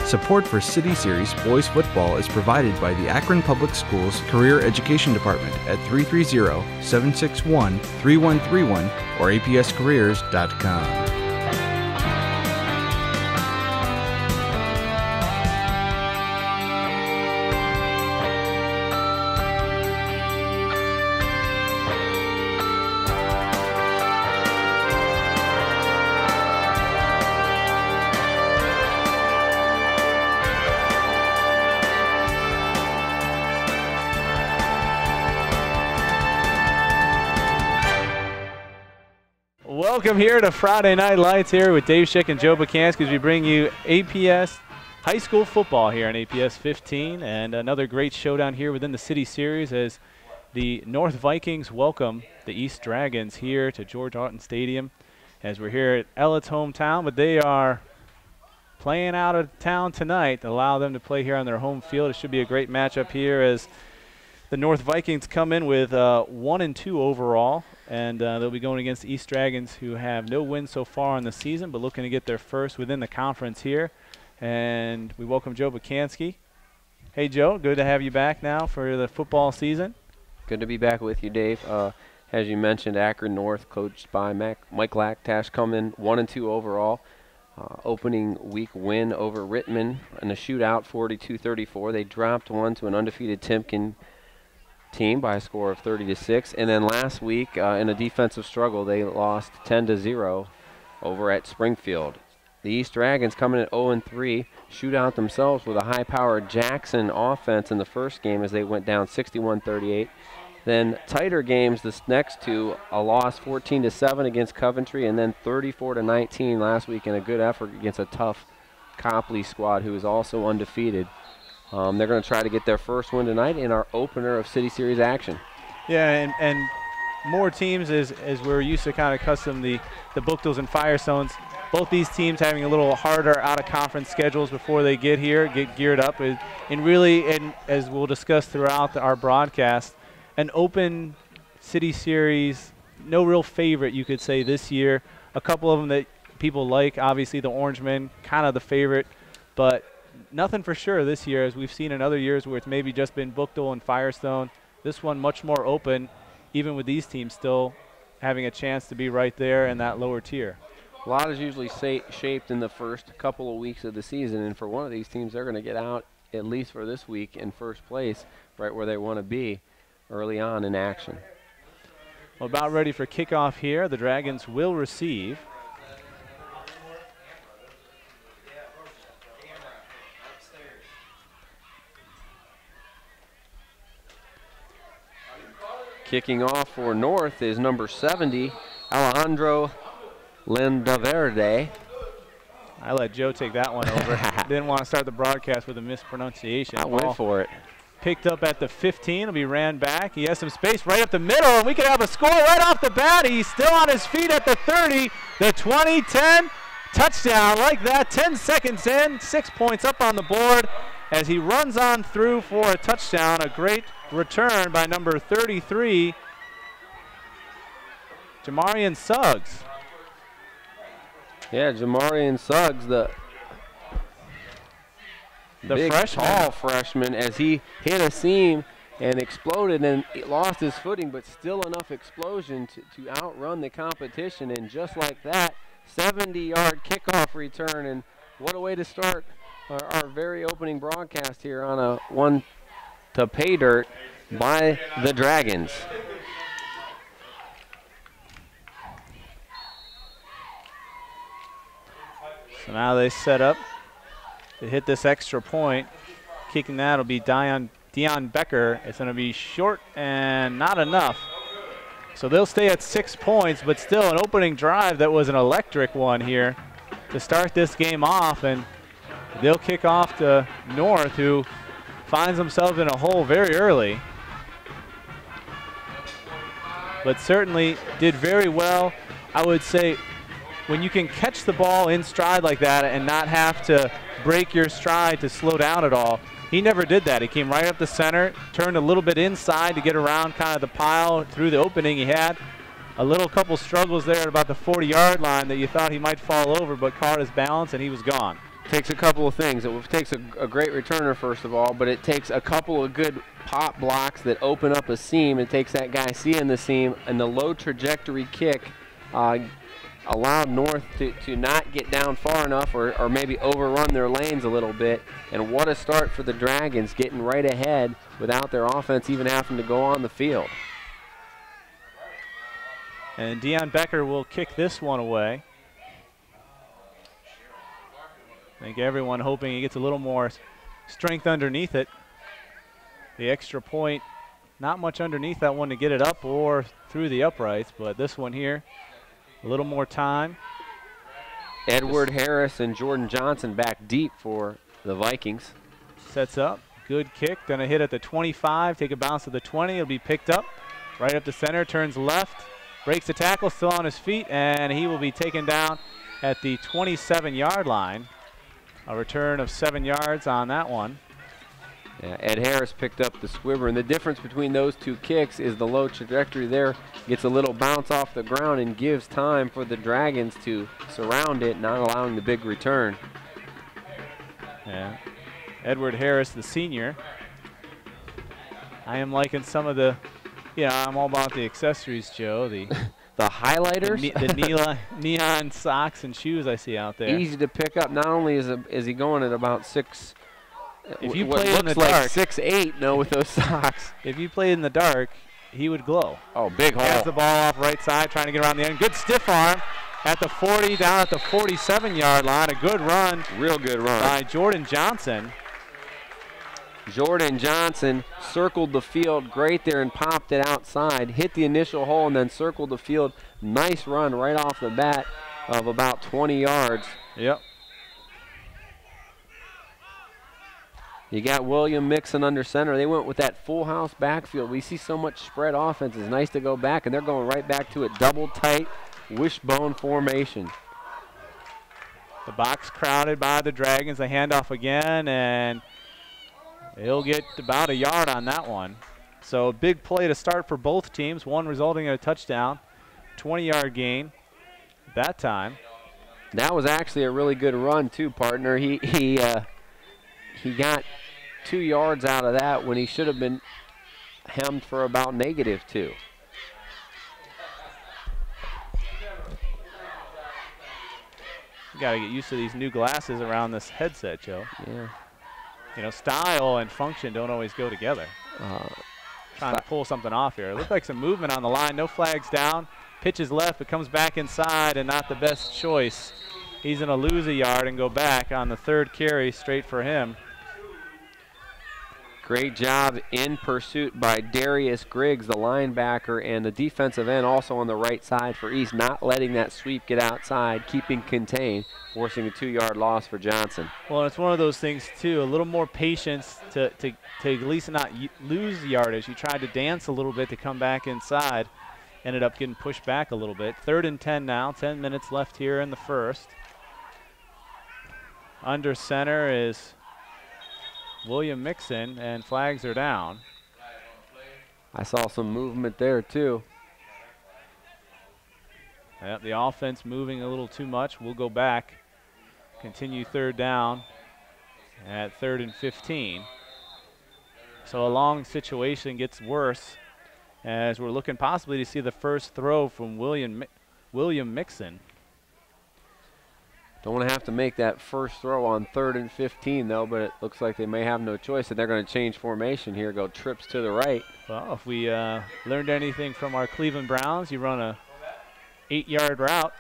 Support for City Series boys football is provided by the Akron Public Schools Career Education Department at 330-761-3131 or apscareers.com. Welcome here to Friday Night Lights here with Dave Schick and Joe Bukansky as we bring you APS high school football here on APS 15, and another great showdown here within the City Series as the North Vikings welcome the East Dragons here to George Aughton Stadium as we're here at Ellet's hometown, but they are playing out of town tonight to allow them to play here on their home field. It should be a great matchup here as the North Vikings come in with 1-2 overall. And they'll be going against the East Dragons, who have no wins so far in the season, but looking to get their first within the conference here. And we welcome Joe Bukansky. Hey, Joe, good to have you back now for the football season. Good to be back with you, Dave. As you mentioned, Akron North, coached by Mike Lactash, come in 1-2 overall. Opening week win over Rittman in a shootout, 42-34. They dropped one to an undefeated Timken team by a score of 30-6, and then last week in a defensive struggle they lost 10-0 over at Springfield. The East Dragons coming at 0-3, shoot out themselves with a high-powered Jackson offense in the first game as they went down 61-38. Then tighter games this next two, a loss 14-7 against Coventry, and then 34-19 last week in a good effort against a tough Copley squad who is also undefeated. They're going to try to get their first win tonight in our opener of City Series action. Yeah, and more teams as we're used to kind of custom the Bookdals and Firestones. Both these teams having a little harder out-of-conference schedules before they get here, get geared up. And really, and as we'll discuss throughout our broadcast, an open City Series, no real favorite, you could say, this year. A couple of them that people like, obviously the Orangemen, kind of the favorite, but nothing for sure this year, as we've seen in other years where it's maybe just been Bookdale and Firestone. This one much more open, even with these teams still having a chance to be right there in that lower tier. A lot is usually shaped in the first couple of weeks of the season, and for one of these teams, they're going to get out, at least for this week, in first place, right where they want to be early on in action. Well, about ready for kickoff here. The Dragons will receive. Kicking off for North is number 70, Alejandro Lendaverde. I let Joe take that one over. Didn't want to start the broadcast with a mispronunciation. I went for it. Picked up at the 15. It'll be ran back. He has some space right up the middle, and we could have a score right off the bat. He's still on his feet at the 30, the 20, 10. Touchdown like that. 10 seconds in, 6 points up on the board as he runs on through for a touchdown. A great return by number 33, Jamarian Suggs. Yeah, Jamarian Suggs, the big, freshman, tall freshman, as he hit a seam and exploded and lost his footing, but still enough explosion to outrun the competition. And just like that, 70-yard kickoff return. And what a way to start our very opening broadcast here on a one to pay dirt by the Dragons. So now they set up to hit this extra point. Kicking that will be Dion Becker. It's going to be short and not enough. So they'll stay at 6 points, but still an opening drive that was an electric one here to start this game off. And they'll kick off to North, who finds themselves in a hole very early, but certainly did very well. I would say when you can catch the ball in stride like that and not have to break your stride to slow down at all, he never did that. He came right up the center, turned a little bit inside to get around kind of the pile through the opening he had. A couple struggles there at about the 40-yard line that you thought he might fall over, but caught his balance and he was gone. Takes a couple of things. It takes a great returner, first of all, but it takes a couple of good pop blocks that open up a seam. It takes that guy seeing the seam, and the low trajectory kick allowed North to not get down far enough or maybe overrun their lanes a little bit. And what a start for the Dragons, getting right ahead without their offense even having to go on the field. And Deion Becker will kick this one away. I think everyone hoping he gets a little more strength underneath it. The extra point, not much underneath that one to get it up or through the uprights, but this one here, a little more time. Edward Harris and Jordan Johnson back deep for the Vikings. Sets up, good kick, gonna hit at the 25, take a bounce to the 20, it'll be picked up, right up the center, turns left, breaks the tackle, still on his feet, and he will be taken down at the 27-yard line. A return of 7 yards on that one. Yeah, Ed Harris picked up the squibber, and the difference between those two kicks is the low trajectory there gets a little bounce off the ground and gives time for the Dragons to surround it, not allowing the big return. Yeah, Edward Harris, the senior. I am liking some of the, I'm all about the accessories, Joe. The the highlighters, the neon socks and shoes I see out there. Easy to pick up. Not only is he going at about 6. If you what play looks in the like dark, 6'8", no, with those socks. If you played in the dark, he would glow. Oh, big hole. Has the ball off right side, trying to get around the end. Good stiff arm at the 40, down at the 47-yard line. A good run. Real good run. By Jordan Johnson. Jordan Johnson circled the field great there and popped it outside. Hit the initial hole and then circled the field. Nice run right off the bat of about 20 yards. Yep. You got William Mixon under center. They went with that full house backfield. We see so much spread offense. It's nice to go back, and they're going right back to it. Double tight wishbone formation. The box crowded by the Dragons. The handoff again, and he'll get about a yard on that one. So a big play to start for both teams, one resulting in a touchdown, 20-yard gain that time. That was actually a really good run too, partner. He got 2 yards out of that when he should have been hemmed for about -2. You got to get used to these new glasses around this headset, Joe. Yeah. Style and function don't always go together. Trying to pull something off here. It looked like some movement on the line. No flags down. Pitches left, but comes back inside, and not the best choice. He's going to lose a yard and go back on the third carry straight for him. Great job in pursuit by Darius Griggs, the linebacker, and the defensive end also on the right side for East, not letting that sweep get outside, keeping contained, forcing a 2-yard loss for Johnson. Well, it's one of those things, too, a little more patience to at least not lose yardage. You tried to dance a little bit to come back inside, ended up getting pushed back a little bit. 3rd and 10 now, 10 minutes left here in the first. Under center is William Mixon, and flags are down. I saw some movement there, too. Yep, the offense moving a little too much. We'll go back, continue 3rd down at 3rd and 15. So a long situation gets worse as we're looking possibly to see the first throw from William Mixon. Don't want to have to make that first throw on 3rd and 15, though, but it looks like they may have no choice, and they're going to change formation here, go trips to the right. Well, if we learned anything from our Cleveland Browns, you run a 8-yard route.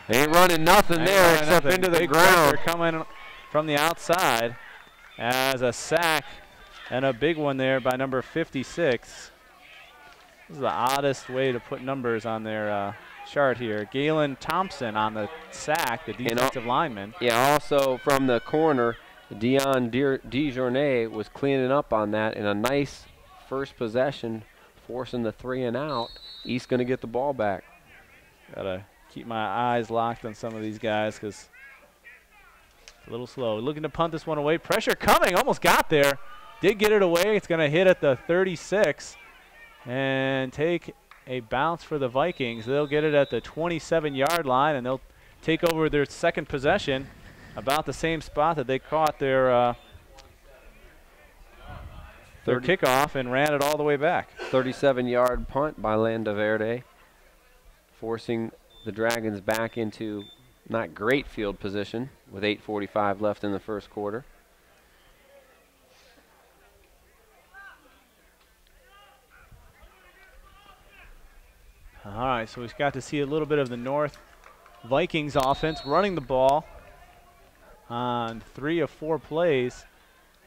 They ain't running nothing there except into the ground. Coming from the outside as a sack, and a big one there by number 56. This is the oddest way to put numbers on their chart here. Galen Thompson on the sack, the defensive lineman. Yeah, also from the corner, Dion DeJournay was cleaning up on that in a nice first possession, forcing the 3 and out. East going to get the ball back. Got to keep my eyes locked on some of these guys because a little slow. Looking to punt this one away. Pressure coming, almost got there. Did get it away. It's going to hit at the 36 and take a bounce for the Vikings. They'll get it at the 27-yard line, and they'll take over their second possession, about the same spot that they caught their kickoff and ran it all the way back. 37-yard punt by Landaverde, forcing the Dragons back into not great field position with 8:45 left in the first quarter. All right, so we've got to see a little bit of the North Vikings offense running the ball on 3 of 4 plays,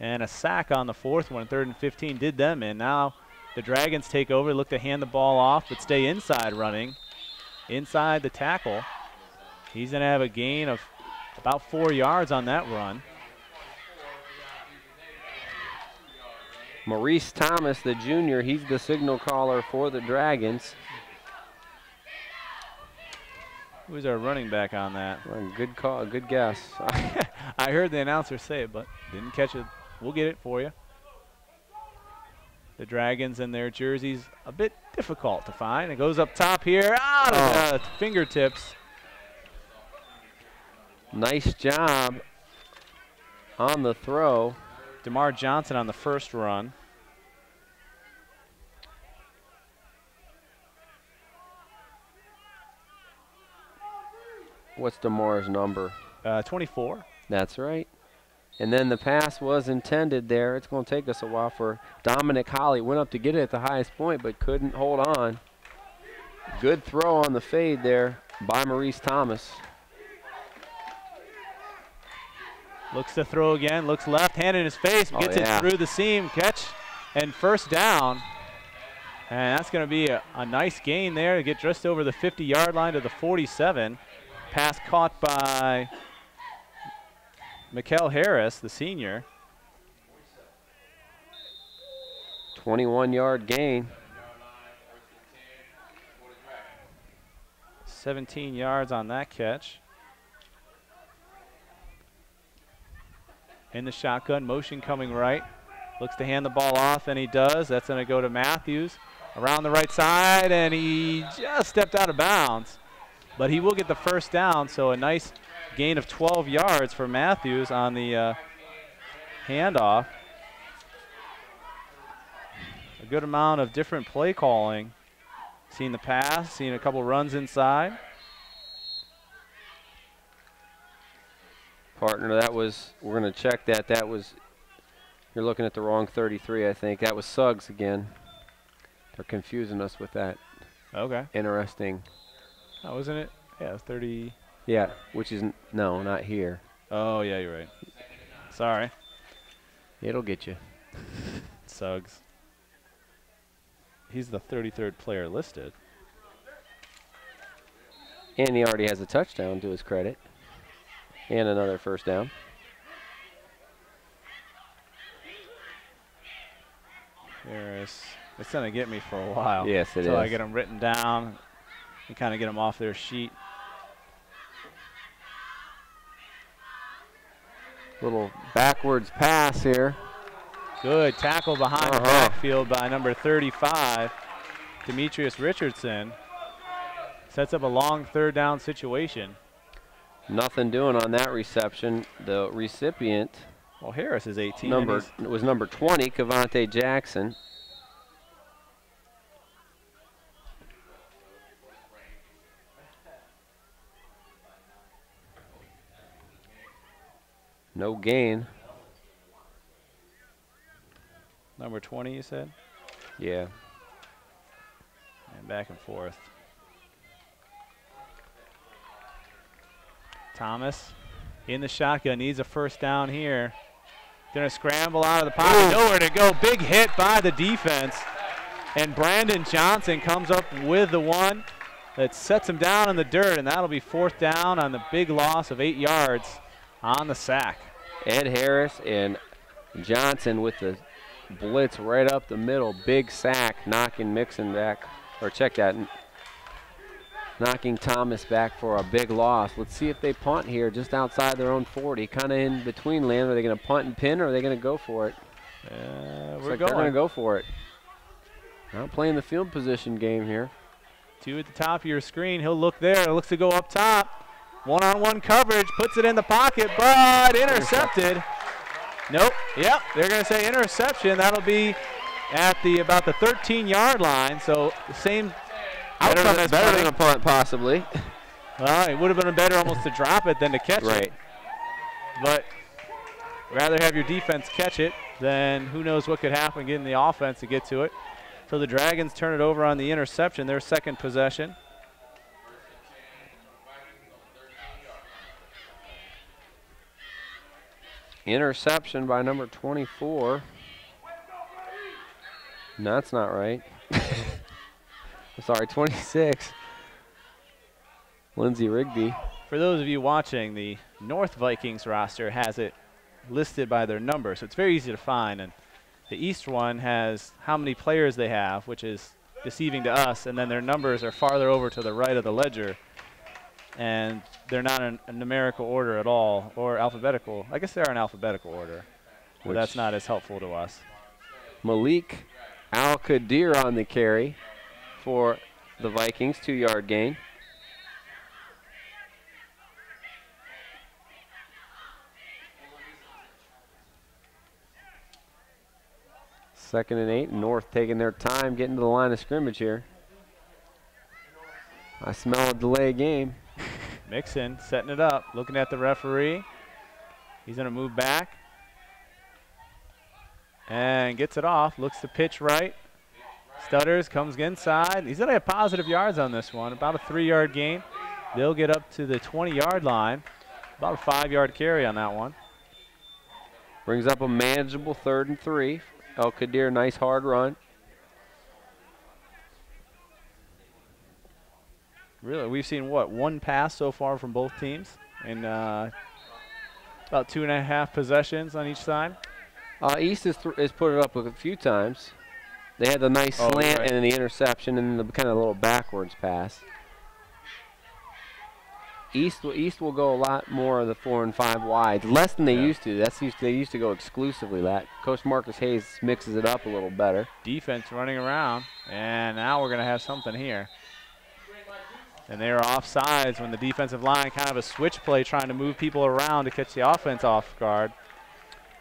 and a sack on the 4th one. 3rd and 15 did them in. Now the Dragons take over, look to hand the ball off, but stay inside running, inside the tackle. He's going to have a gain of about 4 yards on that run. Maurice Thomas, the junior, he's the signal caller for the Dragons. Who's our running back on that? Well, good call, good guess. I heard the announcer say it, but didn't catch it. We'll get it for you. The Dragons and their jerseys a bit difficult to find. It goes up top here, out of the fingertips. Nice job on the throw. DeMar Johnson on the first run. What's DeMar's number? 24. That's right. And then the pass was intended there. It's going to take us a while for Dominic Holly. Went up to get it at the highest point, but couldn't hold on. Good throw on the fade there by Maurice Thomas. Looks to throw again, looks left, hand in his face, gets it through the seam, catch, and first down. And that's going to be a nice gain there to get just over the 50-yard line to the 47. Pass caught by Mikkel Harris, the senior. 21-yard gain. 17 yards on that catch. In the shotgun, motion coming right. Looks to hand the ball off, and he does. That's going to go to Matthews around the right side, and he just stepped out of bounds. But he will get the first down, so a nice gain of 12 yards for Matthews on the handoff. A good amount of different play calling. Seen the pass, seen a couple runs inside. Partner, that was, we're going to check that. That was, you're looking at the wrong 33, I think. That was Suggs again. They're confusing us with that. Okay. Interesting. Oh, wasn't it? Yeah, it was 30. Yeah, which is, no, not here. Oh, yeah, you're right. Sorry. It'll get you. Suggs. He's the 33rd player listed. And he already has a touchdown to his credit. And another first down. Harris. It's going to get me for a while. Yes, it is. Until I get them written down and kind of get them off their sheet. Little backwards pass here. Good tackle behind the backfield by number 35, Demetrius Richardson. Sets up a long 3rd down situation. Nothing doing on that reception. The recipient, well, Harris is 18. Was number 20, Cavante Jackson. No gain. Number 20, you said? Yeah. And back and forth. Thomas in the shotgun, needs a first down here. Gonna scramble out of the pocket, nowhere to go. Big hit by the defense. And Brandon Johnson comes up with the one that sets him down in the dirt, and that'll be 4th down on the big loss of 8 yards on the sack. Ed Harris and Johnson with the blitz right up the middle. Big sack, knocking Mixon back, or check that, knocking Thomas back for a big loss. Let's see if they punt here just outside their own 40, kind of in between land. Are they going to punt and pin, or are they going to go for it? We're They're going to go for it. Not playing the field position game here. 2 at the top of your screen. He'll look there. Looks to go up top. One-on-one coverage, puts it in the pocket, but intercepted. Nope. Yep, they're going to say interception. That'll be at about the 13-yard line. So the same outcome as better than a punt, possibly. Well, it would have been better almost to drop it than to catch it. But rather have your defense catch it than who knows what could happen getting the offense to get to it. So the Dragons turn it over on the interception, their second possession. Interception by number 24. No, that's not right. I'm sorry, 26. Lindsey Rigby. For those of you watching, the North Vikings roster has it listed by their number, so it's very easy to find. And the East one has how many players they have, which is deceiving to us, and then their numbers are farther over to the right of the ledger. And they're not in a numerical order at all, or alphabetical. I guess they are in alphabetical order, but that's not as helpful to us. Malik Al-Qadir on the carry for the Vikings, 2-yard gain. Second and 8, North taking their time getting to the line of scrimmage here. I smell a delay game. Mixon setting it up, looking at the referee. He's going to move back and gets it off. Looks to pitch right. Stutters, comes inside. He's going to have positive yards on this one, about a 3-yard gain. They'll get up to the 20-yard line. About a 5-yard carry on that one. Brings up a manageable 3rd and 3. Al-Qadir, nice hard run. Really, we've seen, what, one pass so far from both teams in about 2.5 possessions on each side? East has put it up a few times. They had the nice slant and then the interception and the kind of little backwards pass. East will go a lot more of the 4 and 5 wides, less than they used to. They used to go exclusively that. Coach Marcus Hayes mixes it up a little better. Defense running around, and now we're going to have something here. And they are off sides when the defensive line, kind of a switch play, trying to move people around to catch the offense off guard.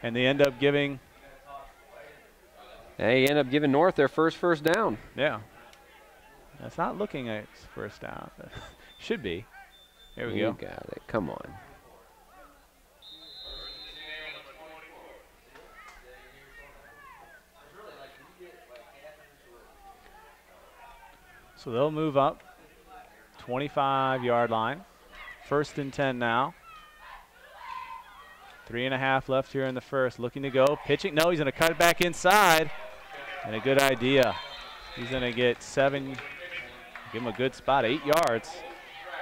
And they end up giving. They end up giving North their first down. Yeah. That's not looking like it's first down. Should be. Here we go. You got it. Come on. So they'll move up. 25-yard line. 1st and 10 now. 3.5 left here in the first. Looking to go. Pitching. No, he's going to cut it back inside. And a good idea. He's going to get 7. Give him a good spot. 8 yards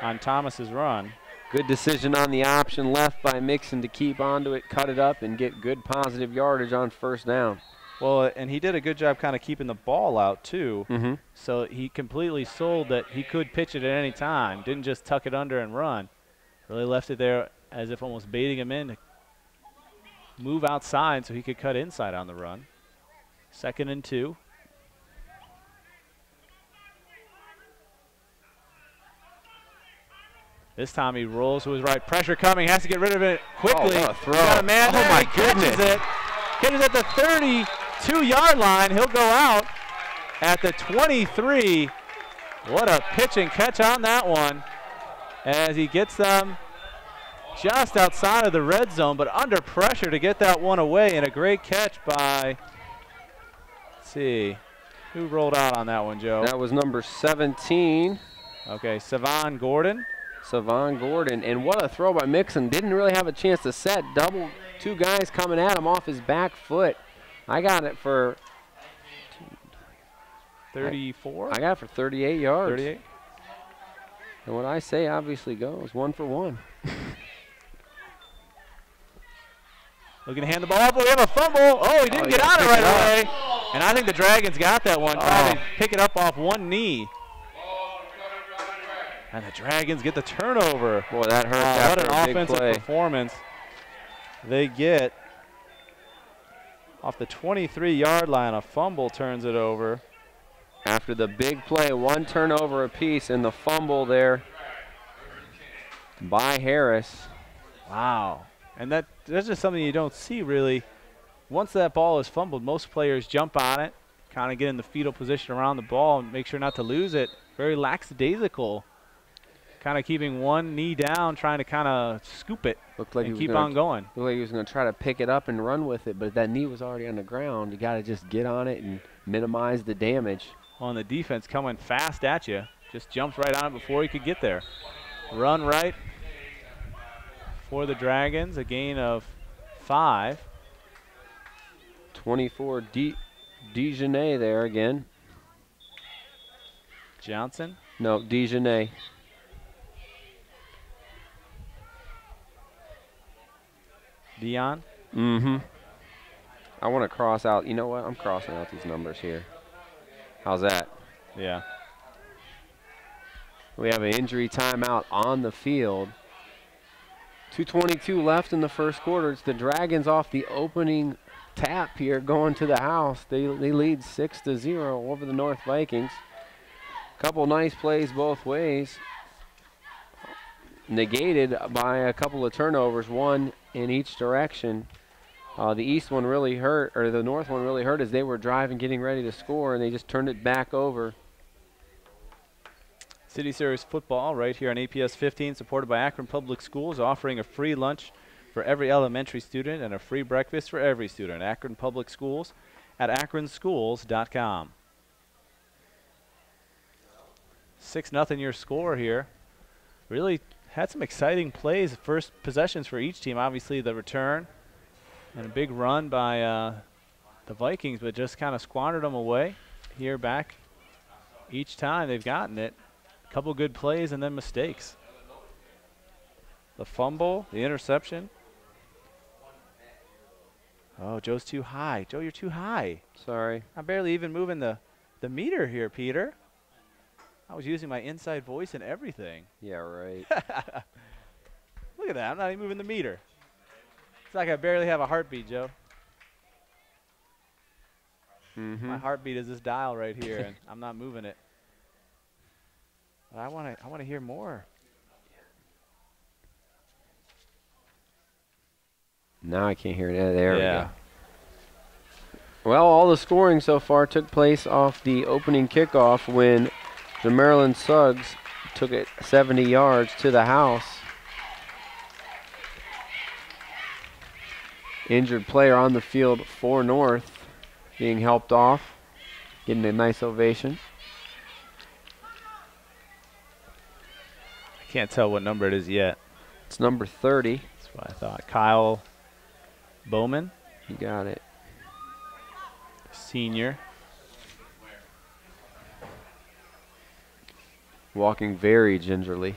on Thomas's run. Good decision on the option left by Mixon to keep onto it, cut it up, and get good positive yardage on 1st down. Well, and he did a good job kind of keeping the ball out, too. Mm-hmm. So he completely sold that he could pitch it at any time. Didn't just tuck it under and run. Really left it there as if almost baiting him in to move outside so he could cut inside on the run. 2nd and 2. This time he rolls to his right. Pressure coming. Has to get rid of it quickly. Oh, what a throw. Got a man there. My he goodness. Catches it. Catches at the 32-yard line. He'll go out at the 23. What a pitch and catch on that one as he gets them just outside of the red zone, but under pressure to get that one away, and a great catch by, let's see, who rolled out on that one, Joe? That was number 17. Okay, Savon Gordon. Savon Gordon, and what a throw by Mixon. Didn't really have a chance to set. Double, 2 guys coming at him off his back foot. I got it for 34? I got it for 38 yards. 38? And what I say obviously goes. 1 for 1. Looking to hand the ball up. We have a fumble. Oh, he didn't get on it right away. And I think the Dragons got that one. Trying to pick it up off one knee. And the Dragons get the turnover. Boy, that hurt What after an a big offensive play. performance. They get off the 23-yard line. A fumble turns it over. After the big play, 1 turnover apiece and the fumble there. by Harris. Wow. And that's just something you don't see really. Once that ball is fumbled, most players jump on it, kind of get in the fetal position around the ball and make sure not to lose it. Very lackadaisical, kind of keeping one knee down, trying to kind of scoop it and keep on going. Looked like he was going to try to pick it up and run with it, but that knee was already on the ground. You got to just get on it and minimize the damage. On the defense coming fast at you, just jumps right on it before he could get there. Run right for the Dragons, a gain of 5. 24 Dejanay there again. Johnson? No, Dejanay. Dion? Mm-hmm. I want to cross out. You know what? I'm crossing out these numbers here. How's that? Yeah. We have an injury timeout on the field. 2:22 left in the first quarter. It's the Dragons off the opening tap here going to the house. They lead 6-0 over the North Vikings. Couple nice plays both ways. Negated by a couple of turnovers, one in each direction. The east one really hurt, or the north one really hurt as they were driving, getting ready to score, and they just turned it back over. City Series football right here on APS 15, supported by Akron Public Schools, offering a free lunch for every elementary student and a free breakfast for every student. Akron Public Schools at akronschools.com. 6-0 your score here. Really had some exciting plays, first possessions for each team. Obviously the return and a big run by the Vikings, but just kind of squandered them away here back each time they've gotten it. A couple good plays and then mistakes. The fumble, the interception. Oh, Joe's too high. Joe, you're too high. Sorry. I'm barely even moving the meter here, Peter. I was using my inside voice and everything. Yeah, right. Look at that. I'm not even moving the meter. It's like I barely have a heartbeat, Joe. My heartbeat is this dial right here, and I'm not moving it. But I want to hear more. Now I can't hear it. There we Yeah. go. Well, all the scoring so far took place off the opening kickoff when the Maryland Suggs took it 70 yards to the house. Injured player on the field for North being helped off, getting a nice ovation. I can't tell what number it is yet. It's number 30. That's what I thought. Kyle Bowman, You got it. senior. Walking very gingerly.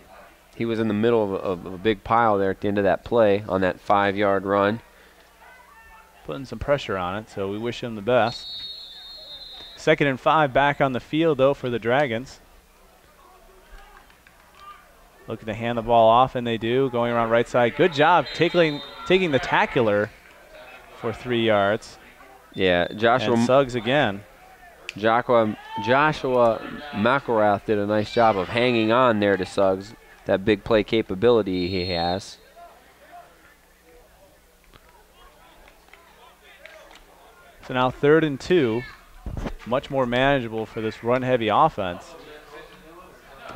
He was in the middle of a big pile there at the end of that play on that 5-yard run. Putting some pressure on it, so we wish him the best. 2nd and 5 back on the field, though, for the Dragons. Looking to hand the ball off, and they do, going around right side. Good job taking the tackler for 3 yards. Yeah, Joshua And Suggs again. Joshua McElrath did a nice job of hanging on there to Suggs. That big play capability he has. So now 3rd and 2. Much more manageable for this run-heavy offense.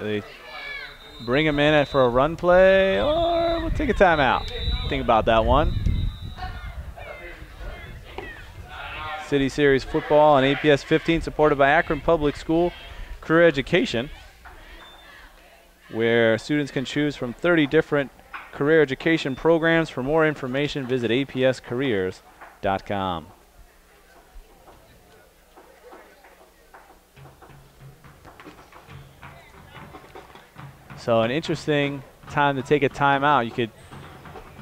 They bring him in for a run play, or we'll take a timeout. Think about that one. City Series football on APS 15, supported by Akron Public School Career Education, where students can choose from 30 different career education programs. For more information, visit apscareers.com. So an interesting time to take a timeout. You could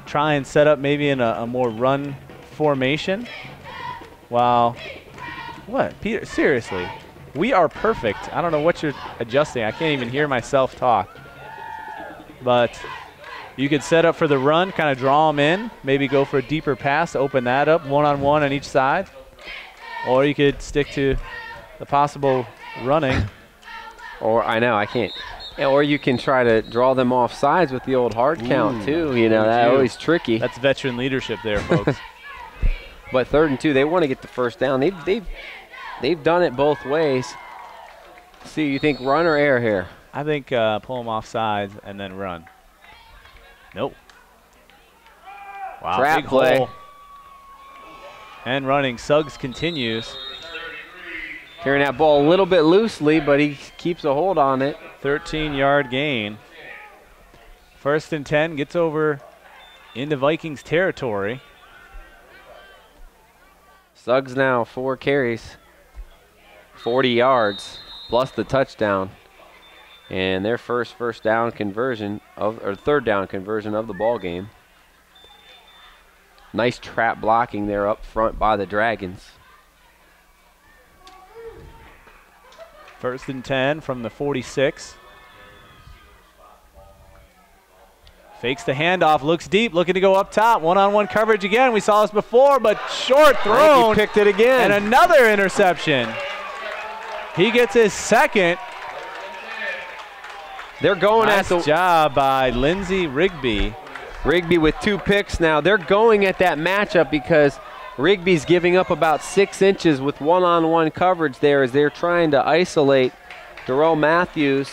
try and set up maybe in a more run formation. Wow. What? Peter, seriously. We are perfect. I don't know what you're adjusting. I can't even hear myself talk. But you could set up for the run, kind of draw them in, maybe go for a deeper pass to open that up, one-on-one on each side. Or you could stick to the possible running. Or I know, I can't Or you can try to draw them off sides with the old hard count too. You know, that's always tricky. That's veteran leadership there, folks. But 3rd and 2, they want to get the first down. They've done it both ways. See, you think run or air here? I think pull them off sides and then run. Nope. Wow, Trap big play. hole. And running. Suggs continues. Carrying that ball a little bit loosely, but he keeps a hold on it. 13-yard gain. 1st and 10, gets over into Vikings territory. Suggs now 4 carries, 40 yards, plus the touchdown. And their first down conversion of, or 3rd down conversion of the ball game. Nice trap blocking there up front by the Dragons. 1st and 10 from the 46. Fakes the handoff, looks deep, looking to go up top. One-on-one coverage again. We saw this before, but short thrown. He picked it again. And another interception. He gets his 2nd. They're going Nice at the job by Lindsey Rigby. Rigby with 2 picks now. They're going at that matchup because Rigby's giving up about 6 inches with one-on-one coverage there as they're trying to isolate Darrell Matthews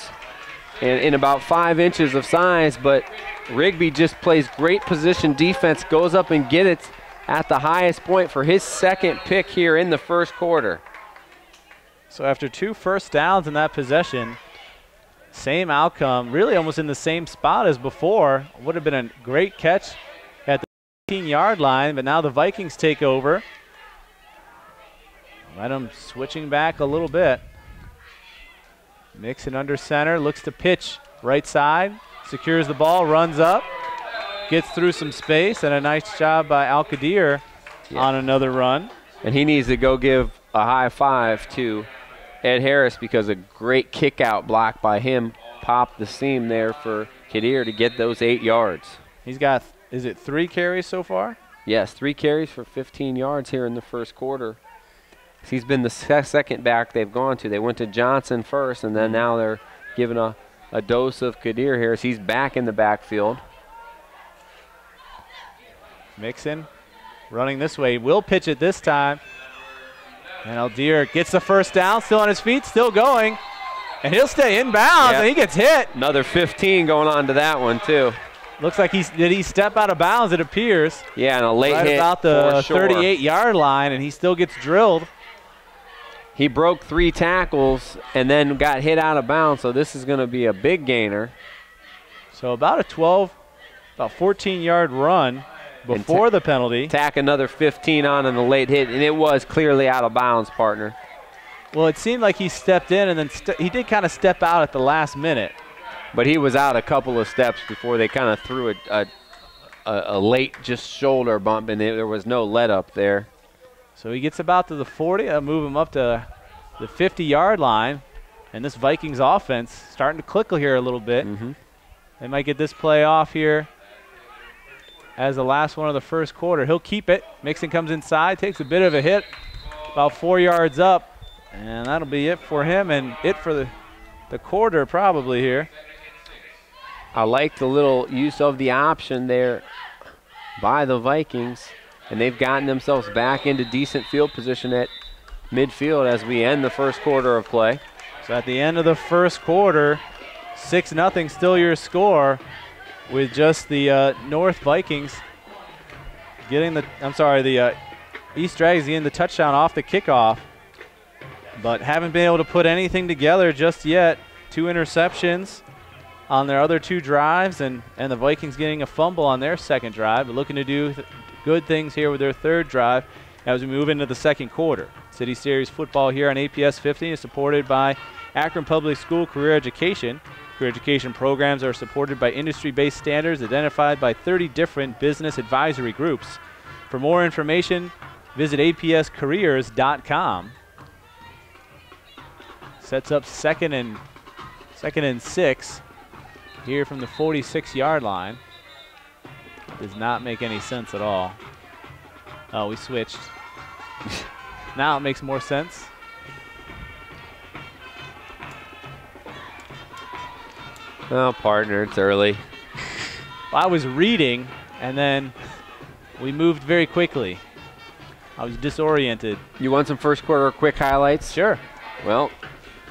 in about 5 inches of size, but Rigby just plays great position defense, goes up and gets it at the highest point for his 2nd pick here in the 1st quarter. So after 2 first downs in that possession, same outcome, really almost in the same spot as before. Would have been a great catch at the 15-yard line, but now the Vikings take over. Let them switching back a little bit. Mixon under center, looks to pitch right side, secures the ball, runs up, gets through some space, and a nice job by Al-Qadir on another run. And he needs to go give a high five to Ed Harris because a great kick out block by him popped the seam there for Qadir to get those 8 yards. He's got, is it 3 carries so far? Yes, 3 carries for 15 yards here in the 1st quarter. He's been the 2nd back they've gone to. They went to Johnson first, and then now they're giving a dose of Qadir Harris. He's back in the backfield. Mixon running this way. Will pitch it this time. And Aldir gets the first down, still on his feet, still going. And he'll stay inbounds, and he gets hit. Another 15 going on to that one, too. Looks like did he step out of bounds, it appears. Yeah, and a late hit about the 38-yard line, and he still gets drilled. He broke 3 tackles and then got hit out of bounds, so this is going to be a big gainer. So about a 14-yard run before the penalty. Tack another 15 on in the late hit, and it was clearly out of bounds, partner. Well, it seemed like he stepped in, and then he did kind of step out at the last minute. But he was out a couple of steps before they kind of threw a late just shoulder bump, and there was no let up there. So he gets about to the 40. I'll move him up to the 50-yard line. And this Vikings offense starting to click here a little bit. They might get this play off here as the last one of the 1st quarter. He'll keep it. Mixon comes inside, takes a bit of a hit, about 4 yards up. And that'll be it for him and it for the quarter probably here. I like the little use of the option there by the Vikings. And they've gotten themselves back into decent field position at midfield as we end the 1st quarter of play. So at the end of the 1st quarter, 6-0 still your score, with just the North Vikings getting the East Dragons getting the touchdown off the kickoff, but haven't been able to put anything together just yet. 2 interceptions on their other 2 drives, and the Vikings getting a fumble on their 2nd drive, but looking to do good things here with their 3rd drive as we move into the 2nd quarter. City Series football here on APS 15 is supported by Akron Public School Career Education. Career education programs are supported by industry-based standards identified by 30 different business advisory groups. For more information, visit apscareers.com. Sets up second and 6 here from the 46-yard line. Does not make any sense at all. Oh, we switched. Now it makes more sense. Oh, partner, it's early. I was reading, and then we moved very quickly. I was disoriented. You want some first quarter quick highlights? Sure. Well,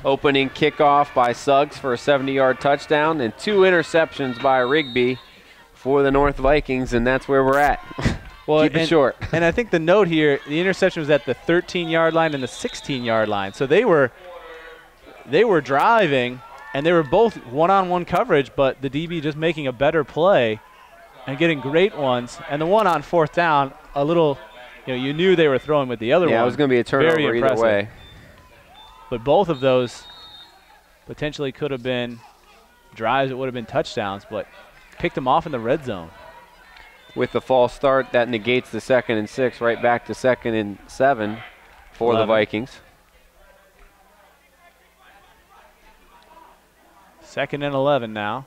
opening kickoff by Suggs for a 70-yard touchdown and 2 interceptions by Rigby for the North Vikings, and that's where we're at. Well, Keep it short. And I think the note here, the interception was at the 13-yard line and the 16-yard line. So they were driving, and they were both one-on-one coverage, but the DB just making a better play and getting great ones. And the one on 4th down, a little, you knew they were throwing with the other one. Yeah, it was going to be a turnover either way. But both of those potentially could have been drives that would have been touchdowns, but picked them off in the red zone. With the false start, that negates the 2nd and 6, right back to 2nd and 7 for 11. the Vikings. 2nd and 11 now.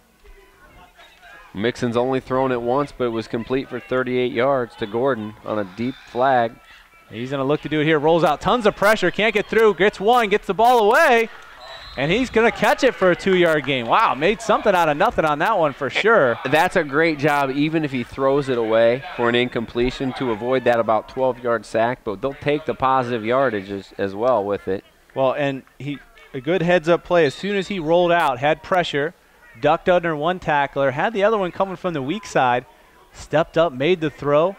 Mixon's only thrown it once, but it was complete for 38 yards to Gordon on a deep flag. He's going to look to do it here. Rolls out tons of pressure. Can't get through. Gets one. Gets the ball away. And he's going to catch it for a 2-yard gain. Wow, made something out of nothing on that one for sure. That's a great job, even if he throws it away for an incompletion, to avoid that about 12-yard sack. But they'll take the positive yardage as well with it. Well, and a good heads-up play. As soon as he rolled out, had pressure, ducked under one tackler, had the other one coming from the weak side, stepped up, made the throw.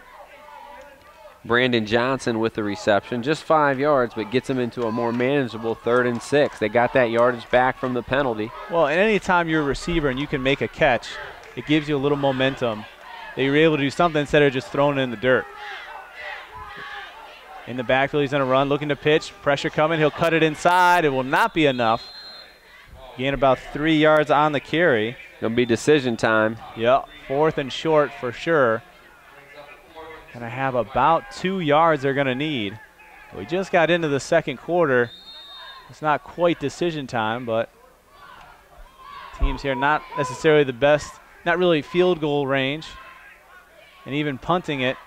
Brandon Johnson with the reception, just 5 yards, but gets him into a more manageable 3rd and 6. They got that yardage back from the penalty. Well, and any time you're a receiver and you can make a catch, it gives you a little momentum that you're able to do something instead of just throwing it in the dirt. In the backfield, he's going to run, looking to pitch. Pressure coming. He'll cut it inside. It will not be enough. Gain about 3 yards on the carry. Going to be decision time. Yep, 4th and short for sure. Going to have about 2 yards they're going to need. We just got into the second quarter. It's not quite decision time, but teams here not necessarily the best, not really field goal range. And even punting it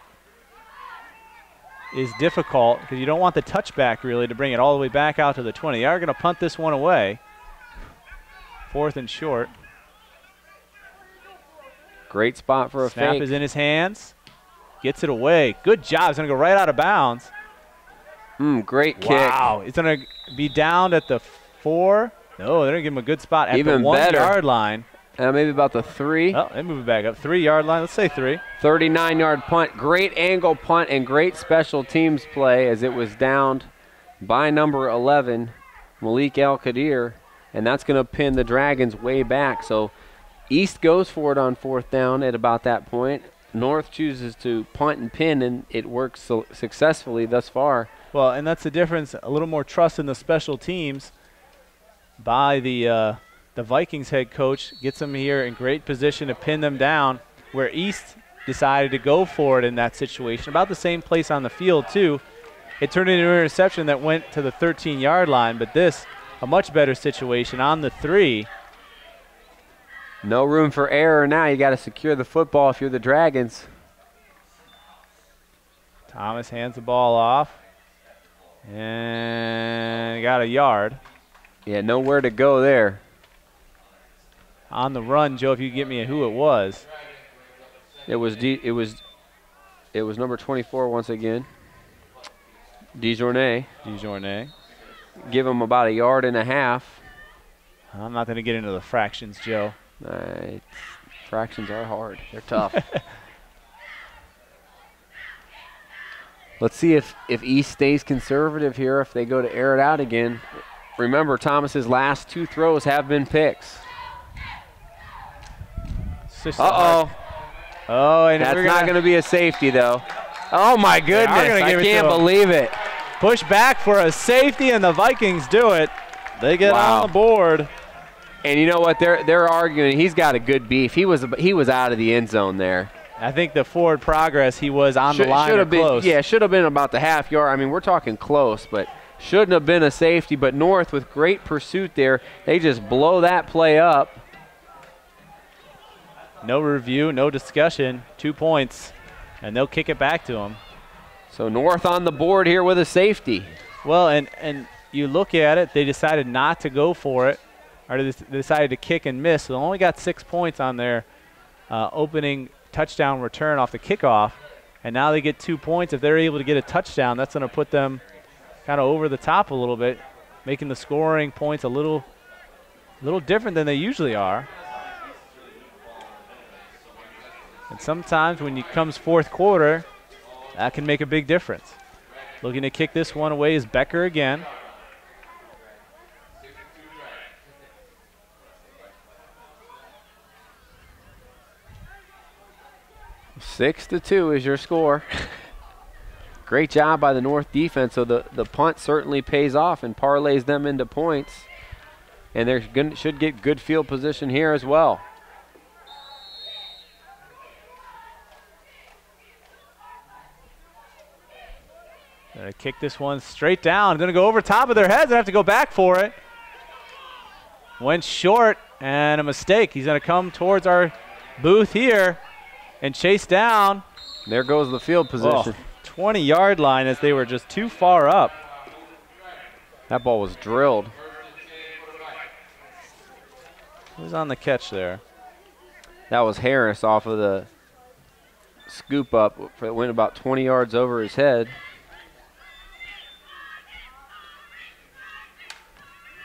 is difficult because you don't want the touchback really to bring it all the way back out to the 20. They are going to punt this one away. 4th and short. Great spot for a Snap fake. is in his hands. Gets it away. Good job. It's going to go right out of bounds. Great kick. Wow. It's going to be down at the 4. No, they're going to give him a good spot at Even the 1 better. yard line. Maybe about the 3. Oh, they move it back up. 3 yard line. Let's say 3. 39-yard punt. Great angle punt and great special teams play as it was downed by number 11, Malik Al-Qadir, and that's going to pin the Dragons way back. So East goes for it on 4th down at about that point. North chooses to punt and pin, and it works so successfully thus far. Well, and that's the difference. A little more trust in the special teams by the Vikings head coach. Gets them here in great position to pin them down, where East decided to go for it in that situation. About the same place on the field, too. It turned into an interception that went to the 13-yard line, but this, a much better situation on the 3. No room for error now. You got to secure the football if you're the Dragons. Thomas hands the ball off. And got a yard. Yeah, nowhere to go there. On the run, Joe, if you could get me who it was. It was number 24 once again. DeJournay. Give him about 1.5 yards. I'm not going to get into the fractions, Joe. Fractions are hard. They're tough. Let's see if East stays conservative here, if they go to air it out again. Remember, Thomas's last 2 throws have been picks. Uh-oh. Oh, and that's not going to be a safety, though. Oh, my goodness. I can't believe it. Push back for a safety, and the Vikings do it. They get on the board. And you know what? They're arguing. He's got a good beef. He was out of the end zone there. I think the forward progress, he was on the line or close. Yeah, should have been about the half yard. I mean, we're talking close, but shouldn't have been a safety. But North, with great pursuit there, they just blow that play up. No review, no discussion. 2 points, and they'll kick it back to him. So North on the board here with a safety. Well, and you look at it, they decided not to go for it. or they decided to kick and miss. So they only got 6 points on their opening touchdown return off the kickoff. And now they get 2 points. If they're able to get a touchdown, that's going to put them kind of over the top a little bit, making the scoring points a little different than they usually are. And sometimes when it comes fourth quarter, that can make a big difference. Looking to kick this one away is Becker again. Six to 2 is your score. Great job by the North defense. So the punt certainly pays off and parlays them into points. And they should get good field position here as well. Gonna kick this one straight down. Gonna go over top of their heads and have to go back for it. Went short and a mistake. He's gonna come towards our booth here and chase down. There goes the field position. 20-yard line as they were just too far up. That ball was drilled. Who's on the catch there? That was Harris off of the scoop up. It went about 20 yards over his head.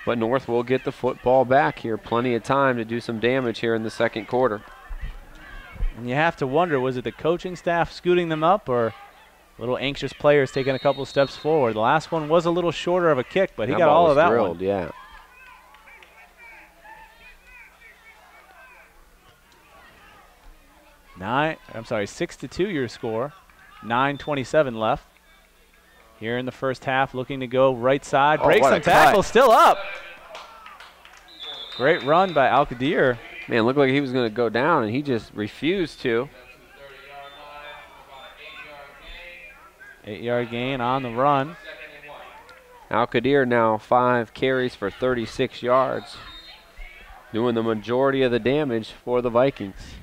But North will get the football back here. Plenty of time to do some damage here in the second quarter. And you have to wonder, was it the coaching staff scooting them up or little anxious players taking a couple steps forward? The last one was a little shorter of a kick, but he got all of that drilled, one. Yeah. I'm sorry, 6-2 your score. 9:27 left. Here in the first half, looking to go right side. Breaks some tackle, still up. Great run by Al-Qadir. Man, looked like he was going to go down, and he just refused to. 8-yard gain on the run. Al-Qadir now 5 carries for 36 yards, doing the majority of the damage for the Vikings.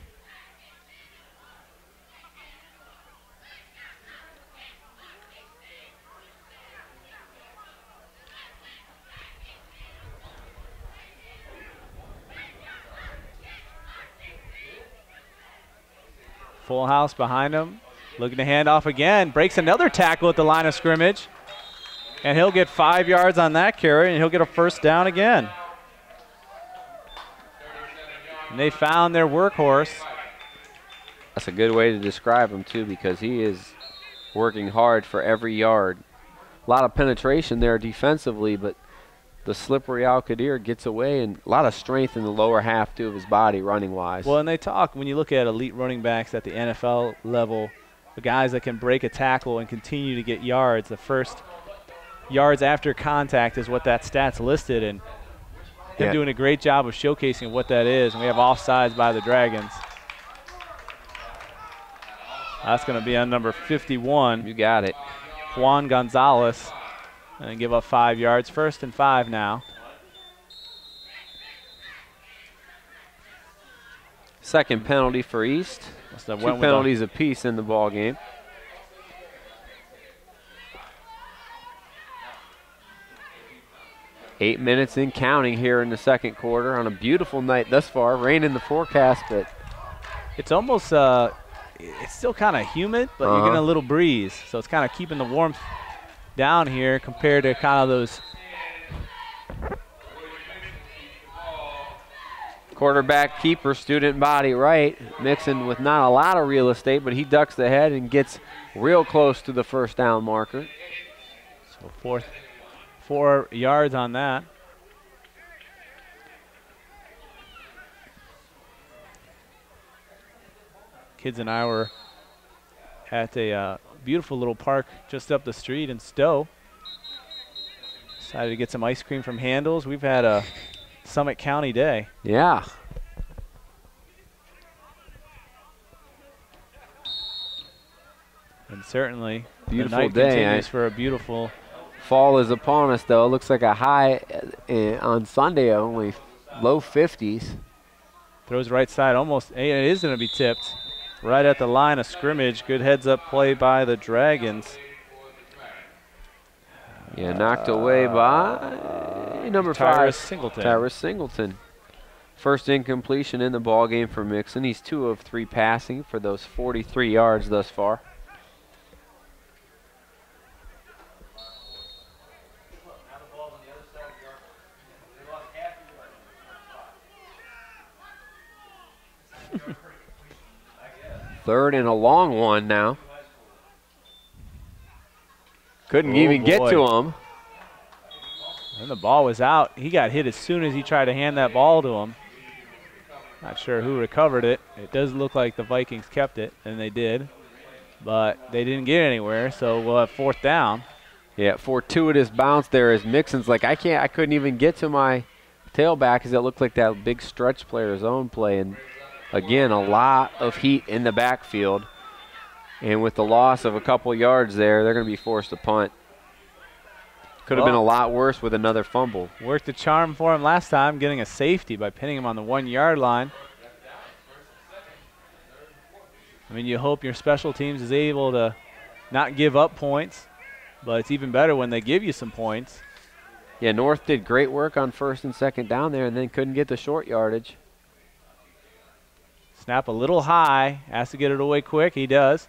Full house behind him. Looking to hand off again. Breaks another tackle at the line of scrimmage. And he'll get 5 yards on that carry, and he'll get a first down again. And they found their workhorse. That's a good way to describe him, too, because he is working hard for every yard. A lot of penetration there defensively, but the slippery Al-Qadir gets away, and a lot of strength in the lower half, too, of his body running-wise. Well, and they talk, when you look at elite running backs at the NFL level, the guys that can break a tackle and continue to get yards, the first yards after contact is what that stat's listed, and they're doing a great job of showcasing what that is. And we have offsides by the Dragons. That's going to be on number 51. You got it. Juan Gonzalez. And give up 5 yards. 1st and 5 now. Second penalty for East. 2 penalties apiece in the ball game. Eight minutes in counting here in the second quarter on a beautiful night thus far. Rain in the forecast, but it's almost it's still kind of humid, but you're getting a little breeze, so it's kind of keeping the warmth down here compared to kind of those. Quarterback keeper, student body right, mixing with not a lot of real estate, but he ducks the head and gets real close to the first down marker. So 4 yards on that. Kids and I were at a beautiful little park just up the street in Stowe. Decided to get some ice cream from Handel's. We've had a Summit County day. Yeah. And certainly beautiful the night day. Continues for a beautiful. Fall is upon us, though. It looks like a high on Sunday, only low 50s. Throws right side, almost. It is going to be tipped right at the line of scrimmage. Good heads-up play by the Dragons. Yeah, knocked away by number 5, Singleton. Tyrus Singleton. First incompletion in the ball game for Mixon. He's 2 of 3 passing for those 43 yards thus far. Third and a long one now. Couldn't even get to him. And the ball was out. He got hit as soon as he tried to hand that ball to him. Not sure who recovered it. It does look like the Vikings kept it, and they did. But they didn't get anywhere, so we'll have 4th down. Yeah, fortuitous bounce there as Mixon's like, I couldn't even get to my tailback because it looked like that big stretch player zone play. And again, a lot of heat in the backfield. And with the loss of a couple yards there, they're going to be forced to punt. Could have been a lot worse with another fumble. Worked the charm for him last time, getting a safety by pinning him on the 1-yard line. I mean, you hope your special teams is able to not give up points, but it's even better when they give you some points. Yeah, North did great work on 1st and 2nd down there and then couldn't get the short yardage. Snap a little high, has to get it away quick. He does.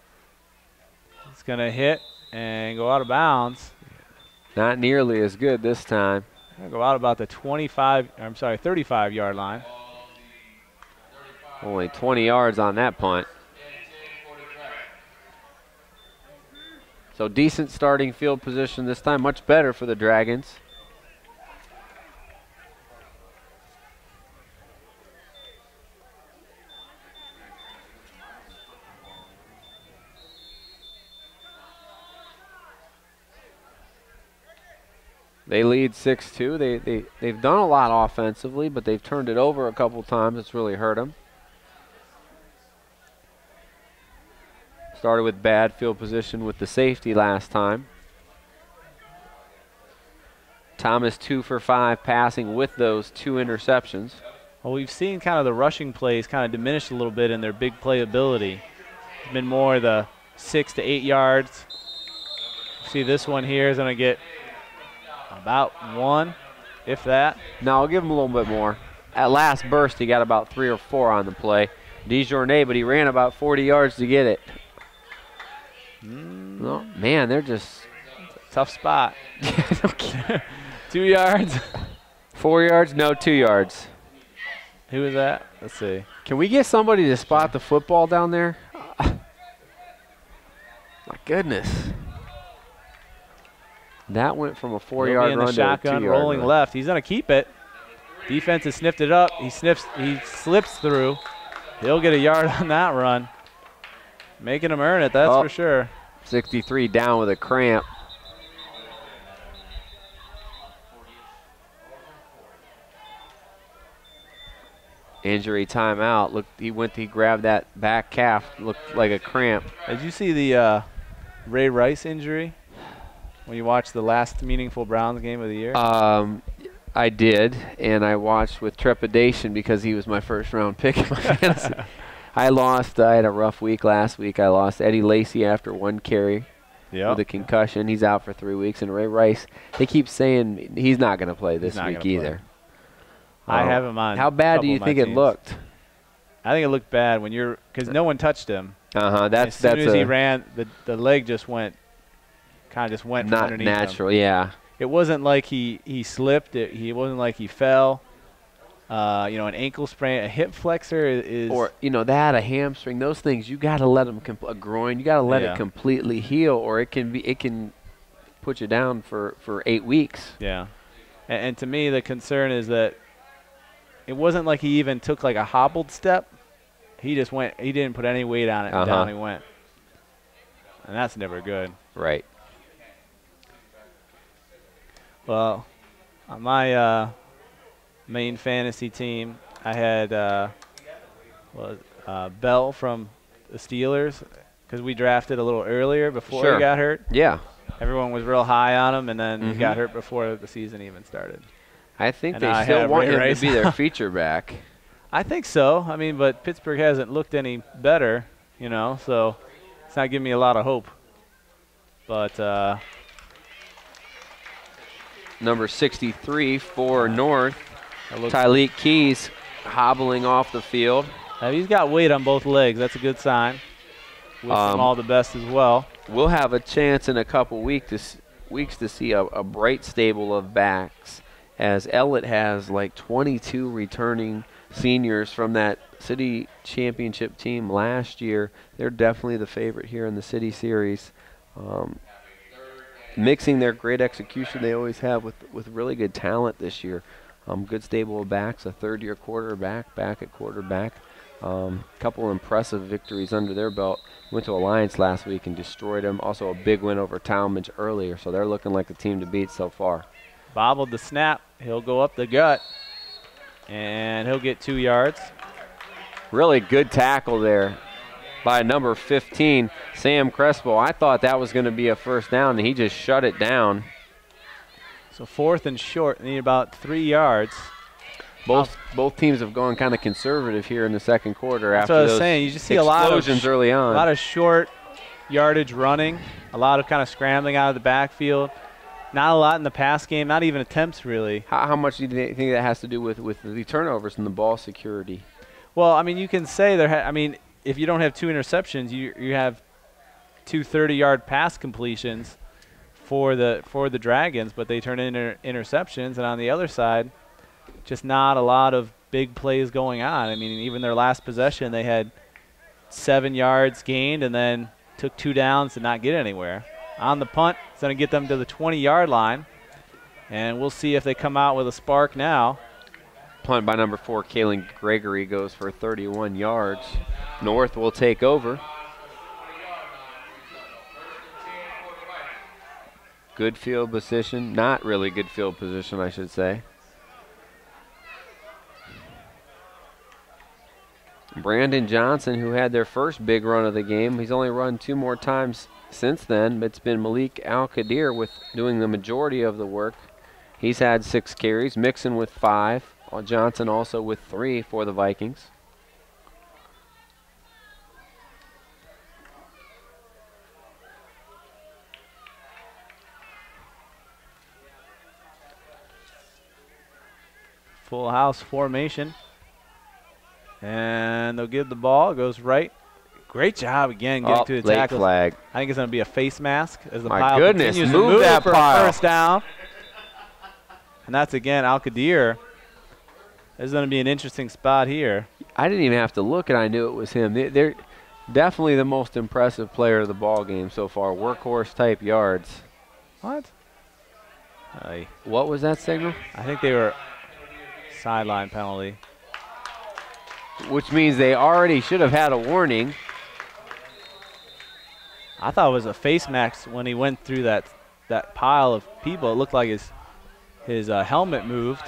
It's going to hit and go out of bounds. Not nearly as good this time. Go out about the 35-yard line. Only 20 yards on that punt. So decent starting field position this time, much better for the Dragons. They lead 6-2. They've done a lot offensively, but they've turned it over a couple times. It's really hurt them. Started with bad field position with the safety last time. Thomas 2 for 5 passing with those 2 interceptions. Well, we've seen kind of the rushing plays kind of diminish a little bit in their big playability. It's been more the 6 to 8 yards. See, this one here is going to get about 1, if that. No, I'll give him a little bit more. At last burst, he got about 3 or 4 on the play. DeJournay, but he ran about 40 yards to get it. No, man, they're just tough spot. 2 yards. 4 yards? No, 2 yards. Who was that? Let's see. Can we get somebody to spot the football down there? My goodness. That went from a 4-yard run to a 2-yard shotgun, rolling run. left. He's going to keep it. Defense has sniffed it up. He slips through. He'll get a yard on that run. Making him earn it, that's for sure. 63 down with a cramp. Injury timeout. Look, he grabbed that back calf. Looked like a cramp. Did you see the Ray Rice injury when you watched the last meaningful Browns game of the year? I did, and I watched with trepidation because he was my first-round pick in my fantasy. I had a rough week last week. I lost Eddie Lacy after 1 carry with a concussion. He's out for 3 weeks. And Ray Rice, they keep saying he's not going to play this week either. I have him on. How bad do you think it looked? I think it looked bad because no one touched him. As soon as he ran, the leg just went from not underneath natural. him. Yeah. It wasn't like he slipped. He wasn't like he fell. An ankle sprain, a hip flexor is. Or that, a hamstring, those things you got to let them a groin. You got to let it completely heal, or it can put you down for 8 weeks. Yeah, and to me the concern is that it wasn't like he even took like a hobbled step. He just went. He didn't put any weight on it. And down he went, and that's never good. Right. Well, on my main fantasy team, I had Bell from the Steelers because we drafted a little earlier before he got hurt. Yeah. Everyone was real high on him, and then he got hurt before the season even started. I think they still want him to be their feature back. I think so. I mean, but Pittsburgh hasn't looked any better, so it's not giving me a lot of hope. But number 63 for North. Tyleek Keys hobbling off the field. He's got weight on both legs. That's a good sign. Wish him all the best as well. We'll have a chance in a couple weeks to see a bright stable of backs, as Ellet has like 22 returning seniors from that city championship team last year. They're definitely the favorite here in the city series. Mixing their great execution they always have with really good talent this year. Good stable of backs, a third-year quarterback, back at quarterback. Couple impressive victories under their belt. Went to Alliance last week and destroyed them. Also a big win over Talmadge earlier, so they're looking like the team to beat so far. Bobbled the snap. He'll go up the gut, and he'll get 2 yards. Really good tackle there by number 15, Sam Crespo. I thought that was going to be a first down, and he just shut it down. So 4th and short, need about 3 yards. Both teams have gone kind of conservative here in the second quarter. That's after what I was those saying. You just see explosions early on. A lot of short yardage running, a lot of kind of scrambling out of the backfield. Not a lot in the pass game, not even attempts really. How much do you think that has to do with the turnovers and the ball security? Well, I mean, you can say if you don't have 2 interceptions, you have 2 30-yard pass completions for the Dragons, but they turn into interceptions. And on the other side, just not a lot of big plays going on. I mean, even their last possession, they had 7 yards gained and then took 2 downs to not get anywhere. On the punt, it's going to get them to the 20-yard line, and we'll see if they come out with a spark now. Punt by number 4, Kalen Gregory, goes for 31 yards. North will take over. Good field position. Not really good field position, I should say. Brandon Johnson, who had their first big run of the game, he's only run 2 more times since then. It's been Malik Al-Qadir with doing the majority of the work. He's had 6 carries, Mixon with 5. Johnson also with 3 for the Vikings. Full house formation. And they'll give the ball. It goes right. Great job again getting to the late tackles. Flag. I think it's going to be a face mask as the My pile goodness, continues move to move that for pile. a first down. And that's again Al-Qadir. This is going to be an interesting spot here. I didn't even have to look, and I knew it was him. They're definitely the most impressive player of the ball game so far. Workhorse type yards. What? What was that signal? I think they were sideline penalty. Which means they already should have had a warning. I thought it was a face mask when he went through that pile of people. It looked like his helmet moved,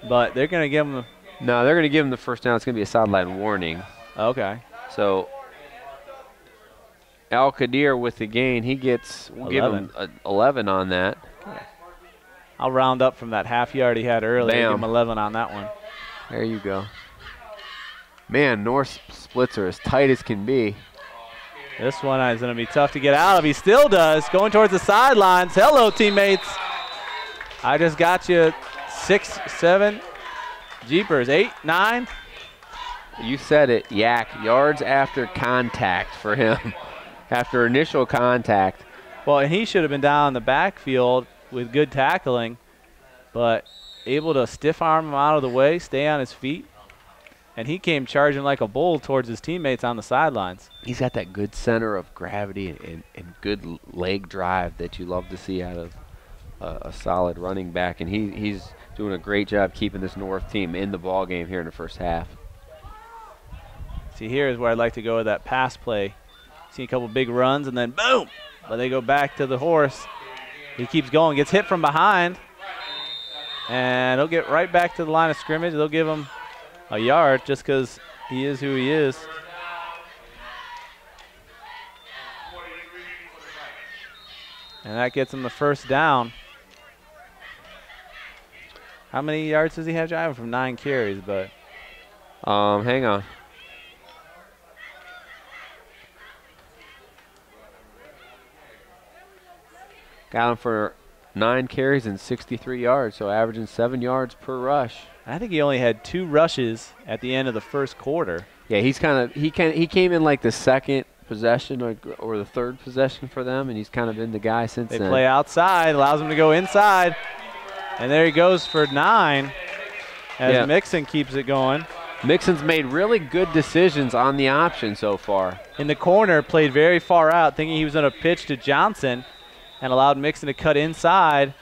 but they're going to give him. No, they're going to give him the first down. It's going to be a sideline warning. Okay. So Al-Qadir with the gain, we'll give him 11 on that. Okay. I'll round up from that half yard he had earlier. Bam. Give him 11 on that one. There you go. Man, North splits are as tight as can be. This one is going to be tough to get out of. He still does. Going towards the sidelines. Hello, teammates. I just got you 6, 7, jeepers, 8, 9. You said it, Yak. Yards after contact for him. After initial contact. Well, and he should have been down in the backfield with good tackling, but able to stiff arm him out of the way, stay on his feet. And he came charging like a bull towards his teammates on the sidelines. He's got that good center of gravity and good leg drive that you love to see out of a solid running back. And he's doing a great job keeping this North team in the ball game here in the first half. See, here is where I'd like to go with that pass play. See a couple big runs and then boom! But they go back to the horse. He keeps going, gets hit from behind. And he'll get right back to the line of scrimmage. They'll give him a yard just because he is who he is. And that gets him the first down. How many yards does he have? I have him from 9 carries, but. Hang on. Got him for 9 carries and 63 yards, so averaging 7 yards per rush. I think he only had 2 rushes at the end of the first quarter. Yeah, he came in like the second possession or the third possession for them, and he's kind of been the guy since then. They play outside, allows him to go inside, and there he goes for 9 as Mixon keeps it going. Mixon's made really good decisions on the option so far. In the corner, played very far out, thinking he was going to pitch to Johnson, and allowed Mixon to cut inside.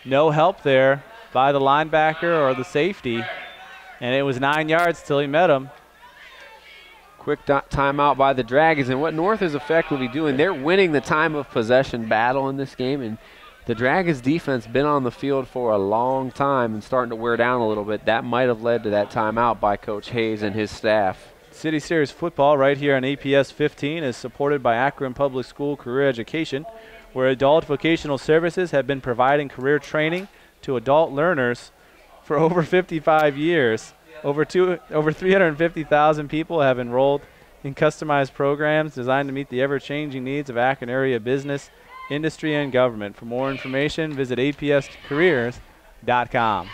No help there by the linebacker or the safety, and it was 9 yards till he met him. Quick timeout by the Dragons, and what North is effectively doing, they're winning the time of possession battle in this game, and the Dragons defense been on the field for a long time and starting to wear down a little bit. That might have led to that timeout by Coach Hayes and his staff. City Series football right here on APS 15 is supported by Akron Public School Career Education, where adult vocational services have been providing career training to adult learners for over 55 years. Over 350,000 people have enrolled in customized programs designed to meet the ever-changing needs of Akron area business, industry, and government. For more information, visit apscareers.com.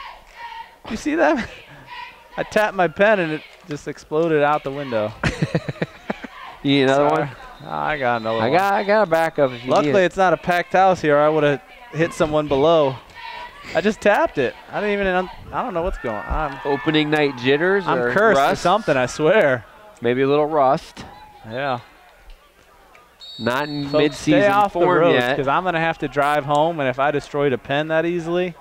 You see that? I tapped my pen and it just exploded out the window. You need another one? I got another one. I got a backup if you need it. Luckily, it's not a packed house here. I would have hit someone below. I just tapped it. I don't know what's going on. Opening night jitters I'm or cursed rust? or something, I swear. Maybe a little rust. Yeah. Not in Folks, mid-season stay off form the road, yet. because I'm going to have to drive home, and if I destroyed a pen that easily,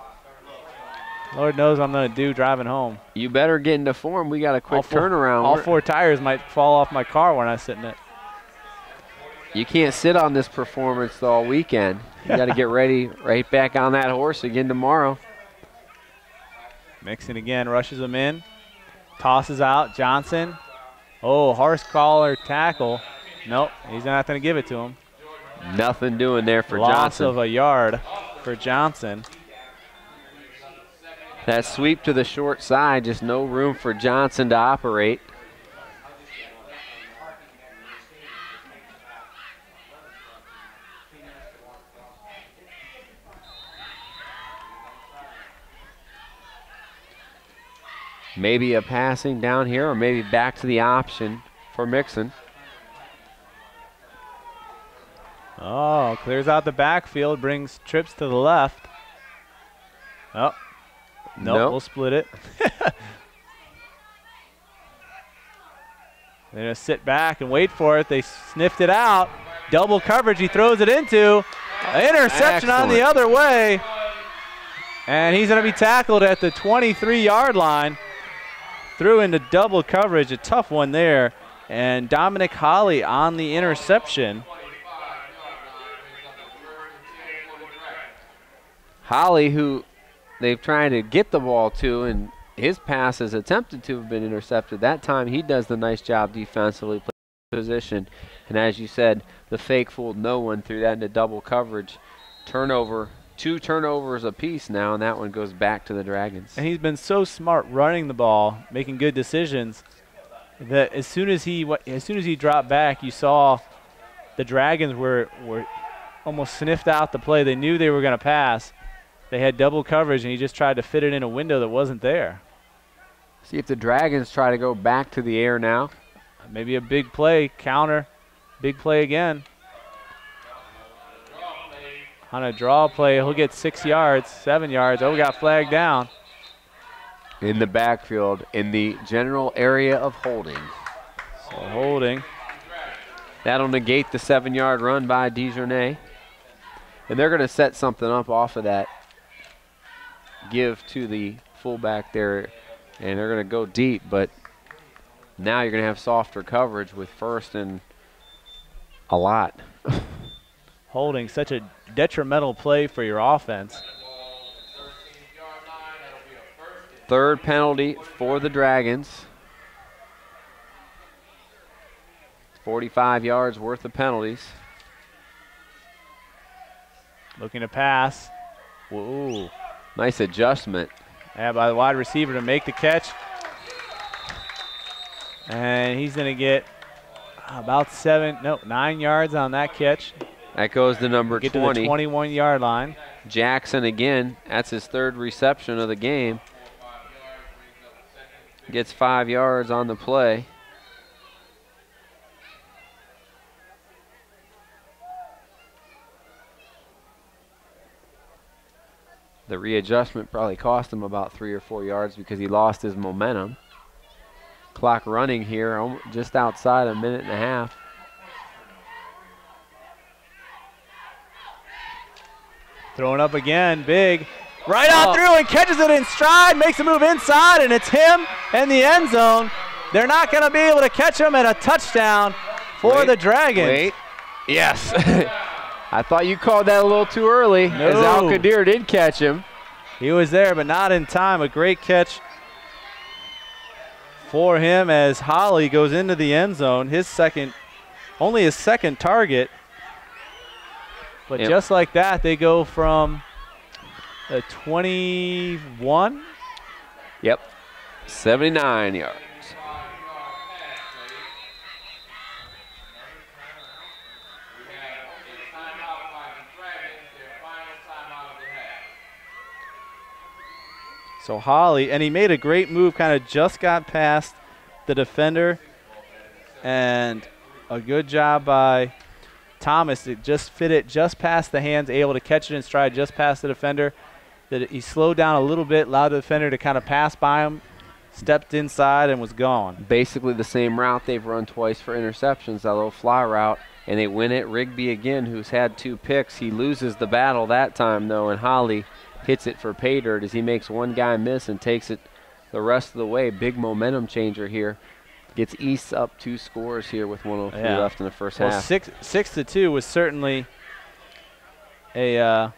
Lord knows what I'm going to do driving home. You better get into form. We got a quick turnaround. All 4 tires might fall off my car when I sit in it. You can't sit on this performance all weekend. You got to get ready right back on that horse again tomorrow. Mixon again, rushes him in. Tosses out, Johnson. Oh, horse collar tackle. Nope, he's not going to give it to him. Nothing doing there for Loss Johnson. of a yard for Johnson. That sweep to the short side, just no room for Johnson to operate. Maybe a passing down here or maybe back to the option for Mixon. Oh, clears out the backfield, brings trips to the left. Oh, nope. We'll split it. They're going to sit back and wait for it. They sniffed it out. Double coverage, he throws it into. Interception on the other way. And he's going to be tackled at the 23-yard line. Threw into double coverage, a tough one there. And Dominic Holly on the interception. Holly, who they've tried to get the ball to, and his pass is attempted to have been intercepted. That time he does the nice job defensively position. And as you said, the fake fooled no one, threw that into double coverage. Turnover, 2 turnovers apiece now, and that one goes back to the Dragons. And he's been so smart running the ball, making good decisions, that as soon as he dropped back, you saw the Dragons were almost sniffed out the play. They knew they were going to pass. They had double coverage, and he just tried to fit it in a window that wasn't there. See if the Dragons try to go back to the air now. Maybe a big play, counter, big play again. On a draw play, he'll get 6 yards, 7 yards. Oh, we got flagged down. In the backfield, in the general area of holding. So holding. That'll negate the 7-yard run by Dejournay. And they're going to set something up off of that give to the fullback there, and they're going to go deep, but now you're going to have softer coverage with first and a lot. Holding, such a detrimental play for your offense. Third penalty for the Dragons. 45 yards worth of penalties. Looking to pass. Whoa. Nice adjustment. Yeah, by the wide receiver to make the catch. And he's going to get about 9 yards on that catch. That goes to number Get 20. to the 21-yard line. Jackson again, that's his third reception of the game. Gets 5 yards on the play. The readjustment probably cost him about 3 or 4 yards because he lost his momentum. Clock running here, just outside a minute and a half. Throwing up again, big. Right out through and catches it in stride, makes a move inside, and it's him and the end zone. They're not going to be able to catch him, and a touchdown for the Dragons. Wait, yes. I thought you called that a little too early, as Al-Qadir did catch him. He was there, but not in time. A great catch for him as Holly goes into the end zone. Only his second target. But just like that, they go from a 21. Yep, 79 yards. So Holly, and he made a great move, kind of just got past the defender, and a good job by Thomas to just fit it just past the hands, able to catch it in stride just past the defender. That he slowed down a little bit, allowed the defender to kind of pass by him, stepped inside, and was gone. Basically the same route they've run twice for interceptions, that little fly route, and they win it. Rigby again, who's had 2 picks, he loses the battle that time though, and Holly hits it for pay dirt as he makes one guy miss and takes it the rest of the way. Big momentum changer here. Gets East up 2 scores here with 1:03 left in the first half. 6-2 was certainly a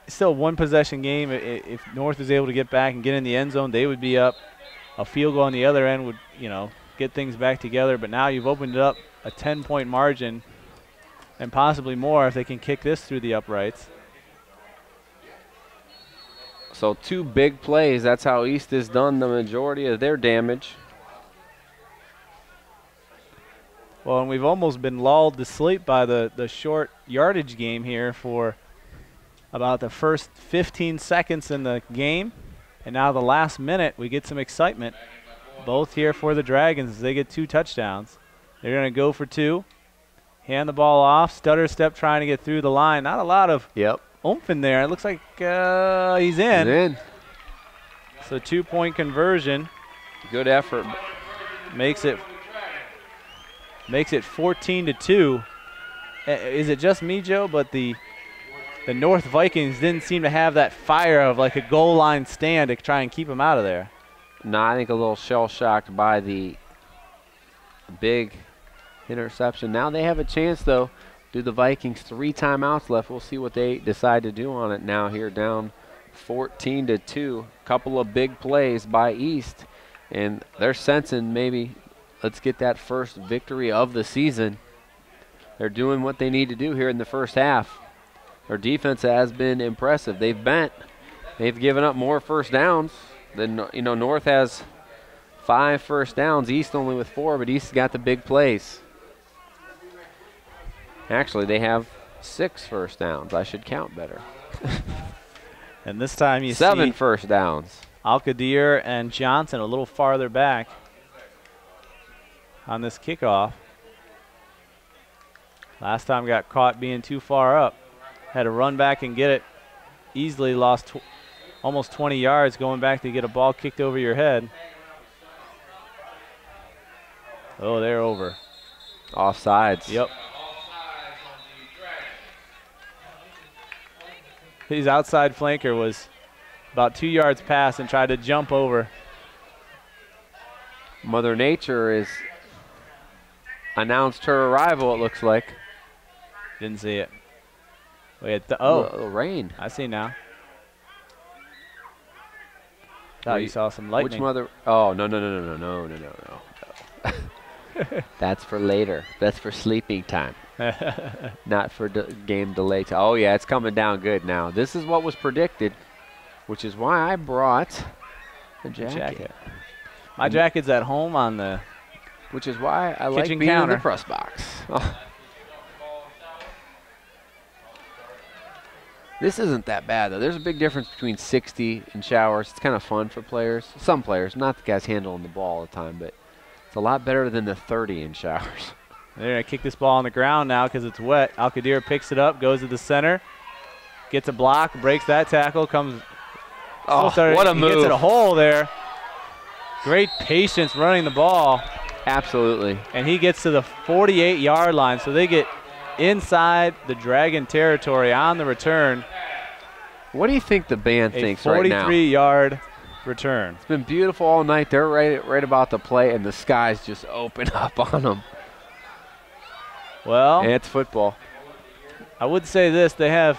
still one possession game. If North was able to get back and get in the end zone, they would be up. A field goal on the other end would, get things back together. But now you've opened it up a 10-point margin and possibly more if they can kick this through the uprights. So 2 big plays. That's how East has done the majority of their damage. Well, and we've almost been lulled to sleep by the short yardage game here for about the first 15 seconds in the game. And now the last minute, we get some excitement. Both here for the Dragons as they get 2 touchdowns. They're going to go for 2. Hand the ball off. Stutter step trying to get through the line. Not a lot of oomph in there. It looks like he's in. He's in. So 2-point conversion. Good effort. Makes it 14-2. Is it just me, Joe? But the North Vikings didn't seem to have that fire of like a goal line stand to try and keep them out of there. No, I think a little shell-shocked by the big interception. Now they have a chance, though. Do the Vikings 3 timeouts left. We'll see what they decide to do on it now here, down 14-2. Couple of big plays by East, and they're sensing maybe let's get that first victory of the season. They're doing what they need to do here in the first half. Their defense has been impressive. They've given up more first downs than, North has 5 first downs, East only with 4, but East got the big plays. Actually, they have 6 first downs. I should count better. And this time you see 7 first downs. Al-Qadir and Johnson a little farther back on this kickoff. Last time got caught being too far up. Had to run back and get it. Easily lost almost 20 yards going back to get a ball kicked over your head. Oh, they're over. Offsides. Yep. His outside flanker was about 2 yards past and tried to jump over. Mother Nature has announced her arrival, it looks like. Didn't see it. Wait, rain. I see now. Thought you saw some lightning. Which mother? Oh, no. That's for later. That's for sleeping time. Not for game delay time. Oh, yeah, it's coming down good now. This is what was predicted, which is why I brought a jacket. My jacket's at home on the which is why I like being counter. in the press box. Oh. This isn't that bad, though. There's a big difference between 60 and showers. It's kind of fun for players. Some players, not the guys handling the ball all the time, but it's a lot better than the 30 in showers. They're going to kick this ball on the ground now because it's wet. Al-Qadir picks it up, goes to the center, gets a block, breaks that tackle, comes. Oh, what a move. He gets in a hole there. Great patience running the ball. Absolutely. And he gets to the 48-yard line, so they get inside the Dragon territory on the return. What do you think the band thinks right now? 43-yard return. It's been beautiful all night. They're right about to play, and the skies just open up on them. Well, and it's football. I would say this: their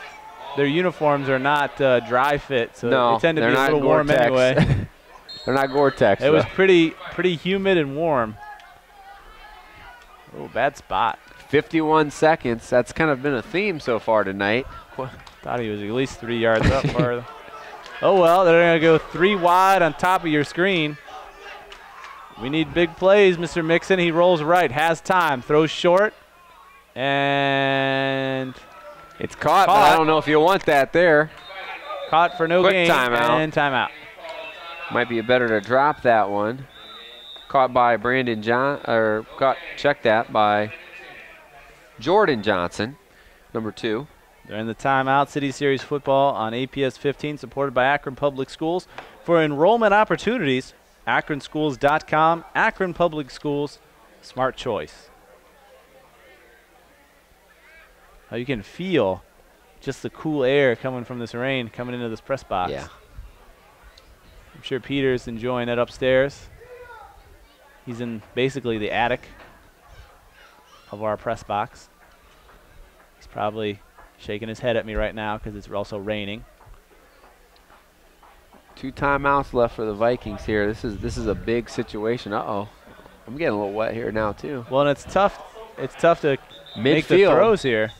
uniforms are not dry fit, so they tend to be a little warm anyway. They're not Gore-Tex. It was pretty humid and warm. Oh, bad spot. 51 seconds. That's kind of been a theme so far tonight. Thought he was at least 3 yards up farther. Oh, well, they're going to go 3 wide on top of your screen. We need big plays, Mr. Mixon. He rolls right, has time, throws short, and it's caught, but I don't know if you want that there. Caught for no gain. Timeout. And timeout. Might be better to drop that one. Caught by Brandon checked that by Jordan Johnson, number 2. They're in the timeout. City Series football on APS 15, supported by Akron Public Schools. For enrollment opportunities, akronschools.com. Akron Public Schools, smart choice. How you can feel just the cool air coming from this rain coming into this press box. Yeah. I'm sure Peter's enjoying it upstairs. He's in basically the attic of our press box. He's probably shaking his head at me right now because it's also raining. 2 timeouts left for the Vikings here. This is a big situation. Uh-oh. I'm getting a little wet here now too. Well, and it's tough to make the Midfield. throws here.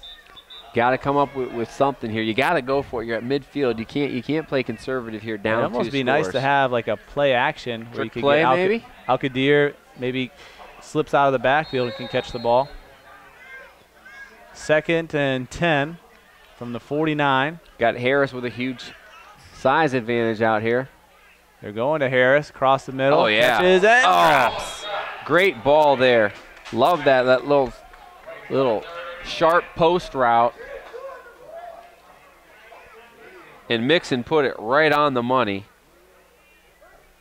Got to come up with something here. You got to go for it. You're at midfield. You can't play conservative here down 2 It'd almost scores. be nice to have like a play action where you could play, get maybe? Al-Qadir maybe slips out of the backfield and can catch the ball. 2nd and 10 from the 49. Got Harris with a huge size advantage out here. They're going to Harris, across the middle. Oh, yeah. Catches and drops. Great ball there. Love that little sharp post route. And Mixon put it right on the money.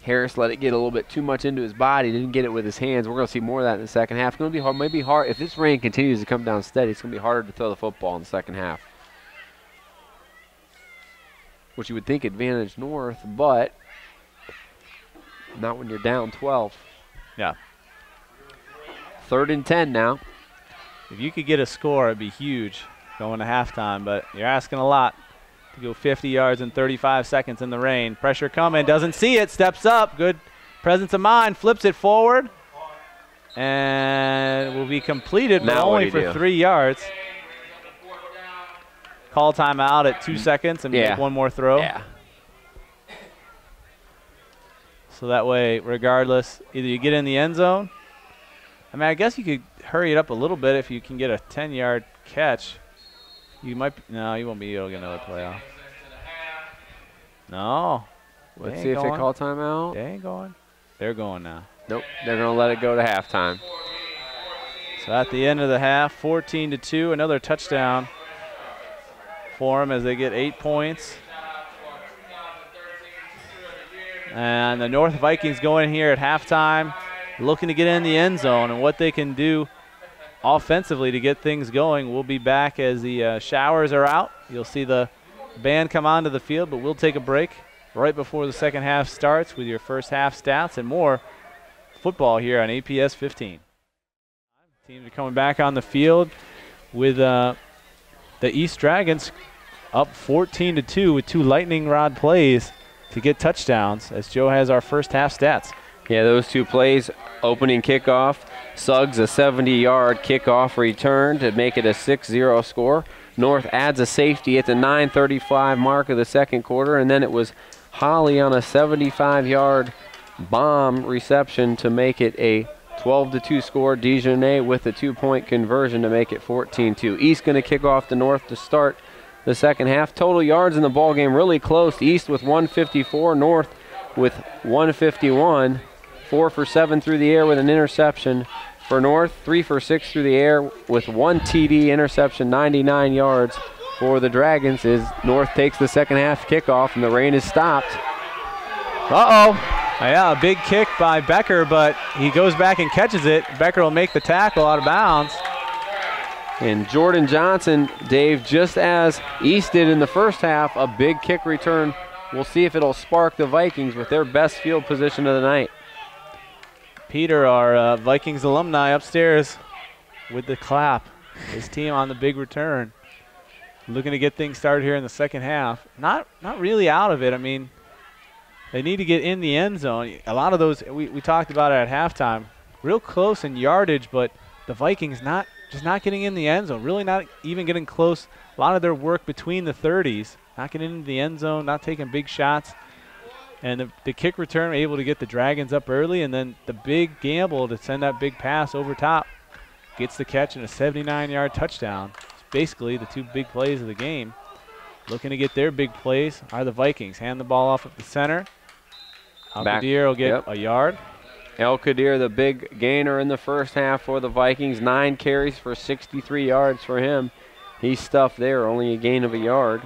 Harris let it get a little bit too much into his body. Didn't get it with his hands. We're going to see more of that in the second half. It's going to be hard. Maybe hard. If this rain continues to come down steady, it's going to be harder to throw the football in the second half. Which you would think advantage North, but not when you're down 12. Yeah. 3rd and 10 now. If you could get a score, it'd be huge going to halftime, but you're asking a lot to go 50 yards in 35 seconds in the rain. Pressure coming, doesn't see it, steps up, good presence of mind, flips it forward, and will be completed, but only for 3 yards. Call timeout at 2 seconds and make one more throw. Yeah. So that way, regardless, either you get in the end zone. I mean, I guess you could hurry it up a little bit if you can get a 10-yard catch. You might – no, you won't be able to get another playoff. No. Let's see if they call timeout. They ain't going. They're going now. Nope. They're going to let it go to halftime. So at the end of the half, 14-2, another touchdown for them as they get 8 points. And the North Vikings going here at halftime, looking to get in the end zone, and what they can do offensively to get things going. We'll be back as the showers are out. You'll see the band come onto the field, but we'll take a break right before the second half starts with your first half stats and more football here on APS 15. Teams are coming back on the field with the East Dragons up 14-2 with 2 lightning rod plays to get touchdowns, as Joe has our first half stats. Yeah, those 2 plays, opening kickoff, Suggs a 70-yard kickoff return to make it a 6-0 score. North adds a safety at the 9:35 mark of the second quarter, and then it was Holly on a 75-yard bomb reception to make it a 12-2 score. Dijonais with a 2-point conversion to make it 14-2. East going to kick off the North to start the second half. Total yards in the ball game really close. East with 154, North with 151. 4 for 7 through the air with an interception for North. 3 for 6 through the air with 1 TD interception, 99 yards for the Dragons as North takes the second half kickoff and the rain is stopped. Yeah, a big kick by Becker, but he goes back and catches it. Becker will make the tackle out of bounds. And Jordan Johnson, Dave, just as East did in the first half, a big kick return. We'll see if it'll spark the Vikings with their best field position of the night. Peter, our Vikings alumni upstairs with the clap. His team on the big return. Looking to get things started here in the second half. Not really out of it. I mean, they need to get in the end zone. A lot of those, we talked about it at halftime, real close in yardage, but the Vikings just not getting in the end zone, really not even getting close. A lot of their work between the 30s, not getting into the end zone, not taking big shots. And the kick return able to get the Dragons up early, and then the big gamble to send that big pass over top. Gets the catch and a 79-yard touchdown. It's basically the two big plays of the game. Looking to get their big plays are the Vikings. Hand the ball off at the center. Al-Qadir will get a yard. El-Qadir, the big gainer in the first half for the Vikings. 9 carries for 63 yards for him. He's stuffed there, only a gain of a yard.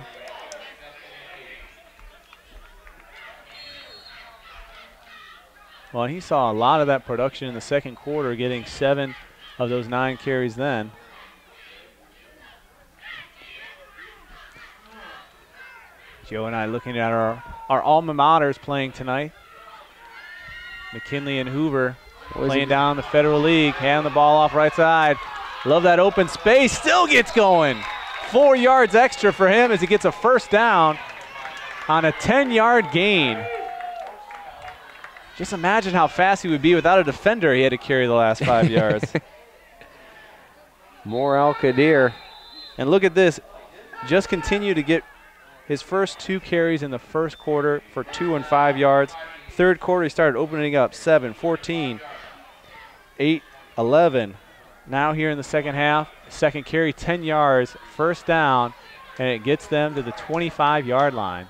Well, he saw a lot of that production in the second quarter, getting 7 of those 9 carries then. Joe and I looking at our alma maters playing tonight. McKinley and Hoover playing down the Federal League. Hand the ball off right side. Love that open space. Still gets going. 4 yards extra for him as he gets a first down on a 10-yard gain. Just imagine how fast he would be without a defender he had to carry the last 5 yards. More Al-Qadir. And look at this. Just continue to get his first 2 carries in the first quarter for 2 and 5 yards. Third quarter, he started opening up 7, 14, 8, 11. Now here in the second half, second carry, 10 yards, first down, and it gets them to the 25-yard line.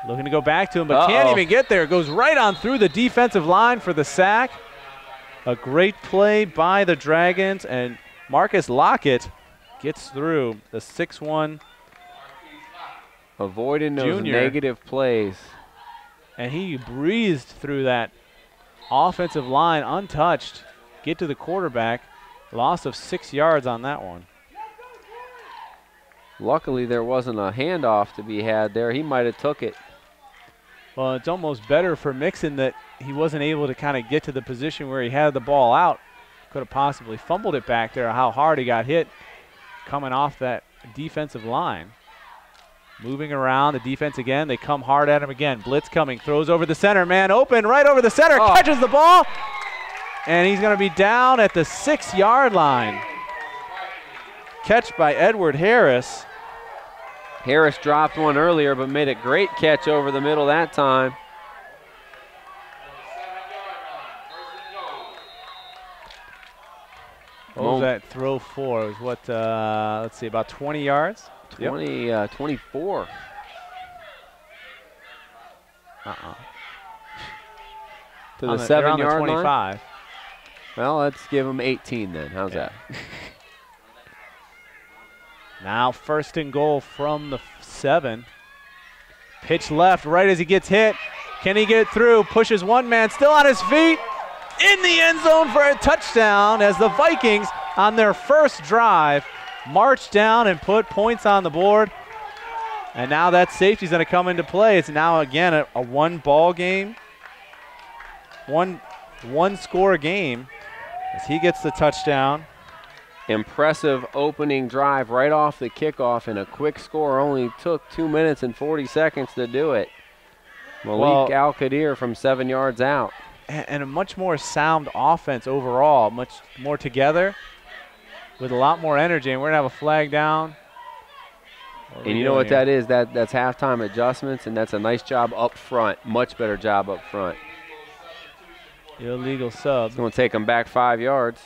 Looking to go back to him, but can't even get there. Goes right on through the defensive line for the sack. A great play by the Dragons, and Marcus Lockett gets through the 6'1". Avoiding those junior. Negative plays. And he breezed through that offensive line untouched. Get to the quarterback. Loss of 6 yards on that one. Luckily, there wasn't a handoff to be had there. He might have took it. Well, it's almost better for Mixon that he wasn't able to kind of get to the position where he had the ball out. Could have possibly fumbled it back there, how hard he got hit coming off that defensive line. Moving around, the defense again. They come hard at him again. Blitz coming, throws over the center. Man open, right over the center, catches the ball. And he's going to be down at the 6-yard line. Catch by Edward Harris. Harris dropped one earlier, but made a great catch over the middle that time. What was that throw for? It was what, let's see, about 20 yards? 24. To the 7-yard line? 25. Well, let's give him 18 then. How's that? Now first and goal from the 7. Pitch left right as he gets hit. Can he get through? Pushes one man, still on his feet. In the end zone for a touchdown as the Vikings on their first drive march down and put points on the board. And now that safety's going to come into play. It's now again a one-ball game. One score game as he gets the touchdown. Impressive opening drive right off the kickoff, and a quick score. Only took 2 minutes and 40 seconds to do it. Malik Al-Qadir from 7 yards out. And a much more sound offense overall, much more together with a lot more energy. And we're going to have a flag down. And you know what that is? That's halftime adjustments, and that's a nice job up front. Much better job up front. Illegal sub. It's going to take them back 5 yards.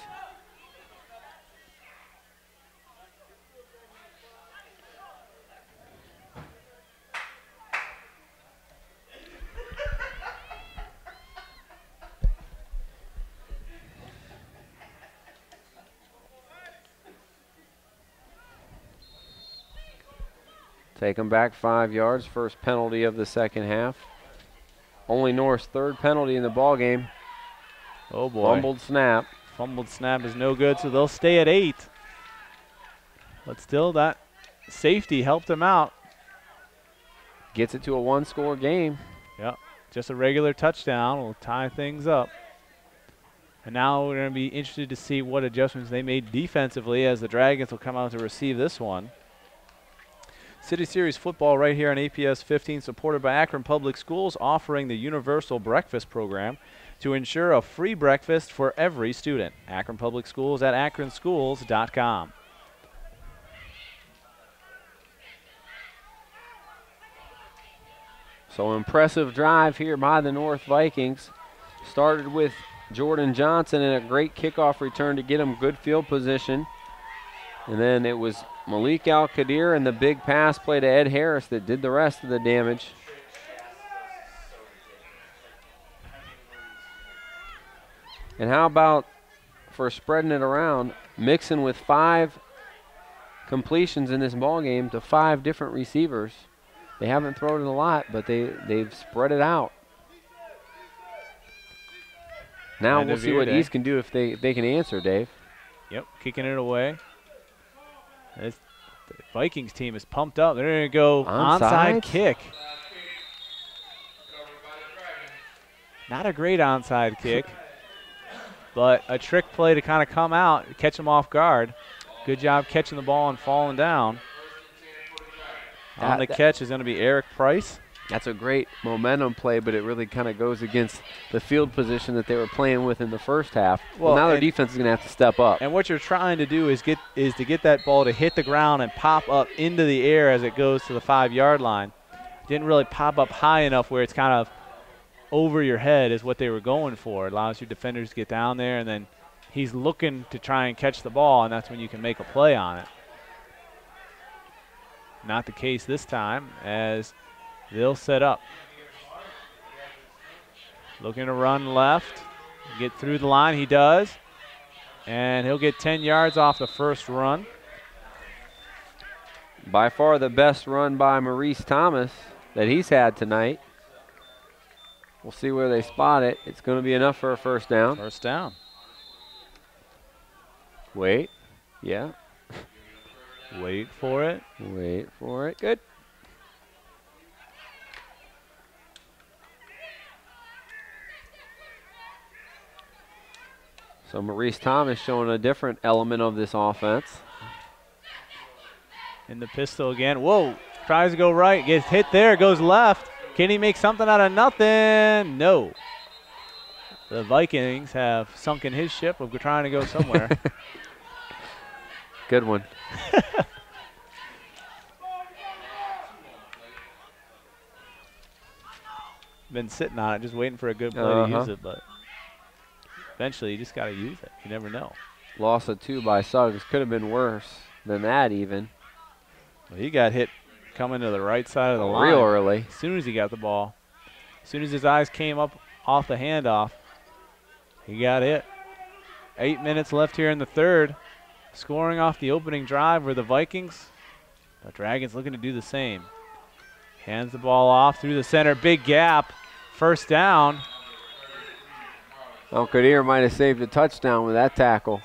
Take them back 5 yards. First penalty of the second half. Only North's third penalty in the ball game. Oh boy. Fumbled snap. Fumbled snap is no good, so they'll stay at 8. But still, that safety helped him out. Gets it to a 1-score game. Yep, just a regular touchdown will tie things up. And now we're going to be interested to see what adjustments they made defensively as the Dragons will come out to receive this one. City Series football right here on APS 15, supported by Akron Public Schools, offering the Universal Breakfast Program to ensure a free breakfast for every student. Akron Public Schools at akronschools.com. So impressive drive here by the North Vikings. Started with Jordan Johnson and a great kickoff return to get him good field position. And then it was Malik Al-Qadir and the big pass play to Ed Harris that did the rest of the damage. And how about for spreading it around, mixing with 5 completions in this ball game to 5 different receivers. They haven't thrown it a lot, but they've spread it out. Now we'll see what East can do if they can answer, Dave. Yep, kicking it away. The Vikings team is pumped up. They're going to go onside kick. Not a great onside kick, but a trick play to kind of come out, catch them off guard. Good job catching the ball and falling down. On the catch is going to be Eric Price. That's a great momentum play, but it really kind of goes against the field position that they were playing with in the first half. Well, now their defense is going to have to step up. And what you're trying to do is to get that ball to hit the ground and pop up into the air as it goes to the 5-yard line. Didn't really pop up high enough where it's kind of over your head is what they were going for. It allows your defenders to get down there, and then he's looking to try and catch the ball, and that's when you can make a play on it. Not the case this time as they'll set up. Looking to run left, get through the line. He does, and he'll get 10 yards off the first run. By far the best run by Maurice Thomas that he's had tonight. We'll see where they spot it. It's going to be enough for a first down. First down. Wait. Yeah. Wait for it. Wait for it. Good. So Maurice Thomas showing a different element of this offense. In the pistol again. Whoa. Tries to go right. Gets hit there. Goes left. Can he make something out of nothing? No. The Vikings have sunken his ship of trying to go somewhere. Good one. Been sitting on it, just waiting for a good play to use it, but eventually you just got to use it. You never know. Loss of 2 by Suggs. Could have been worse than that even. Well, he got hit coming to the right side of the line. Real early. As soon as he got the ball. As soon as his eyes came up off the handoff, he got hit. 8 minutes left here in the third. Scoring off the opening drive were the Vikings. The Dragons looking to do the same. Hands the ball off through the center. Big gap. First down. Al-Qadir might have saved a touchdown with that tackle.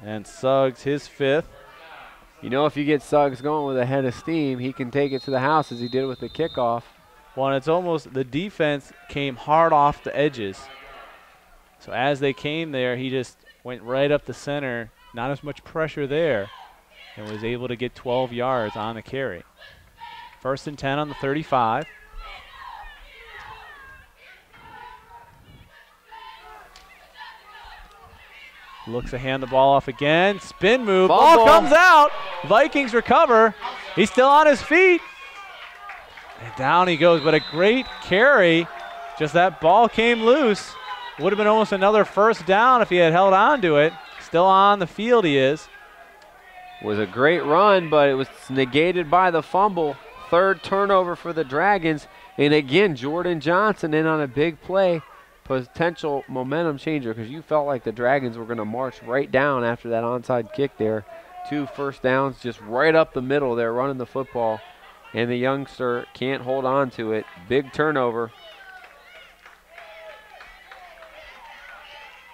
And Suggs, his 5th. You know, if you get Suggs going with a head of steam, he can take it to the house as he did with the kickoff. Well, and it's almost the defense came hard off the edges. So as they came there, he just went right up the center. Not as much pressure there. And was able to get 12 yards on the carry. 1st and 10 on the 35. Looks to hand the ball off again. Spin move. Ball comes out. Vikings recover. He's still on his feet. And down he goes, but a great carry. Just that ball came loose. Would have been almost another first down if he had held on to it. Still on the field he is. Was a great run, but it was negated by the fumble. 3rd turnover for the Dragons. And again, Jordan Johnson in on a big play. Potential momentum changer because you felt like the Dragons were going to march right down after that onside kick there 2 first downs just right up the middle there running the football. And the youngster can't hold on to it. Big turnover.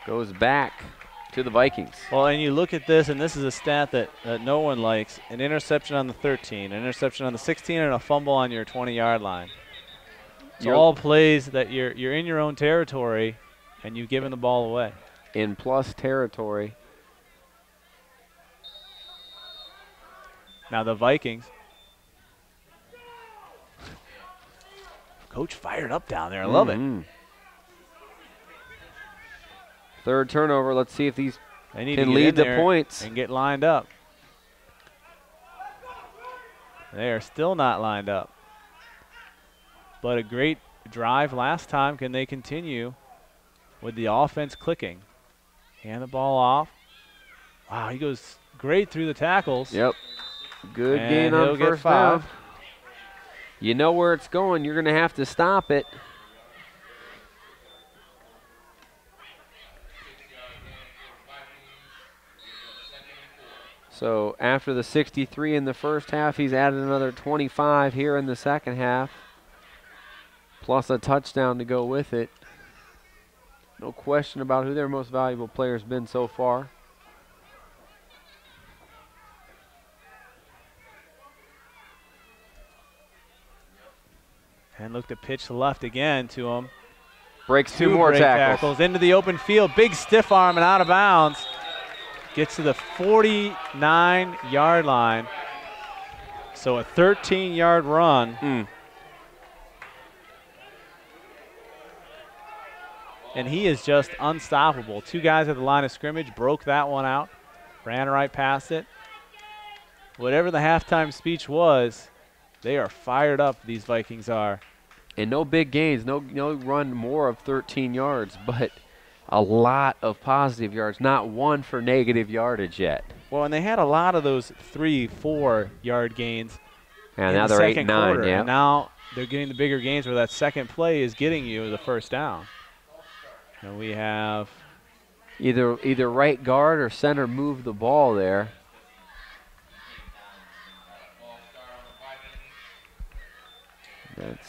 Goes back to the Vikings. Well, and you look at this, and this is a stat that no one likes. An interception on the 13, an interception on the 16, and a fumble on your 20-yard line. It's all plays that you're in your own territory, and you've given the ball away. In plus territory. Now the Vikings. Coach fired up down there. I love it. Third turnover. Let's see if these They need can to lead get the in there points. and get lined up. They are still not lined up. But a great drive last time. Can they continue with the offense clicking? Hand the ball off. Wow, he goes great through the tackles. Yep. Good And gain on he'll get first 5. down. You know where it's going. You're going to have to stop it. So after the 63 in the first half, he's added another 25 here in the second half, plus a touchdown to go with it. No question about who their most valuable player has been so far. And look to pitch left again to him. Breaks 2 more break tackles. into the open field. Big stiff arm and out of bounds. Gets to the 49-yard line. So a 13-yard run. And he is just unstoppable. 2 guys at the line of scrimmage, broke that one out, ran right past it. Whatever the halftime speech was, they are fired up, these Vikings are. And no big gains, no run more of 13 yards, but a lot of positive yards, not one for negative yardage yet. Well, and they had a lot of those 3-4 yard gains. And in now the they're 2nd 8-9, quarter. yeah. And now they're getting the bigger gains where that second play is getting you the first down. And we have either right guard or center move the ball there.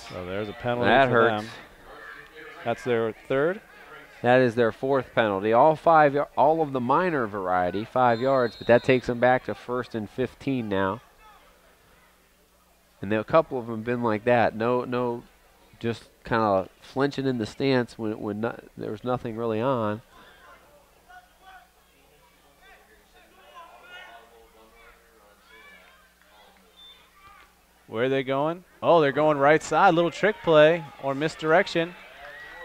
So there's a penalty That for hurts. them. That's their 3rd. That is their 4th penalty. All of the minor variety, 5 yards, but that takes them back to 1st and 15 now. And a couple of them have been like that. No, just kind of flinching in the stance when there was nothing really on. Where are they going? Oh, they're going right side. Little trick play or misdirection.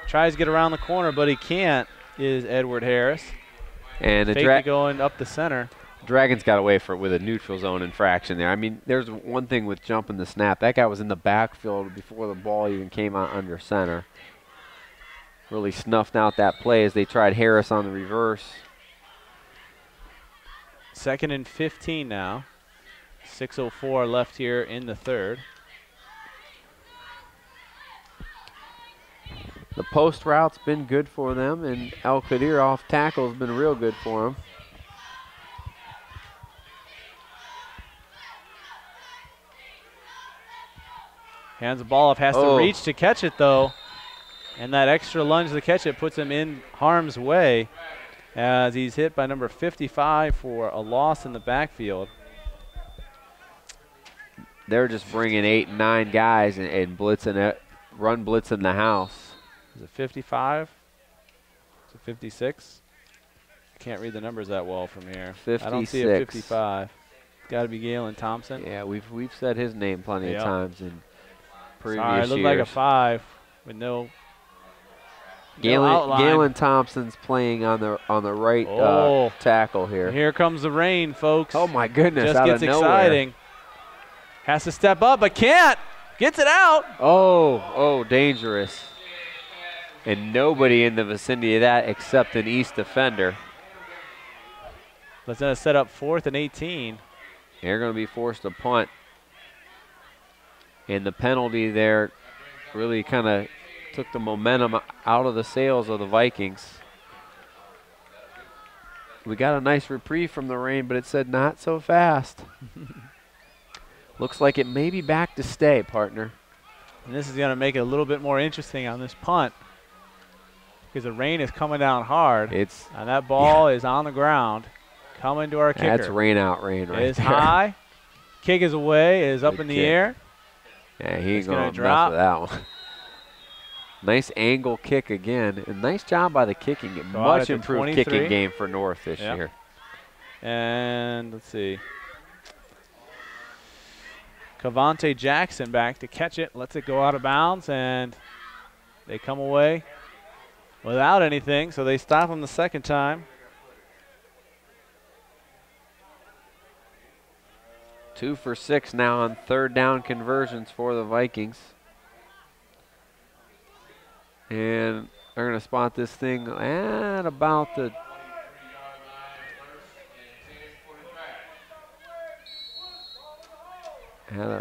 Tries to get around the corner, but he can't, is Edward Harris. And Fake going up the center. Dragons got away with a neutral zone infraction there. I mean, there's one thing with jumping the snap. That guy was in the backfield before the ball even came out under center. Really snuffed out that play as they tried Harris on the reverse. 2nd and 15 now. 6:04 left here in the 3rd. The post route's been good for them, and El Qadir off tackle's been real good for them. Hands the ball off, has to reach to catch it though. And that extra lunge to catch it puts him in harm's way as he's hit by number 55 for a loss in the backfield. They're just bringing 8 and 9 guys and blitzing it, run blitzing the house. Is it 55? Is it 56? I can't read the numbers that well from here. 56. I don't see a 55. Got to be Galen Thompson. Yeah, we've said his name plenty of times in previous Sorry, it looked years. like a 5 with no Galen Thompson's playing on the right tackle here. Here comes the rain, folks. Oh my goodness! Just out gets of nowhere. exciting. Has to step up, but can't. Gets it out. Oh, dangerous. And nobody in the vicinity of that except an East defender. Let's set up 4th and 18. They're going to be forced to punt. And the penalty there really kind of took the momentum out of the sails of the Vikings. We got a nice reprieve from the rain, but it said not so fast. Looks like it may be back to stay, partner. And this is going to make it a little bit more interesting on this punt because the rain is coming down hard. And that ball is on the ground coming to our kicker. That's rain out rain right there. It is high. Kick is away, is up in the air. Yeah, he's going to mess with that one. Nice angle kick again. And nice job by the kicking. Much improved kicking game for North this year. And let's see. Cavante Jackson back to catch it. Lets it go out of bounds, and they come away without anything, so they stop him the second time. 2 for 6 now on third down conversions for the Vikings. And they're going to spot this thing at about the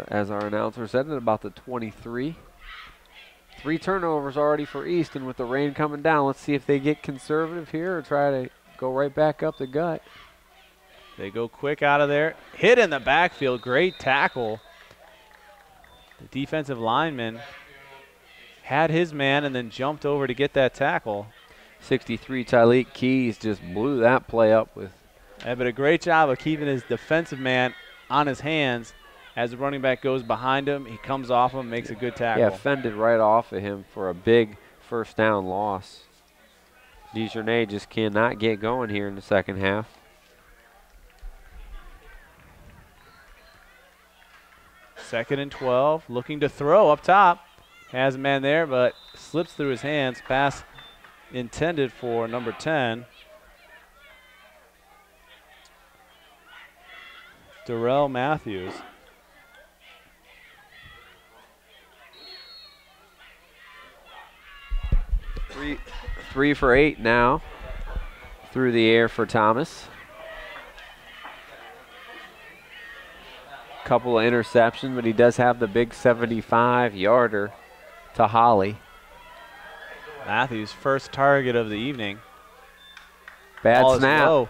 as our announcer said, at about the 23. 3 turnovers already for Easton with the rain coming down. Let's see if they get conservative here or try to go right back up the gut. They go quick out of there. Hit in the backfield. Great tackle. The defensive lineman had his man and then jumped over to get that tackle. 63 Tyleek Keys just blew that play up with. Yeah, but a great job of keeping his defensive man on his hands. As the running back goes behind him, he comes off him, makes a good tackle. Yeah, fended right off of him for a big first down loss. Dejournay just cannot get going here in the second half. Second and 12, looking to throw up top. Has a man there, but slips through his hands. Pass intended for number 10. Darrell Matthews. Three for 8 now through the air for Thomas. Couple of interceptions, but he does have the big 75-yarder to Holly. Matthews' first target of the evening. Bad Ball snap. Is low.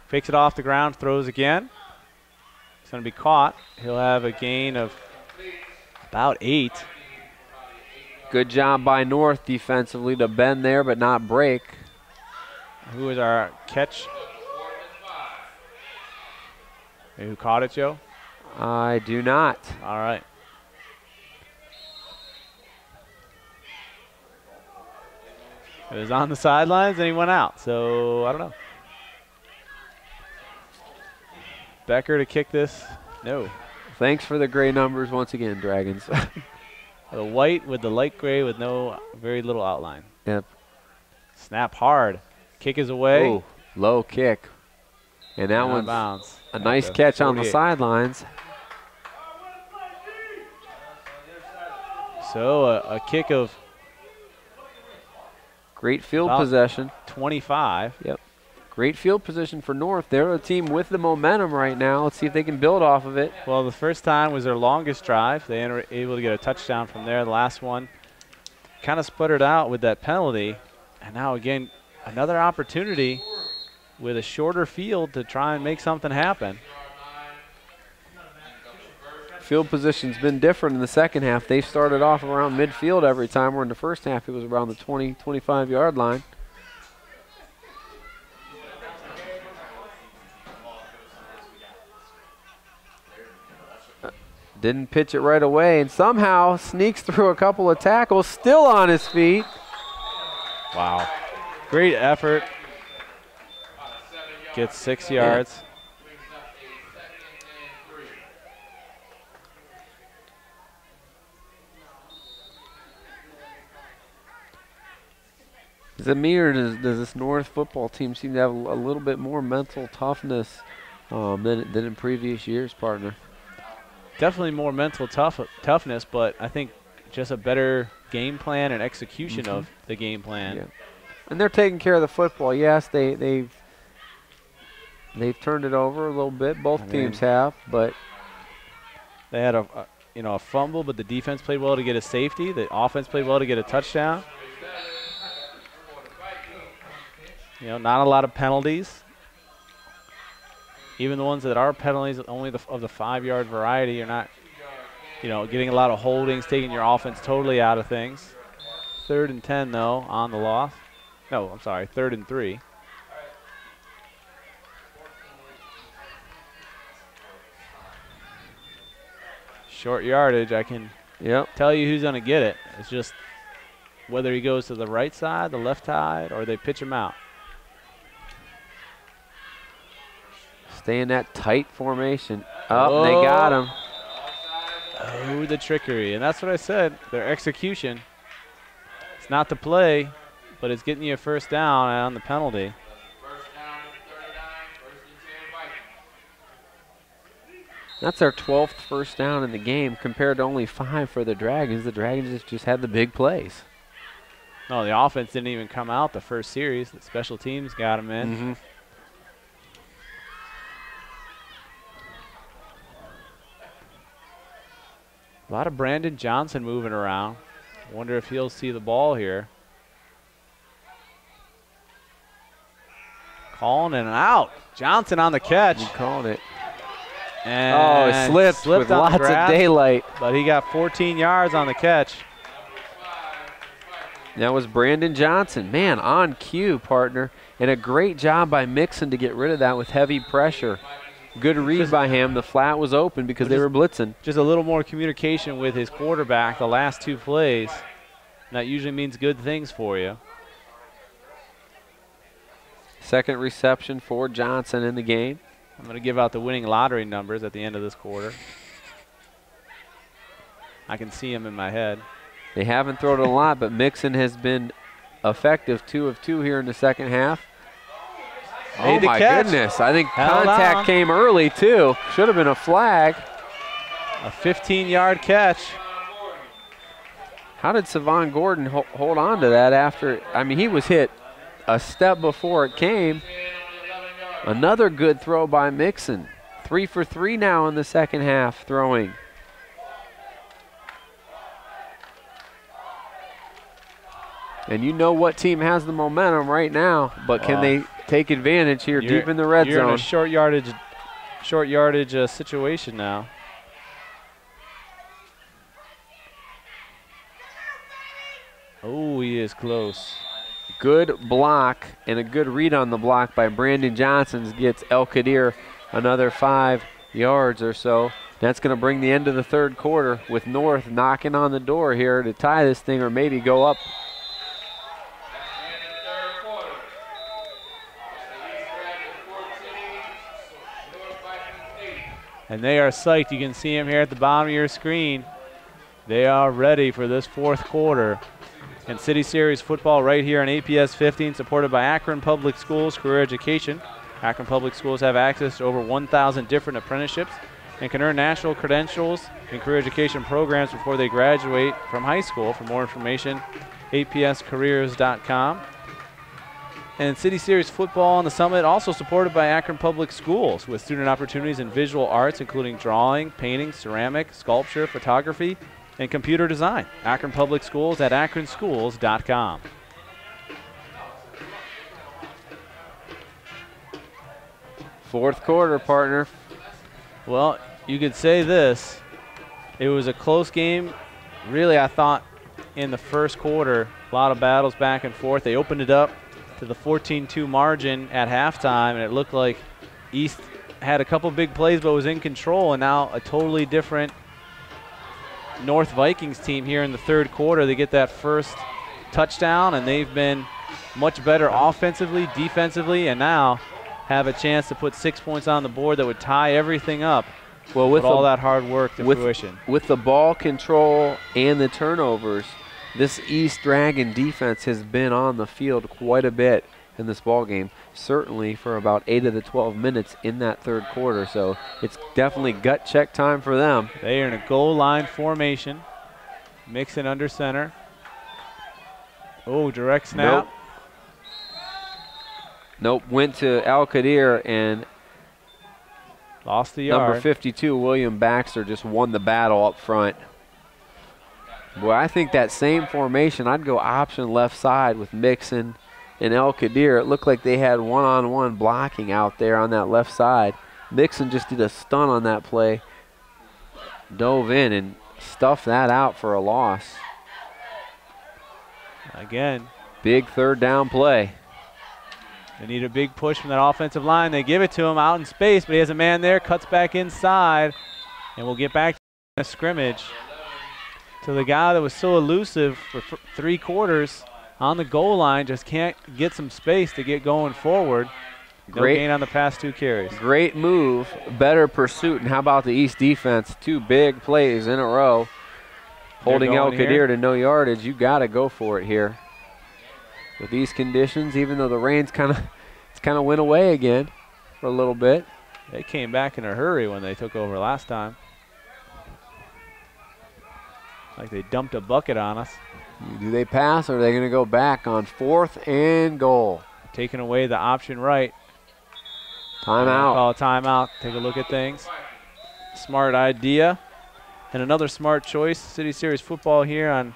Picks it off the ground, throws again. He's going to be caught. He'll have a gain of about 8. Good job by North defensively to bend there but not break. Who is our catch? Who caught it, Joe? I do not. All right. It was on the sidelines and he went out, so I don't know. Becker to kick this. No. Thanks for the gray numbers once again, Dragons. The white with the light gray with very little outline. Yep. Snap hard. Kick is away. Ooh, low kick. And that one's bounds. a nice catch on the sidelines. So a kick of great field possession. 25. Yep. Great field position for North. They're a team with the momentum right now. Let's see if they can build off of it. Well, the first time was their longest drive. They were able to get a touchdown from there. The last one kind of sputtered out with that penalty. And now, again, another opportunity with a shorter field to try and make something happen. Field position's been different in the second half. They started off around midfield every time, where in the first half it was around the 20, 25-yard line. Didn't pitch it right away, and somehow sneaks through a couple of tackles, still on his feet. Wow. Great effort. Gets 6 yards. Is it me, or does this North football team seem to have a little bit more mental toughness than in previous years, partner? Definitely more mental toughness, but I think just a better game plan and execution of the game plan. Yeah. And they're taking care of the football. Yes, they've turned it over a little bit. Both teams have, but they had a fumble, but the defense played well to get a safety. The offense played well to get a touchdown. Not a lot of penalties. even the ones that are penalties, only of the 5-yard variety, you're not, getting a lot of holdings, taking your offense totally out of things. 3rd and 10, though, on the loss. No, I'm sorry, 3rd and 3. Short yardage, I can tell you who's going to get it. It's just whether he goes to the right side, the left side, or they pitch him out. Stay in that tight formation. Oh, they got him. Oh, the trickery. And that's what I said. Their execution. It's not the play, but it's getting you a first down on the penalty. That's their 12th first down in the game compared to only 5 for the Dragons. The Dragons just had the big plays. No, the offense didn't even come out the first series. The special teams got them in. Mm-hmm. A lot of Brandon Johnson moving around. Wonder if he'll see the ball here. Calling and out. Johnson on the catch. He called it. And it slipped with lots of daylight. But he got 14 yards on the catch. That was Brandon Johnson. Man, on cue, partner. And a great job by Mixon to get rid of that with heavy pressure. Good read by him. The flat was open because they were blitzing. Just a little more communication with his quarterback the last 2 plays. That usually means good things for you. Second reception for Johnson in the game. I'm going to give out the winning lottery numbers at the end of this quarter. I can see them in my head. They haven't thrown it a lot, but Mixon has been effective. 2 of 2 here in the second half. Oh, my goodness. I think contact came early, too. Should have been a flag. A 15-yard catch. How did Savon Gordon hold on to that after? I mean, he was hit a step before it came. Another good throw by Mixon. 3 for 3 now in the second half throwing. And you know what team has the momentum right now, but can they take advantage here deep in the red zone? You're in a short yardage situation now. Oh, he is close. Good block and a good read on the block by Brandon Johnson gets El Kadir another 5 yards or so. That's going to bring the end of the third quarter with North knocking on the door here to tie this thing or maybe go up. And they are psyched. You can see them here at the bottom of your screen. They are ready for this fourth quarter. And City Series football right here on APS 15, supported by Akron Public Schools Career Education. Akron Public Schools have access to over 1,000 different apprenticeships and can earn national credentials in career education programs before they graduate from high school. For more information, apscareers.com. And City Series football on the Summit also supported by Akron Public Schools with student opportunities in visual arts, including drawing, painting, ceramic, sculpture, photography, and computer design. Akron Public Schools at akronschools.com. Fourth quarter, partner. Well, you could say this. It was a close game. Really, I thought in the first quarter, a lot of battles back and forth. They opened it up to the 14-2 margin at halftime, and it looked like East had a couple big plays but was in control, and now a totally different North Vikings team here in the third quarter. They get that first touchdown, and they've been much better offensively, defensively, and now have a chance to put 6 points on the board that would tie everything up. Well, with all that hard work to fruition. With the ball control and the turnovers, this East Dragon defense has been on the field quite a bit in this ball game, certainly for about 8 of the 12 minutes in that third quarter. So it's definitely gut check time for them. They are in a goal line formation. Mixon under center. Oh, direct snap. Nope, went to Al Kadir and lost the yard. Number 52, William Baxter, just won the battle up front. Boy, I think that same formation, I'd go option left side with Mixon and El Kadir. It looked like they had one-on-one blocking out there on that left side. Nixon just did a stunt on that play. Dove in and stuffed that out for a loss. Again. Big third down play. They need a big push from that offensive line. They give it to him out in space, but he has a man there, cuts back inside, and we'll get back to a scrimmage. So the guy that was so elusive for 3 quarters on the goal line just can't get some space to get going forward. No gain on the past 2 carries. Great move, better pursuit, and how about the East defense? 2 big plays in a row. Holding El Qadir to no yardage, you got to go for it here. With these conditions, even though the rain's kind of went away again for a little bit. They came back in a hurry when they took over last time. Like they dumped a bucket on us. Do they pass, or are they going to go back on 4th and goal? Taking away the option right. Timeout. Call a timeout. Take a look at things. Smart idea. And another smart choice. City Series football here on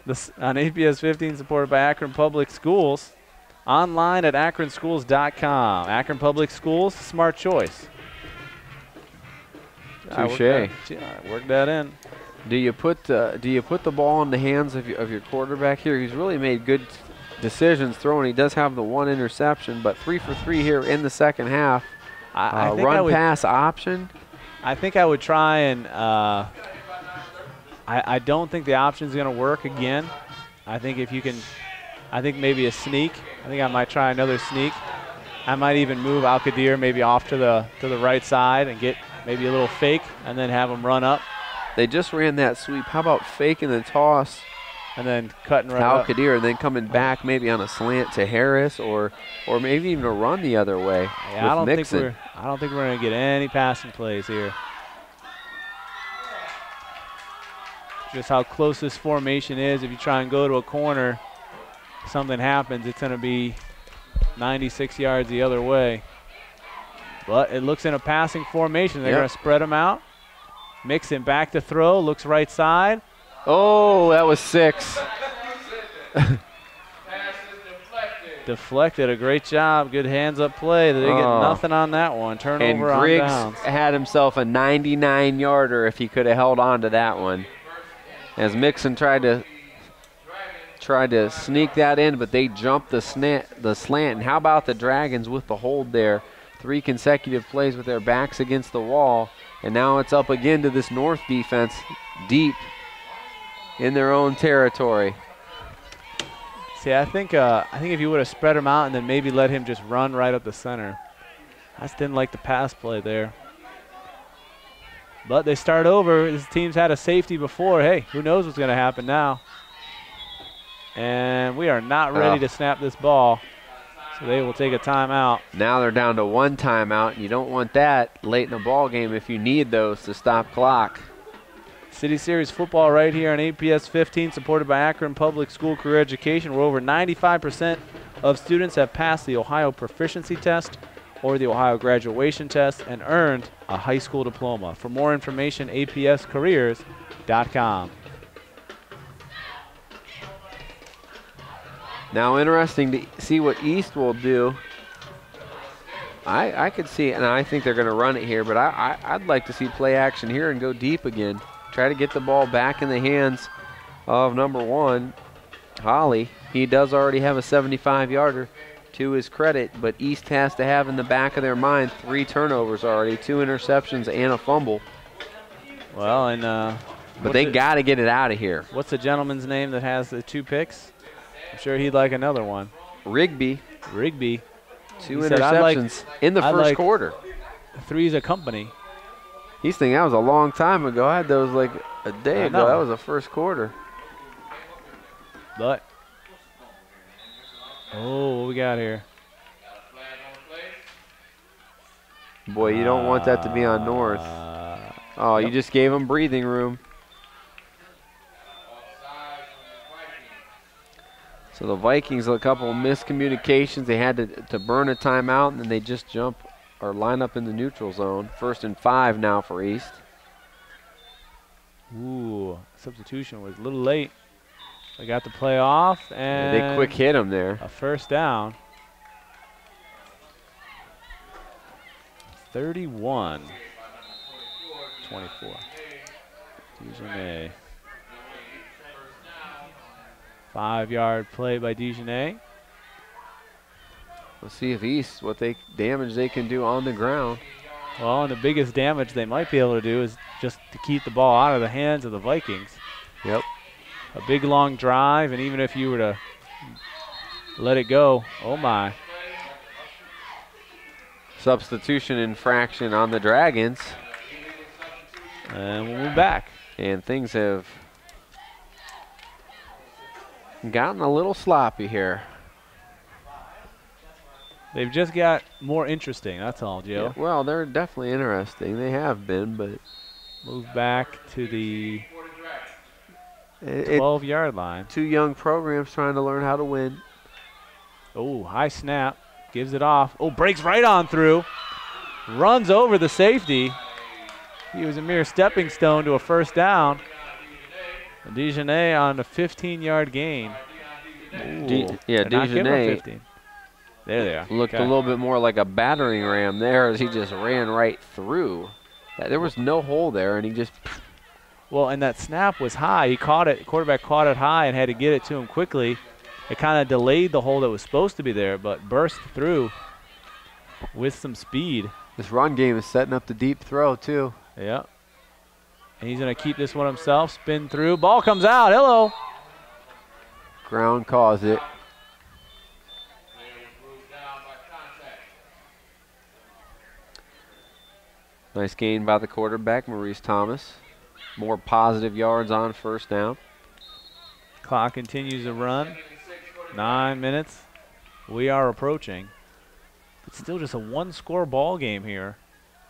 APS 15, supported by Akron Public Schools. Online at akronschools.com. Akron Public Schools, smart choice. Touche. Work that in. Do you put the ball in the hands of your quarterback here? He's really made good decisions throwing. He does have the 1 interception, but 3 for 3 here in the second half. I think run pass option. I think I would try and I don't think the option's going to work again. I think if you can, I think maybe a sneak. I think I might try another sneak. I might even move Al Qadir maybe off to the right side and get maybe a little fake and then have him run up. They just ran that sweep. How about faking the toss? And then cutting right Al up. Qadir, and then coming back maybe on a slant to Harris, or maybe even a run the other way. Yeah, with Nixon. I don't think we're going to get any passing plays here. Just how close this formation is. If you try and go to a corner, something happens, it's going to be 96 yards the other way. But it looks in a passing formation. They're going to spread them out. Mixon back to throw, looks right side. Oh, that was 6. Deflected, a great job. Good hands-up play. They get nothing on that one. Turnover and Griggs on downs. had himself a 99-yarder if he could have held on to that one. As Mixon tried to sneak that in, but they jumped the slant. And how about the Dragons with the hold there? 3 consecutive plays with their backs against the wall. And now it's up again to this North defense deep in their own territory. See, I think if you would have spread him out and then maybe let him just run right up the center. I just didn't like the pass play there. But they start over. This team's had a safety before. Hey, who knows what's going to happen now. And we are not ready to snap this ball. So they will take a timeout. Now they're down to 1 timeout, and you don't want that late in the ball game if you need those to stop clock. City Series football right here on APS 15, supported by Akron Public School Career Education, where over 95% of students have passed the Ohio Proficiency Test or the Ohio Graduation Test and earned a high school diploma. For more information, apscareers.com. Now interesting to see what East will do. I could see, and I think they're going to run it here, but I'd like to see play action here and go deep again. Try to get the ball back in the hands of number 1, Holly. He does already have a 75-yarder to his credit, but East has to have in the back of their mind 3 turnovers already, 2 interceptions and a fumble. Well, and but they got to get it out of here. What's the gentleman's name that has the 2 picks? I'm sure he'd like another one. Rigby. 2 interceptions in the first quarter. 3's a company. He's thinking that was a long time ago. I had those like a day ago. That was the first quarter. But, what we got here? Boy, you don't want that to be on North. You just gave him breathing room. So the Vikings, a couple of miscommunications. They had to burn a timeout, and then they just jump or line up in the neutral zone. 1st and 5 now for East. Ooh, substitution was a little late. They got the play off, and they quick hit him there. A first down. 31-24. Dijonais. 5-yard play by Dijonais. Let's see if East, what damage they can do on the ground. Well, and the biggest damage they might be able to do is just to keep the ball out of the hands of the Vikings. Yep. A big long drive, and even if you were to let it go, oh my. Substitution infraction on the Dragons. And we'll move back. And things have gotten a little sloppy here. They've just got more interesting, that's all, Joe. Yeah, well, they're definitely interesting. They have been, but move back to the 12-yard line. Two young programs trying to learn how to win. Oh, high snap. Gives it off. Oh, breaks right on through. Runs over the safety. He was a mere stepping stone to a first down. And Dijonais on a 15-yard gain. Dijonais. There they are. Looked a little bit more like a battering ram there as he just ran right through. There was no hole there, and he just. Well, and that snap was high. He caught it. Quarterback caught it high and had to get it to him quickly. It kind of delayed the hole that was supposed to be there, but burst through with some speed. This run game is setting up the deep throw, too. Yeah. And he's going to keep this one himself. Spin through. Ball comes out. Hello. Ground caused it. Nice gain by the quarterback, Maurice Thomas. More positive yards on first down. Clock continues to run. 9 minutes. We are approaching. It's still just a one-score ball game here.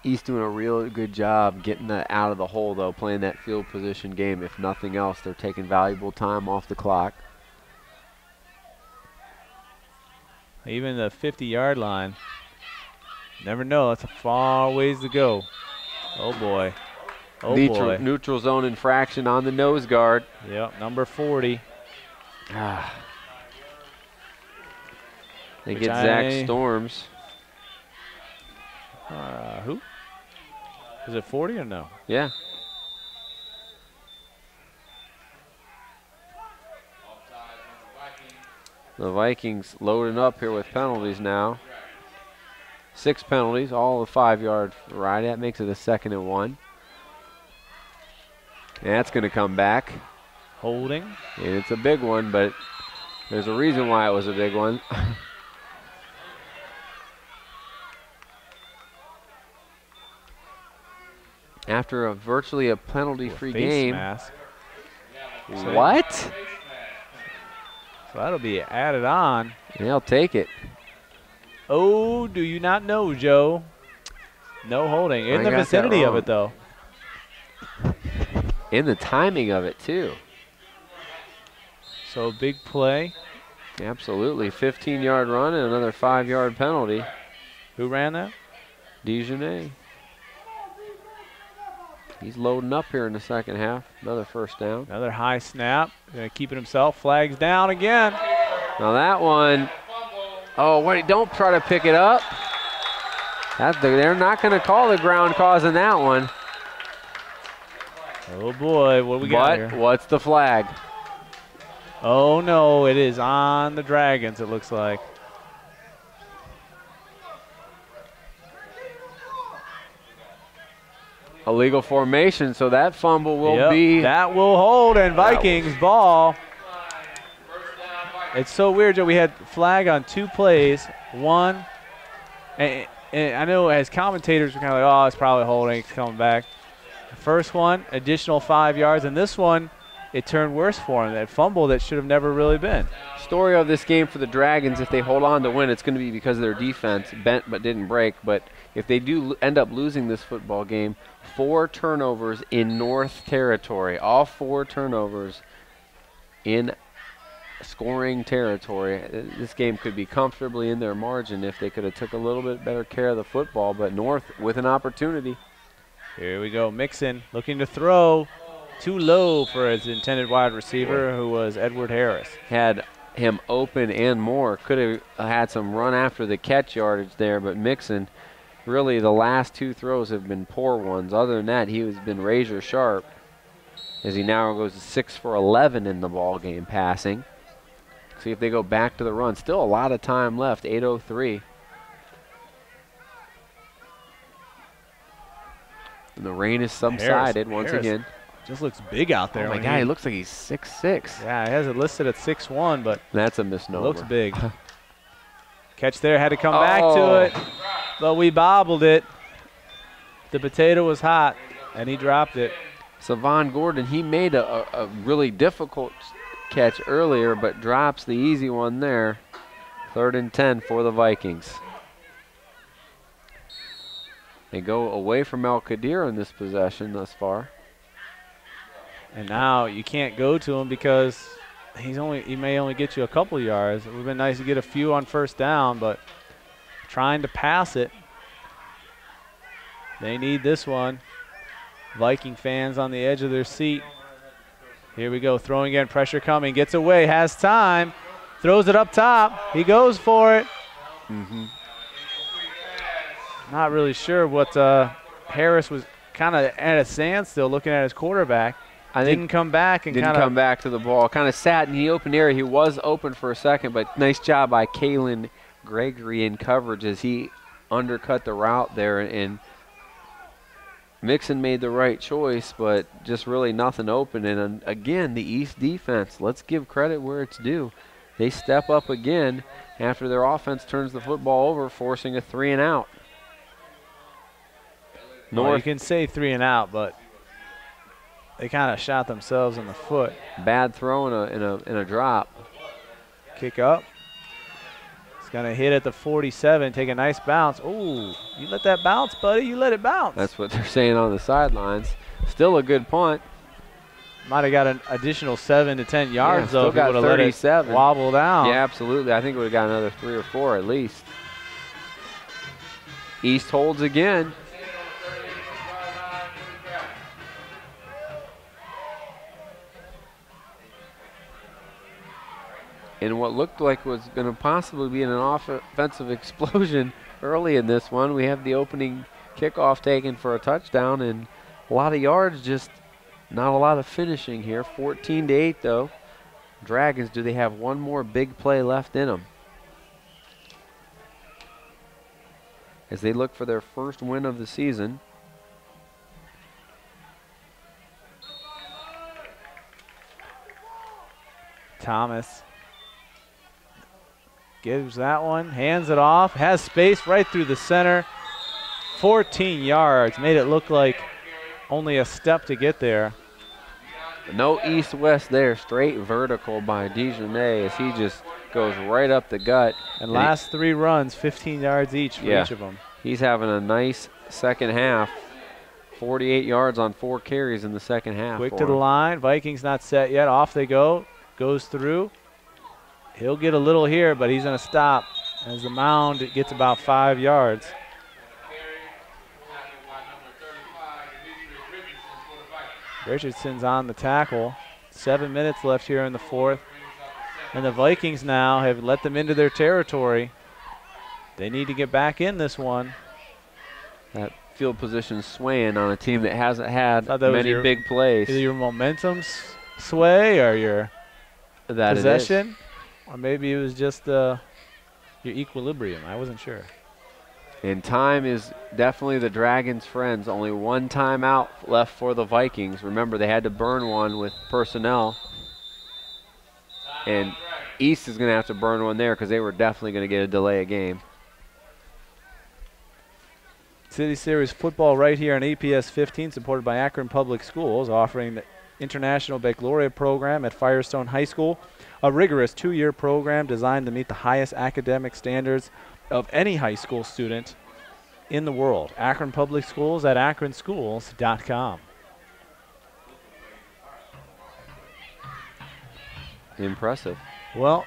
East doing a real good job getting that out of the hole, though, playing that field position game. If nothing else, they're taking valuable time off the clock. Even the 50-yard line. Never know. That's a far ways to go. Oh, boy. Oh, boy. Neutral zone infraction on the nose guard. Yep, number 40. They get Zach Storms. Who? Is it 40 or no? Yeah. The Vikings loading up here with penalties now. 6 penalties, all the 5-yard variety. That makes it a 2nd and 1. And that's going to come back. Holding. And it's a big one, but there's a reason why it was a big one. After virtually a penalty-free game. Mask. What? So that'll be added on. Yeah, I'll take it. Oh, do you not know, Joe? No holding. In the vicinity of it, though. In the timing of it, too. So big play. Absolutely. 15-yard run and another 5-yard penalty. Who ran that? Dijonais. He's loading up here in the second half. Another first down. Another high snap. Going to keep it himself. Flags down again. Now that one. Oh, wait, don't try to pick it up. They're not going to call the ground cause in that one. Oh, boy. What do we got here? But what's the flag? Oh, no. It is on the Dragons, it looks like. Illegal formation, so that fumble will be. That will hold, and Vikings ball. It's so weird, Joe. We had flag on 2 plays. One, and I know as commentators we're kind of like, oh, it's probably holding, it's coming back. The first one, additional 5 yards, and this one, it turned worse for him. That fumble that should have never really been. Story of this game for the Dragons, if they hold on to win, it's going to be because of their defense, bent but didn't break. But if they do end up losing this football game, 4 turnovers in North Territory, all 4 turnovers in scoring territory. This game could be comfortably in their margin if they could have took a little bit better care of the football, but North with an opportunity. Here we go, Mixon looking to throw. Too low for his intended wide receiver, who was Edward Harris. Had him open and more. Could have had some run after the catch yardage there, but Mixon Really, the last 2 throws have been poor ones. Other than that, he has been razor sharp as he now goes to 6 for 11 in the ball game passing. See if they go back to the run. Still a lot of time left, 8:03. And the rain has subsided once again. Just looks big out there. Oh my God, he looks like he's 6'6". Yeah, he has it listed at 6'1", but that's a misnomer. Looks big. Catch there, had to come back to it, but we bobbled it. The potato was hot, and he dropped it. Savon Gordon, he made a really difficult catch earlier, but drops the easy one there. 3rd and 10 for the Vikings. They go away from Al Qadir in this possession thus far. And now you can't go to him because he may only get you a couple yards. It would have been nice to get a few on 1st down, but trying to pass it. They need this one. Viking fans on the edge of their seat. Here we go, throwing again, pressure coming, gets away, has time, throws it up top. He goes for it. Not really sure what Harris was kind of at a standstill looking at his quarterback. Didn't come back and didn't come back to the ball. Kind of sat in the open area. He was open for a second, but nice job by Kalen Gregory in coverage as he undercut the route there, and Mixon made the right choice, but just really nothing open. And again, the East defense, let's give credit where it's due. They step up again after their offense turns the football over, forcing a 3 and out. Well, you can say 3 and out, but they kind of shot themselves in the foot. Bad throw in a drop. Kick up. It's going to hit at the 47, take a nice bounce. Ooh, you let that bounce, buddy. You let it bounce. That's what they're saying on the sidelines. Still a good punt. Might have got an additional 7 to 10 yards, though, still if he got would have let it 37. wobble down. Yeah, absolutely. I think it would have got another 3 or 4 at least. East holds again. In what looked like was going to possibly be an offensive explosion early in this one. We have the opening kickoff taken for a touchdown and a lot of yards, just not a lot of finishing here. 14-8 though. Dragons, do they have one more big play left in them as they look for their first win of the season? Thomas gives that one, hands it off, has space right through the center. 14 yards, made it look like only a step to get there. No east-west there, straight vertical by Dijonais as he just goes right up the gut. And last 3 runs, 15 yards each for each of them. He's having a nice second half. 48 yards on 4 carries in the second half. Quick to the line, Vikings not set yet, off they go, goes through. He'll get a little here, but he's going to stop as the mound gets about 5 yards. Richardson's on the tackle. 7 minutes left here in the 4th. And the Vikings now have let them into their territory. They need to get back in this one. That field position swaying on a team that hasn't had many big plays. Either your momentum sway or your possession. Or maybe it was just your equilibrium. I wasn't sure. And time is definitely the Dragons' friends. Only 1 timeout left for the Vikings. Remember, they had to burn one with personnel. And East is going to have to burn one there because they were definitely going to get a delay of game. City Series football right here on APS 15, supported by Akron Public Schools, offering the International Baccalaureate program at Firestone High School. A rigorous 2-year program designed to meet the highest academic standards of any high school student in the world. Akron Public Schools at akronschools.com. Impressive. Well,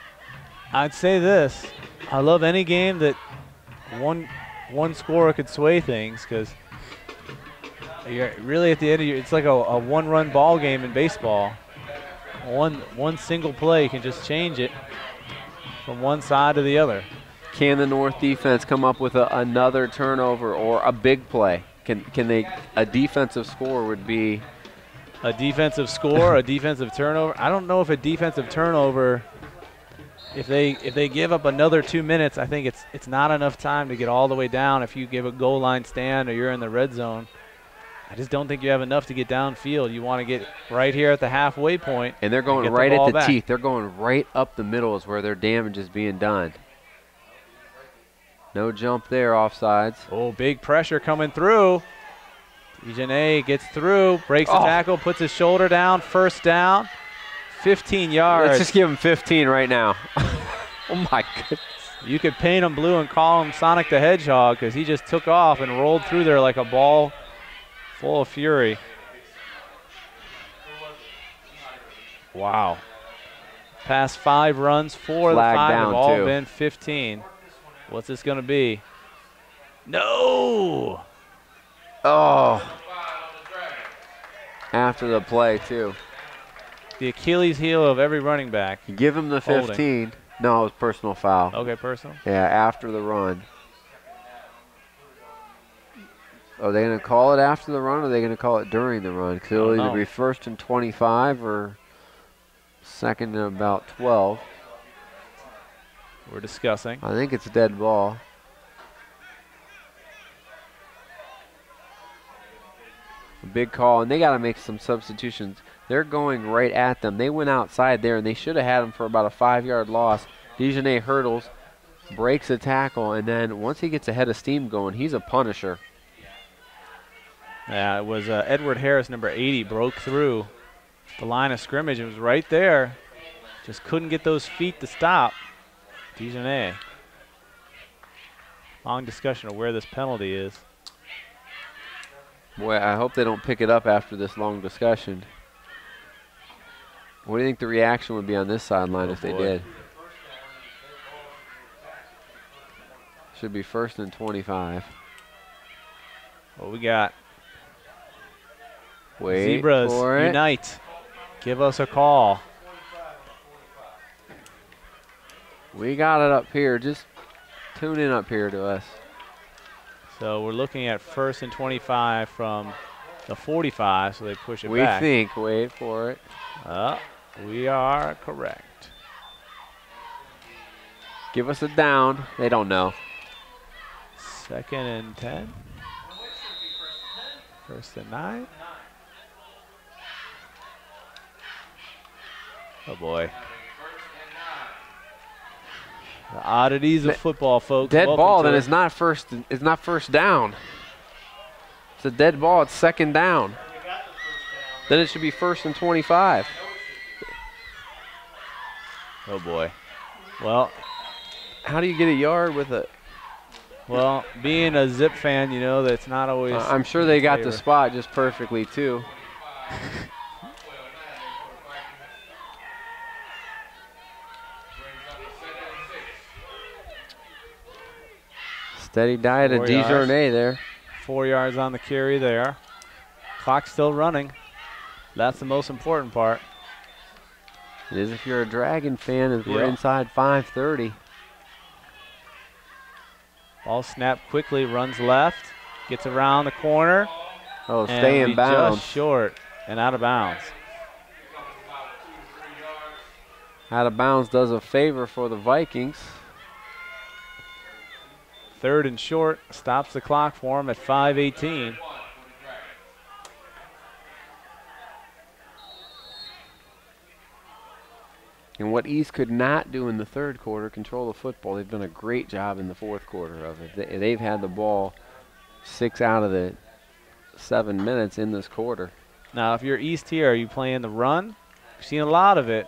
I'd say this. I love any game that one scorer could sway things, because you're really at the end of it's like a one-run ball game in baseball. One single play can just change it from one side to the other. Can the North defense come up with another turnover or a big play? Can they? A defensive score would be a defensive score, a defensive turnover. I don't know if a defensive turnover. If they give up another 2 minutes, I think it's not enough time to get all the way down. If you give a goal line stand or you're in the red zone, I just don't think you have enough to get downfield. You want to get right here at the halfway point. And they're going right at the teeth. They're going right up the middle is where their damage is being done. No jump there, offsides. Oh, big pressure coming through. Dejanay gets through, breaks the tackle, puts his shoulder down, first down, 15 yards. Let's just give him 15 right now. Oh, my goodness. You could paint him blue and call him Sonic the Hedgehog because he just took off and rolled through there like a ball full of fury. Wow. Past 5 runs, 4 of the 5 have all been 15. What's this going to be? No! Oh. After the play, too. The Achilles heel of every running back. Give him the 15. Holding. No, it was personal foul. Okay, personal. Yeah, after the run. Are they going to call it after the run or are they going to call it during the run? Because it'll either be 1st and 25 or 2nd and about 12. We're discussing. I think it's a dead ball. A big call, and they got to make some substitutions. They're going right at them. They went outside there, and they should have had him for about a 5-yard loss. Dejanay hurdles, breaks a tackle, and then once he gets a head of steam going, he's a punisher. Yeah, it was Edward Harris, number 80, broke through the line of scrimmage. It was right there. Just couldn't get those feet to stop. Dejanay. Long discussion of where this penalty is. Boy, I hope they don't pick it up after this long discussion. What do you think the reaction would be on this sideline if they did? Should be 1st and 25. What we got? Wait Zebras for it. Unite. Give us a call. We got it up here. Just tune in up here to us. So we're looking at 1st and 25 from the 45, so they push it back. We think. Wait for it. We are correct. Give us a down. They don't know. 2nd and 10. 1st and 9. Oh, boy. The oddities of football, folks. Dead ball, then it's not first down. It's a dead ball, it's 2nd down. Then it should be 1st and 25. Oh boy. Well, how do you get a yard with it? Well, being a Zip fan, you know that's not always. I'm sure they got the spot just perfectly too. Steady diet of Dejournay there. 4 yards on the carry there. Clock's still running. That's the most important part. It is if you're a Dragon fan, as we're inside 5:30. Ball snapped quickly, runs left, gets around the corner. Oh, stay in bounds. Just short and out of bounds. Out of bounds does a favor for the Vikings. 3rd and short, stops the clock for him at 5:18. And what East could not do in the 3rd quarter, control the football. They've done a great job in the 4th quarter of it. They've had the ball 6 out of the 7 minutes in this quarter. Now, if you're East here, are you playing the run? You've seen a lot of it.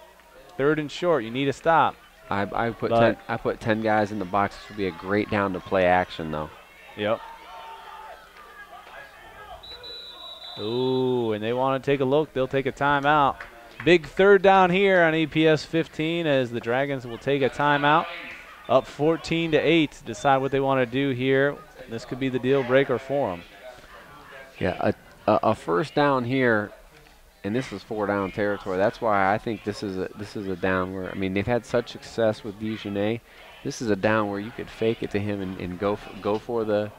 3rd and short, you need a stop. I put 10 guys in the box. This would be a great down to play action, though. Yep. Ooh, and they want to take a look. They'll take a timeout. Big 3rd down here on APS 15 as the Dragons will take a timeout. Up 14-8 to decide what they want to do here. This could be the deal breaker for them. Yeah, a 1st down here. And this is 4 down territory. That's why I think this is a down where, I mean, they've had such success with Dejanay. This is a down where you could fake it to him and go for the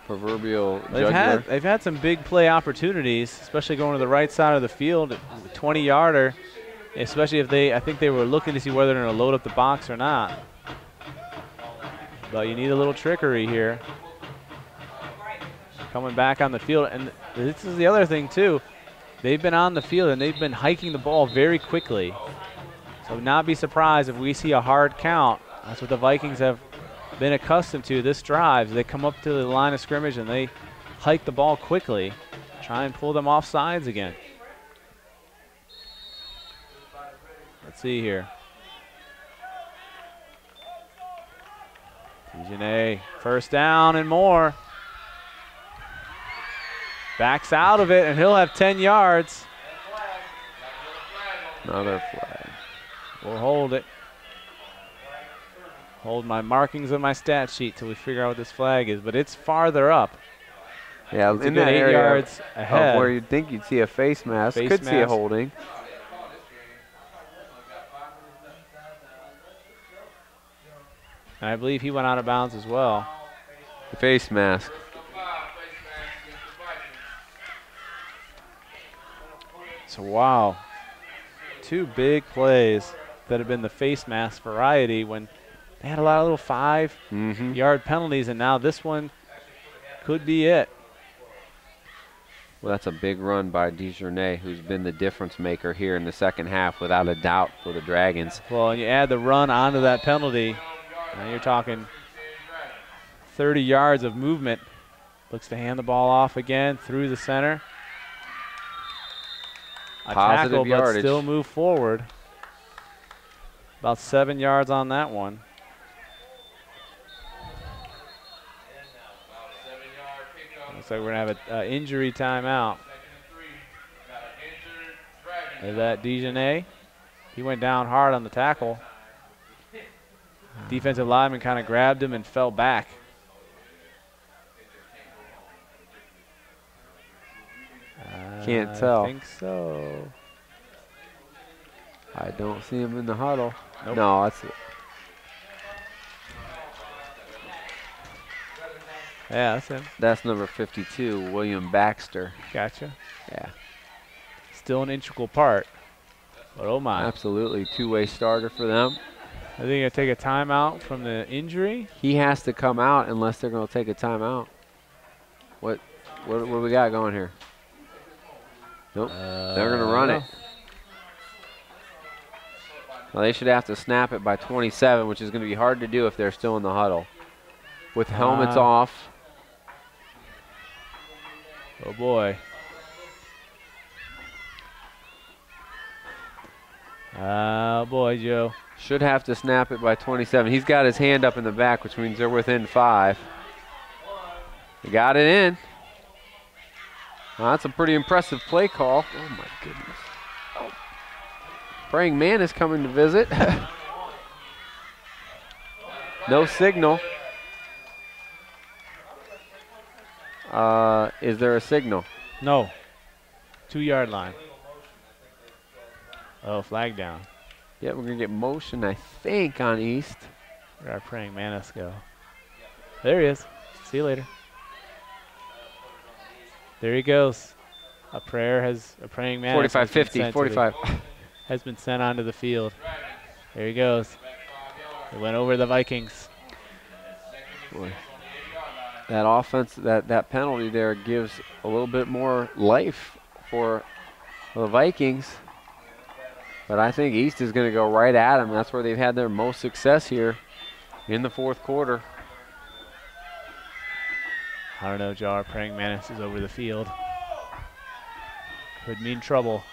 proverbial jugular. They've had some big play opportunities, especially going to the right side of the field, 20-yarder, especially if I think they were looking to see whether they're going to load up the box or not. But you need a little trickery here. Coming back on the field, and this is the other thing too. They've been on the field and they've been hiking the ball very quickly. So not be surprised if we see a hard count. That's what the Vikings have been accustomed to this drive. They come up to the line of scrimmage and they hike the ball quickly, try and pull them off sides again. Let's see here. Dejanay, first down and more. Backs out of it, and he'll have 10 yards. Another flag. We'll hold it. Hold my markings on my stat sheet till we figure out what this flag is, but it's farther up. Yeah, it's in a good that 8 yards ahead. Of where you'd think you'd see a face mask. Could see a holding. And I believe he went out of bounds as well. The face mask. So, wow. 2 big plays that have been the face mask variety when they had a lot of little 5-yard penalties, and now this one could be it. Well, that's a big run by Dejanay, who's been the difference maker here in the second half, without a doubt, for the Dragons. Well, and you add the run onto that penalty, and you're talking 30 yards of movement. Looks to hand the ball off again through the center. A Positive tackle, yardage. but still move forward. About 7 yards on that one. Looks like we're going to have an injury timeout. Is that Dejanay? He went down hard on the tackle. Defensive lineman kind of grabbed him and fell back. Can't tell. I think so. I don't see him in the huddle. Nope. No, that's it. Yeah, that's him. That's number 52, William Baxter. Gotcha. Yeah. Still an integral part. But oh my. Absolutely, two-way starter for them. Are they going to take a timeout from the injury? He has to come out unless they're going to take a timeout. What do we got going here? Nope, they're going to run it. Well, they should have to snap it by 27, which is going to be hard to do if they're still in the huddle. With helmets off. Oh, boy. Oh, boy, Joe. Should have to snap it by 27. He's got his hand up in the back, which means they're within 5. They got it in. Well, that's a pretty impressive play call. Oh, my goodness. Oh. Praying man is coming to visit. No signal. Is there a signal? No. 2-yard line. Oh, flag down. Yeah, we're going to get motion, I think, on East. Where'd our praying mantis go? There he is. See you later. There he goes. A praying mantis. 45-50, 45. Has been sent onto the field. There he goes. It went over the Vikings. Boy. That offense, that penalty there gives a little bit more life for the Vikings. But I think East is going to go right at them. That's where they've had their most success here in the fourth quarter. I don't know, Joe. Our praying mantis is over the field. Could mean trouble.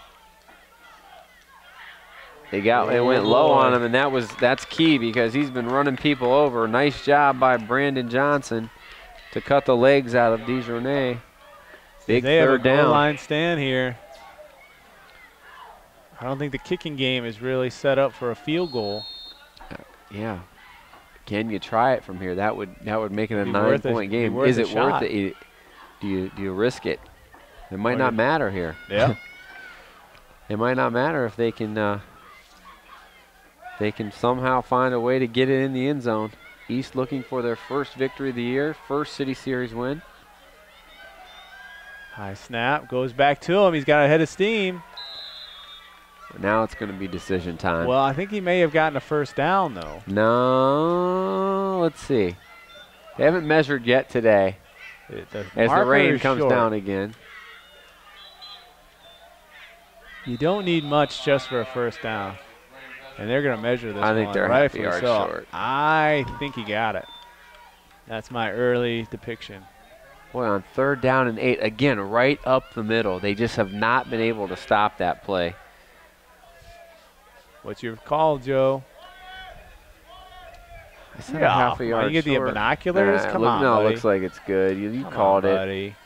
They went low on him, and that's key because he's been running people over. Nice job by Brandon Johnson to cut the legs out of Dejanay. Big they have a third down. goal line stand here. I don't think the kicking game is really set up for a field goal. Yeah. Can you try it from here? That would make it a 9-point game. Is it worth it? Do you risk it? It might not matter here. Yeah. It might not matter if they can they can somehow find a way to get it in the end zone. East looking for their first victory of the year, first City Series win. High snap, goes back to him. He's got a head of steam. Now it's going to be decision time. Well, I think he may have gotten a first down, though. No, let's see. They haven't measured yet today as the rain comes down again. You don't need much just for a first down. And they're going to measure this I think they're half a yard short. I think he got it. That's my early depiction. Boy, on 3rd down and 8, again, right up the middle. They just have not been able to stop that play. What's your call, Joe? I said a half a yard you get short. the binoculars? Come on, no, buddy. it looks like it's good. You Come called on, it. Buddy.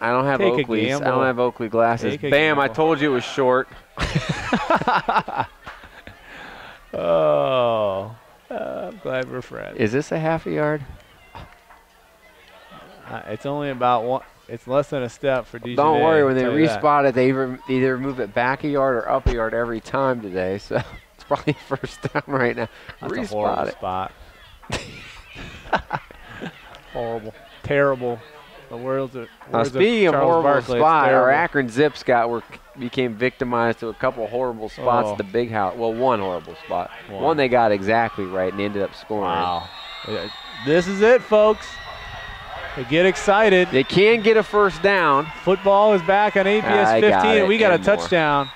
I don't have Oakley's. I don't have Oakley glasses. Bam, I told you it was short. Oh, I'm glad we're friends. Is this a half a yard? It's only about one. It's less than a step for DJ. Don't worry, when they respot it, they either move it back a yard or up a yard every time today. So it's probably first down right now. That's a horrible spot. Horrible, terrible. The words of speaking of Charles horrible Barkley, spot, our Akron Zips became victimized to a couple horrible spots at the big house. Well, one horrible spot. One they got exactly right and ended up scoring. Wow. This is it, folks. They get excited. They can get a first down. Football is back on APS 15, and we got a touchdown.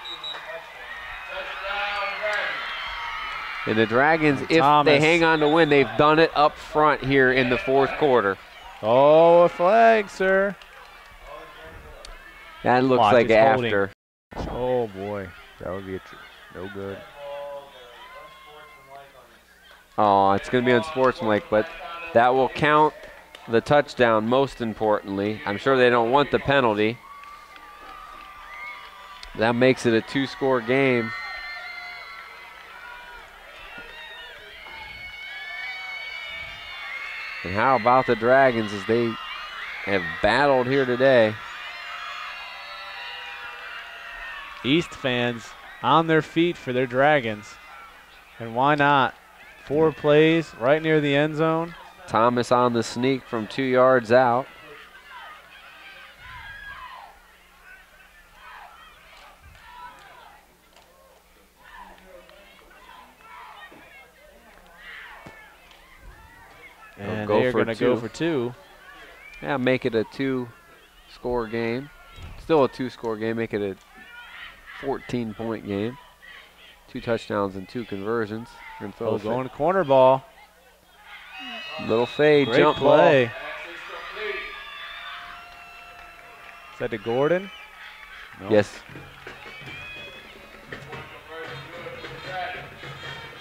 And the Dragons, if they hang on to win, they've done it up front here in the 4th quarter. Oh, a flag, sir. That looks like after. Oh, boy. That would be no good. Oh, it's going to be unsportsmanlike, but that will count the touchdown most importantly. I'm sure they don't want the penalty. That makes it a 2-score game. And how about the Dragons as they have battled here today? East fans on their feet for their Dragons. And why not? 4 plays right near the end zone. Thomas on the sneak from 2 yards out. And they're going to go for 2. Yeah, make it a 2-score game. Still a 2-score game. Make it a 14-point game. 2 touchdowns and 2 conversions. Going to corner ball. Little fade, Great jump play. ball. Is that to Gordon? Nope. Yes.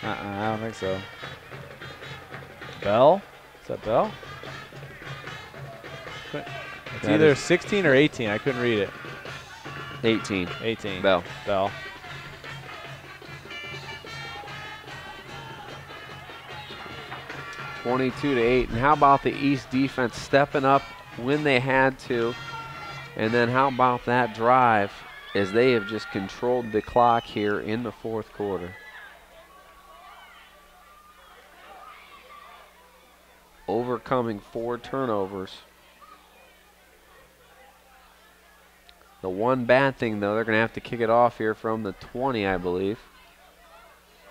I don't think so. Bell? Is that Bell? It's either 16 or 18. I couldn't read it. 18. 18. Bell. 22-8. And how about the East defense stepping up when they had to? And then how about that drive as they have just controlled the clock here in the 4th quarter? Overcoming 4 turnovers. The one bad thing, though, they're going to have to kick it off here from the 20, I believe.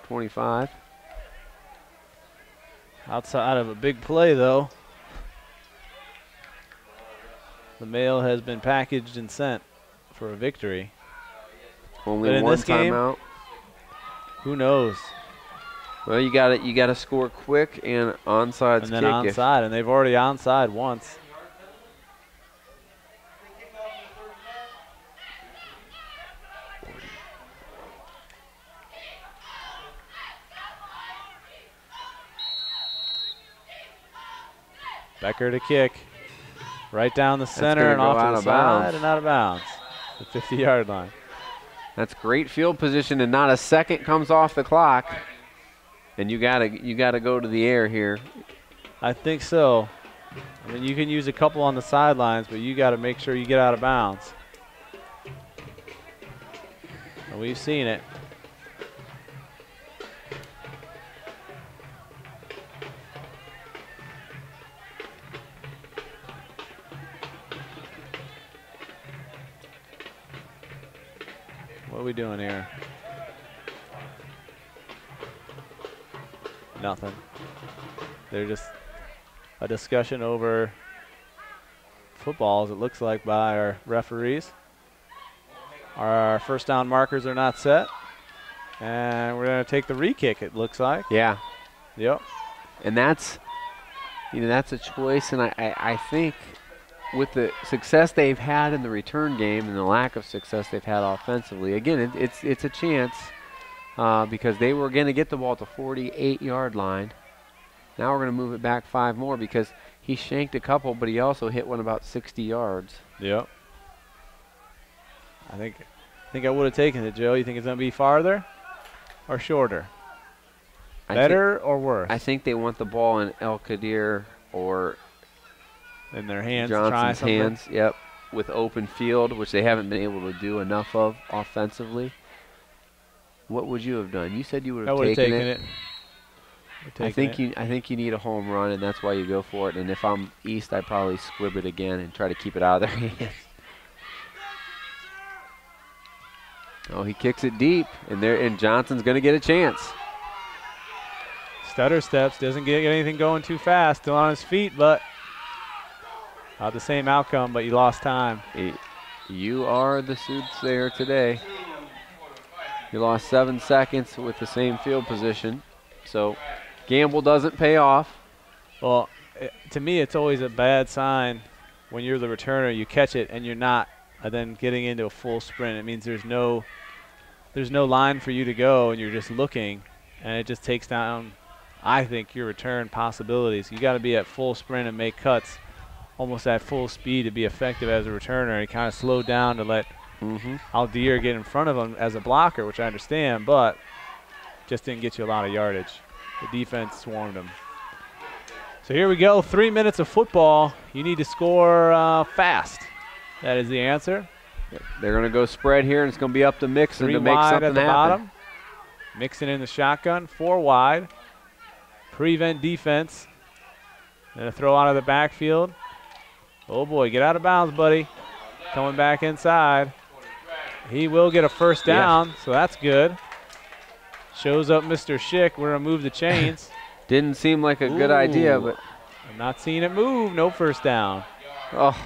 25. Outside of a big play, though. The mail has been packaged and sent for a victory. Only one timeout. Who knows? Well, you got to score quick and onside kick. And then onside, and they've already onside once. Becker to kick. Right down the center and off to the side and out of bounds. The 50-yard line. That's great field position, and not a second comes off the clock. And you gotta go to the air here. I think so. I mean, you can use a couple on the sidelines, but you got to make sure you get out of bounds. And we've seen it. are we doing here? Nothing. They're just a discussion over footballs, it looks like, by our referees. Our first down markers are not set. And we're going to take the re-kick, it looks like. Yeah. Yep. And that's, that's a choice. And I think with the success they've had in the return game and the lack of success they've had offensively, again, it's a chance because they were going to get the ball at the 48-yard line. Now we're going to move it back 5 more because he shanked a couple, but he also hit one about 60 yards. Yep. I think I would have taken it, Joe. You think it's going to be farther or shorter? Better or worse? I think they want the ball in El Kadir or in their hands. Johnson's hands, yep, with open field, which they haven't been able to do enough of offensively. What would you have done? You said you would have taken it. I think you need a home run, and that's why you go for it. And if I'm East, I'd probably squib it again and try to keep it out of their hands. Oh, he kicks it deep, and Johnson's going to get a chance. Stutter steps, doesn't get anything going too fast. Still on his feet, but not the same outcome, but you lost time. You are the soothsayer today. You lost 7 seconds with the same field position. So gamble doesn't pay off. Well, to me, it's always a bad sign when you're the returner. You catch it and you're not then getting into a full sprint. It means there's no line for you to go, and you're just looking, and it just takes down, I think, your return possibilities. You got to be at full sprint and make cuts almost at full speed to be effective as a returner. He kind of slowed down to let Aldir get in front of him as a blocker, which I understand, but just didn't get you a lot of yardage. The defense swarmed him. So here we go, 3 minutes of football. You need to score fast. That is the answer. They're going to go spread here, and it's going to be up to Mixon to make something happen. 3 wide at the bottom. Mixon in the shotgun, 4 wide. Prevent defense. And a throw out of the backfield. Oh boy, get out of bounds, buddy. Coming back inside. He will get a first down, so that's good. Shows up Mr. Schick. We're going to move the chains. Didn't seem like a good idea, but I'm not seeing it move. No first down. Oh.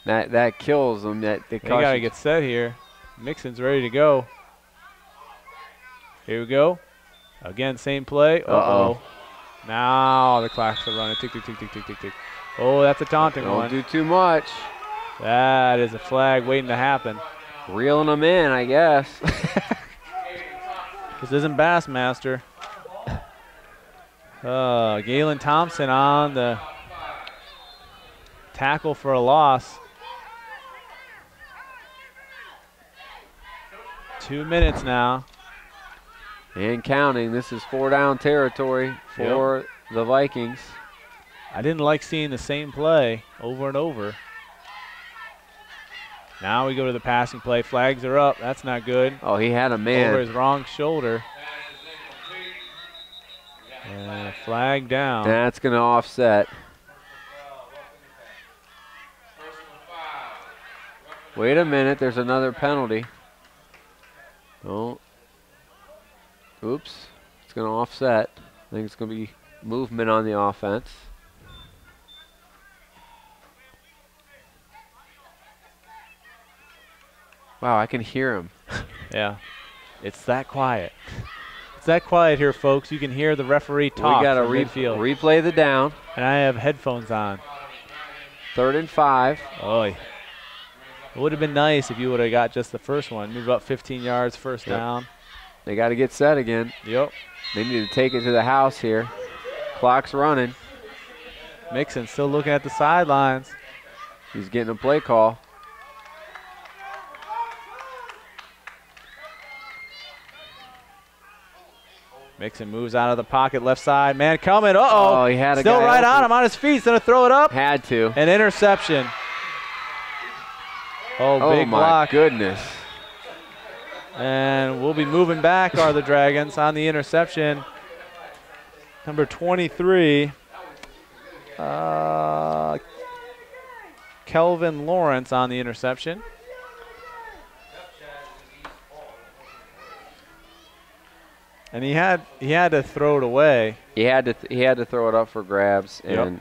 That kills them. They got to get set here. Mixon's ready to go. Here we go. Again, same play. Uh-oh. Now the clocks are running. Tick, tick, tick, tick, tick, tick, tick. Oh, that's a taunting one. Don't do too much. That is a flag waiting to happen. Reeling them in, I guess. This isn't Bassmaster. Galen Thompson on the tackle for a loss. 2 minutes now. And counting. This is 4-down territory for the Vikings. I didn't like seeing the same play over and over. Now we go to the passing play. Flags are up. That's not good. Oh, he had a man over his wrong shoulder. And flag down. That's going to offset. Wait a minute. There's another penalty. Oh. Oops. It's going to offset. I think it's going to be movement on the offense. Wow, I can hear him. Yeah. It's that quiet. It's that quiet here, folks. You can hear the referee talk. We got to replay the down. And I have headphones on. 3rd and 5. Oh, it would have been nice if you would have got just the first one. Move up 15 yards, first down. They got to get set again. Yep. They need to take it to the house here. Clock's running. Mixon still looking at the sidelines. He's getting a play call. Mixon moves out of the pocket, left side. Man coming. Uh-oh. Oh, he had a still guy right open. on him, on his feet. He's going to throw it up. Had to. An interception. Oh, big my block. Goodness. And we'll be moving back, are the Dragons, on the interception. Number 23. Kelvin Lawrence on the interception. And he had to throw it away. He had to throw it up for grabs, and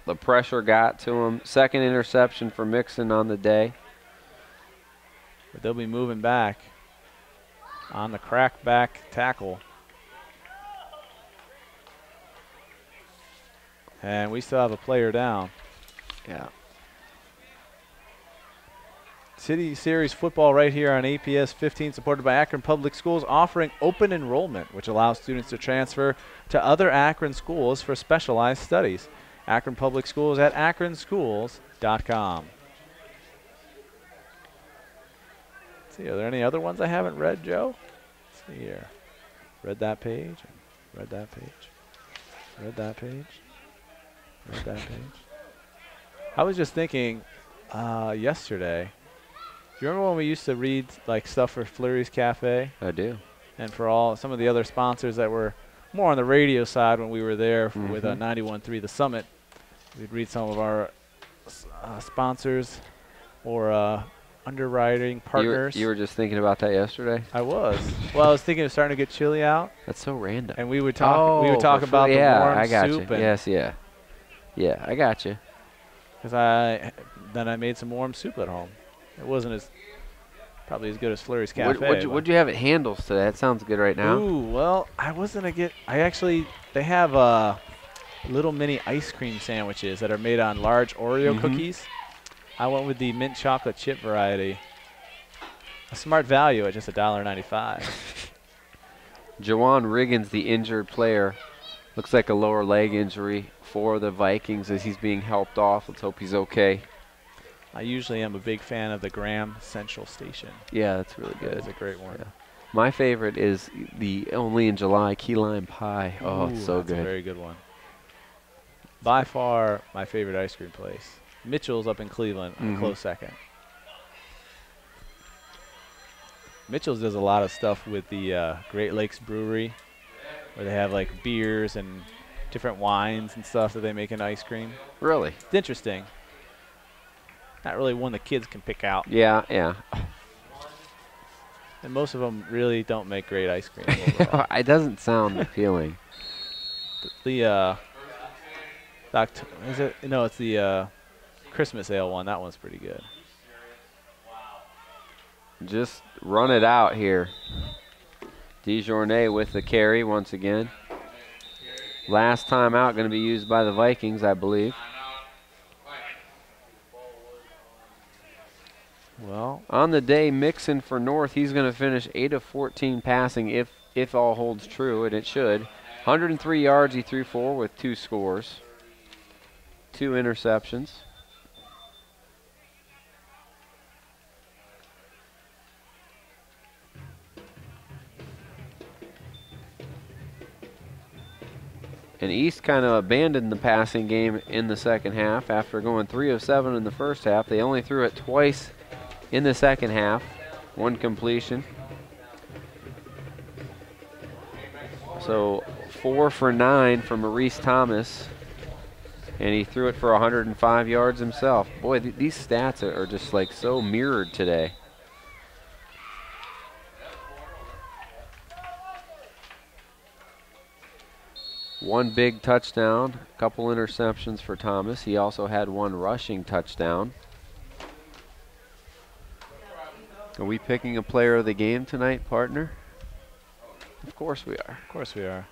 the pressure got to him. Second interception for Mixon on the day. But they'll be moving back on the crack back tackle. And we still have a player down. Yeah. City Series football right here on APS 15, supported by Akron Public Schools, offering open enrollment, which allows students to transfer to other Akron schools for specialized studies. Akron Public Schools at akronschools.com. Let's see, are there any other ones I haven't read, Joe? Let's see here. Read that page, read that page, read that page, read that page. I was just thinking yesterday, do you remember when we used to read like stuff for Fleury's Cafe? I do. And for some of the other sponsors that were more on the radio side when we were there with 91.3 The Summit, we'd read some of our sponsors or underwriting partners. You were just thinking about that yesterday? I was. Well, I was thinking of starting to get chili out. That's so random. And we would talk. We would talk about the warm I got soup. You. Yes, yeah. Yeah, I got you. Because I made some warm soup at home. It wasn't probably as good as Fleury's Cafe. What'd you have at Handles today? That sounds good right now. Ooh, well, they have little mini ice cream sandwiches that are made on large Oreo cookies. I went with the mint chocolate chip variety. A smart value at just $1.95. Jawan Riggins, the injured player, looks like a lower leg injury for the Vikings as he's being helped off. Let's hope he's okay. I usually am a big fan of the Graham Central Station. Yeah, that's really good. It's a great one. Yeah. My favorite is the Only in July key lime pie. Oh, it's so that's good. A very good one. By far my favorite ice cream place. Mitchell's up in Cleveland, a close second. Mitchell's does a lot of stuff with the Great Lakes Brewery, where they have like beers and different wines and stuff that they make in ice cream. Really? It's interesting. Not really one the kids can pick out. Yeah, yeah. And most of them really don't make great ice cream. It doesn't sound appealing. It's the Christmas ale one. That one's pretty good. Just run it out here. DeJournay with the carry once again. Last time out going to be used by the Vikings, I believe. Well, on the day, Mixon for North, he's going to finish 8 of 14 passing if all holds true, and it should. 103 yards he threw for with 2 scores, 2 interceptions. And East kind of abandoned the passing game in the second half after going 3 of 7 in the first half. They only threw it twice in the second half, 1 completion. So 4 for 9 from Maurice Thomas, and he threw it for 105 yards himself. Boy, these stats are just like so mirrored today. One big touchdown, a couple interceptions for Thomas. He also had 1 rushing touchdown. Are we picking a player of the game tonight, partner? Of course we are. Of course we are.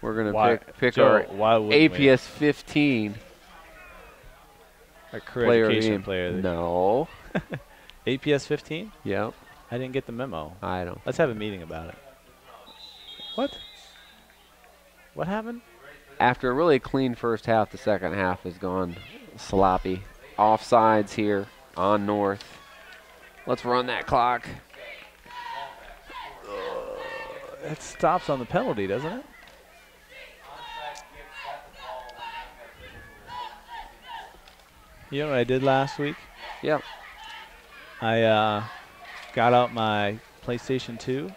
We're going to pick Joe, our APS 15 our career education player. No. APS 15? Yep. I didn't get the memo. I don't. Let's have a meeting about it. What? What happened? After a really clean first half, the second half has gone sloppy. Offsides here on North. Let's run that clock. It stops on the penalty, doesn't it? You know what I did last week? Yep. I got out my PlayStation 2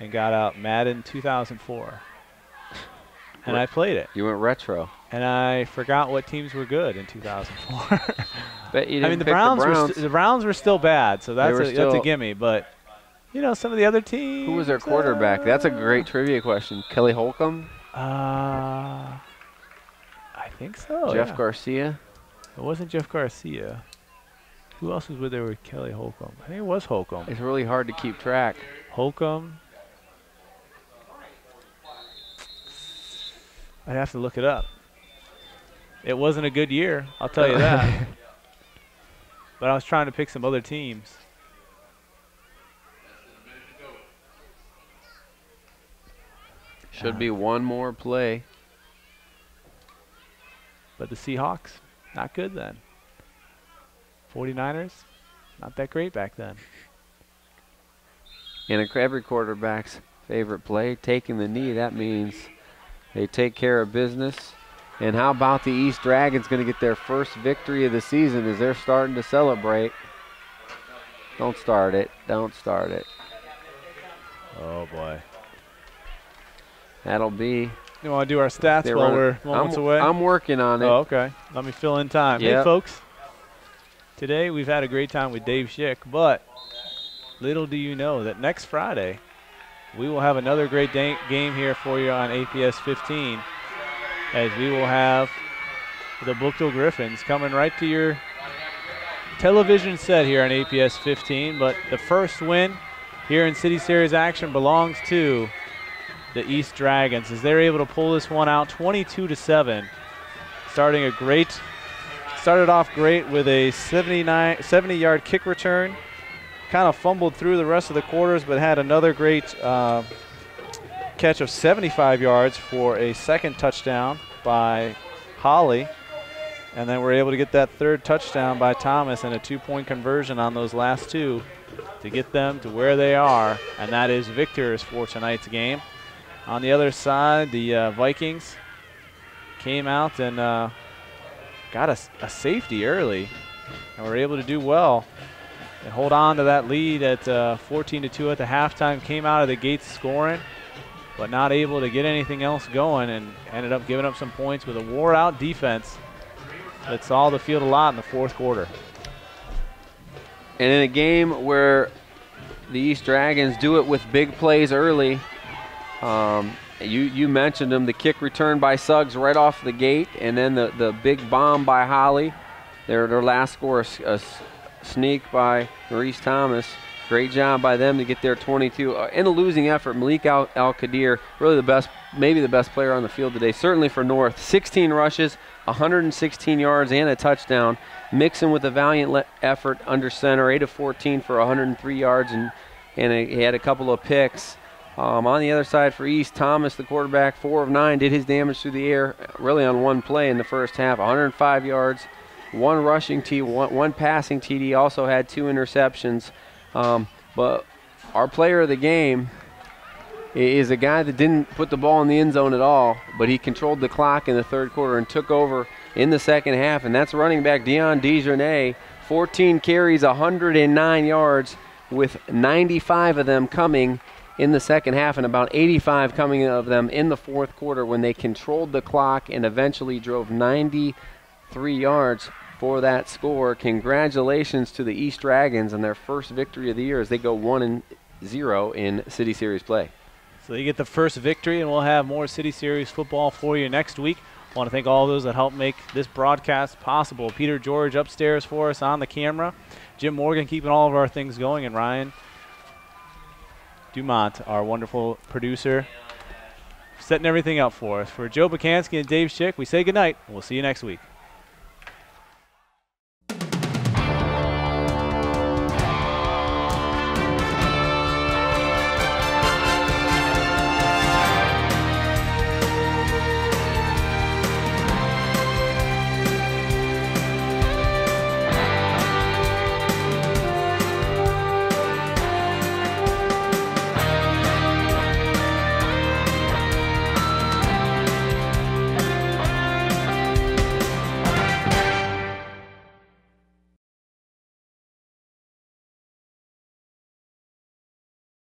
and got out Madden 2004. And I played it. You went retro. And I forgot what teams were good in 2004. Bet you didn't I mean, the pick Browns. The Browns were still bad, so that's a gimme. But you know, some of the other teams. Who was their quarterback? That's a great trivia question. Kelly Holcomb? I think so. Jeff Garcia? It wasn't Jeff Garcia. Who else was with there with Kelly Holcomb? I think it was Holcomb. It's really hard to keep track. Holcomb. I'd have to look it up. It wasn't a good year, I'll tell you that. But I was trying to pick some other teams. Should be one more play. But the Seahawks, not good then. 49ers, not that great back then. And every quarterback's favorite play, taking the knee, that means they take care of business. And how about the East Dragons going to get their first victory of the season as they're starting to celebrate. Don't start it. Don't start it. Oh, boy. That'll be. You want to do our stats while we're moments away? I'm working on it. Oh, okay. Let me fill in time. Yep. Hey, folks. Today we've had a great time with Dave Schick, but little do you know that next Friday we will have another great game here for you on APS 15, as we will have the Bookville Griffins coming right to your television set here on APS 15. But the first win here in City Series action belongs to the East Dragons, as they're able to pull this one out 22-7. Started off great with a 70-yard kick return. Kind of fumbled through the rest of the quarters, but had another great catch of 75 yards for a second touchdown by Holly. And then we're able to get that third touchdown by Thomas and a 2-point conversion on those last two to get them to where they are, and that is victors for tonight's game. On the other side, the Vikings came out and got a safety early, and were able to do well and hold on to that lead at 14-2 at the halftime. Came out of the gates scoring, but not able to get anything else going, and ended up giving up some points with a wore-out defense that saw the field a lot in the fourth quarter. And in a game where the East Dragons do it with big plays early, you mentioned them, the kick return by Suggs right off the gate, and then the big bomb by Holly. Their last score, a sneak by Maurice Thomas. Great job by them to get their 22. In a losing effort, Malik Al-Qadir, really maybe the best player on the field today, certainly for North. 16 rushes, 116 yards, and a touchdown. Mixing with a valiant effort under center, 8 of 14 for 103 yards, and he had a couple of picks. On the other side for East, Thomas, the quarterback, 4 of 9, did his damage through the air, really on one play in the first half. 105 yards, 1 rushing TD, one passing TD, also had 2 interceptions. But our player of the game is a guy that didn't put the ball in the end zone at all, but he controlled the clock in the third quarter and took over in the second half, and that's running back Dion DeJournay. 14 carries, 109 yards, with 95 of them coming in the second half and about 85 coming of them in the fourth quarter, when they controlled the clock and eventually drove 93 yards for that score. Congratulations to the East Dragons and their first victory of the year as they go 1-0 in City Series play. So you get the first victory, and we'll have more City Series football for you next week. I want to thank all those that helped make this broadcast possible. Peter George upstairs for us on the camera, Jim Morgan keeping all of our things going, and Ryan Dumont, our wonderful producer, setting everything up for us. For Joe Bukansky and Dave Schick, we say goodnight, and we'll see you next week.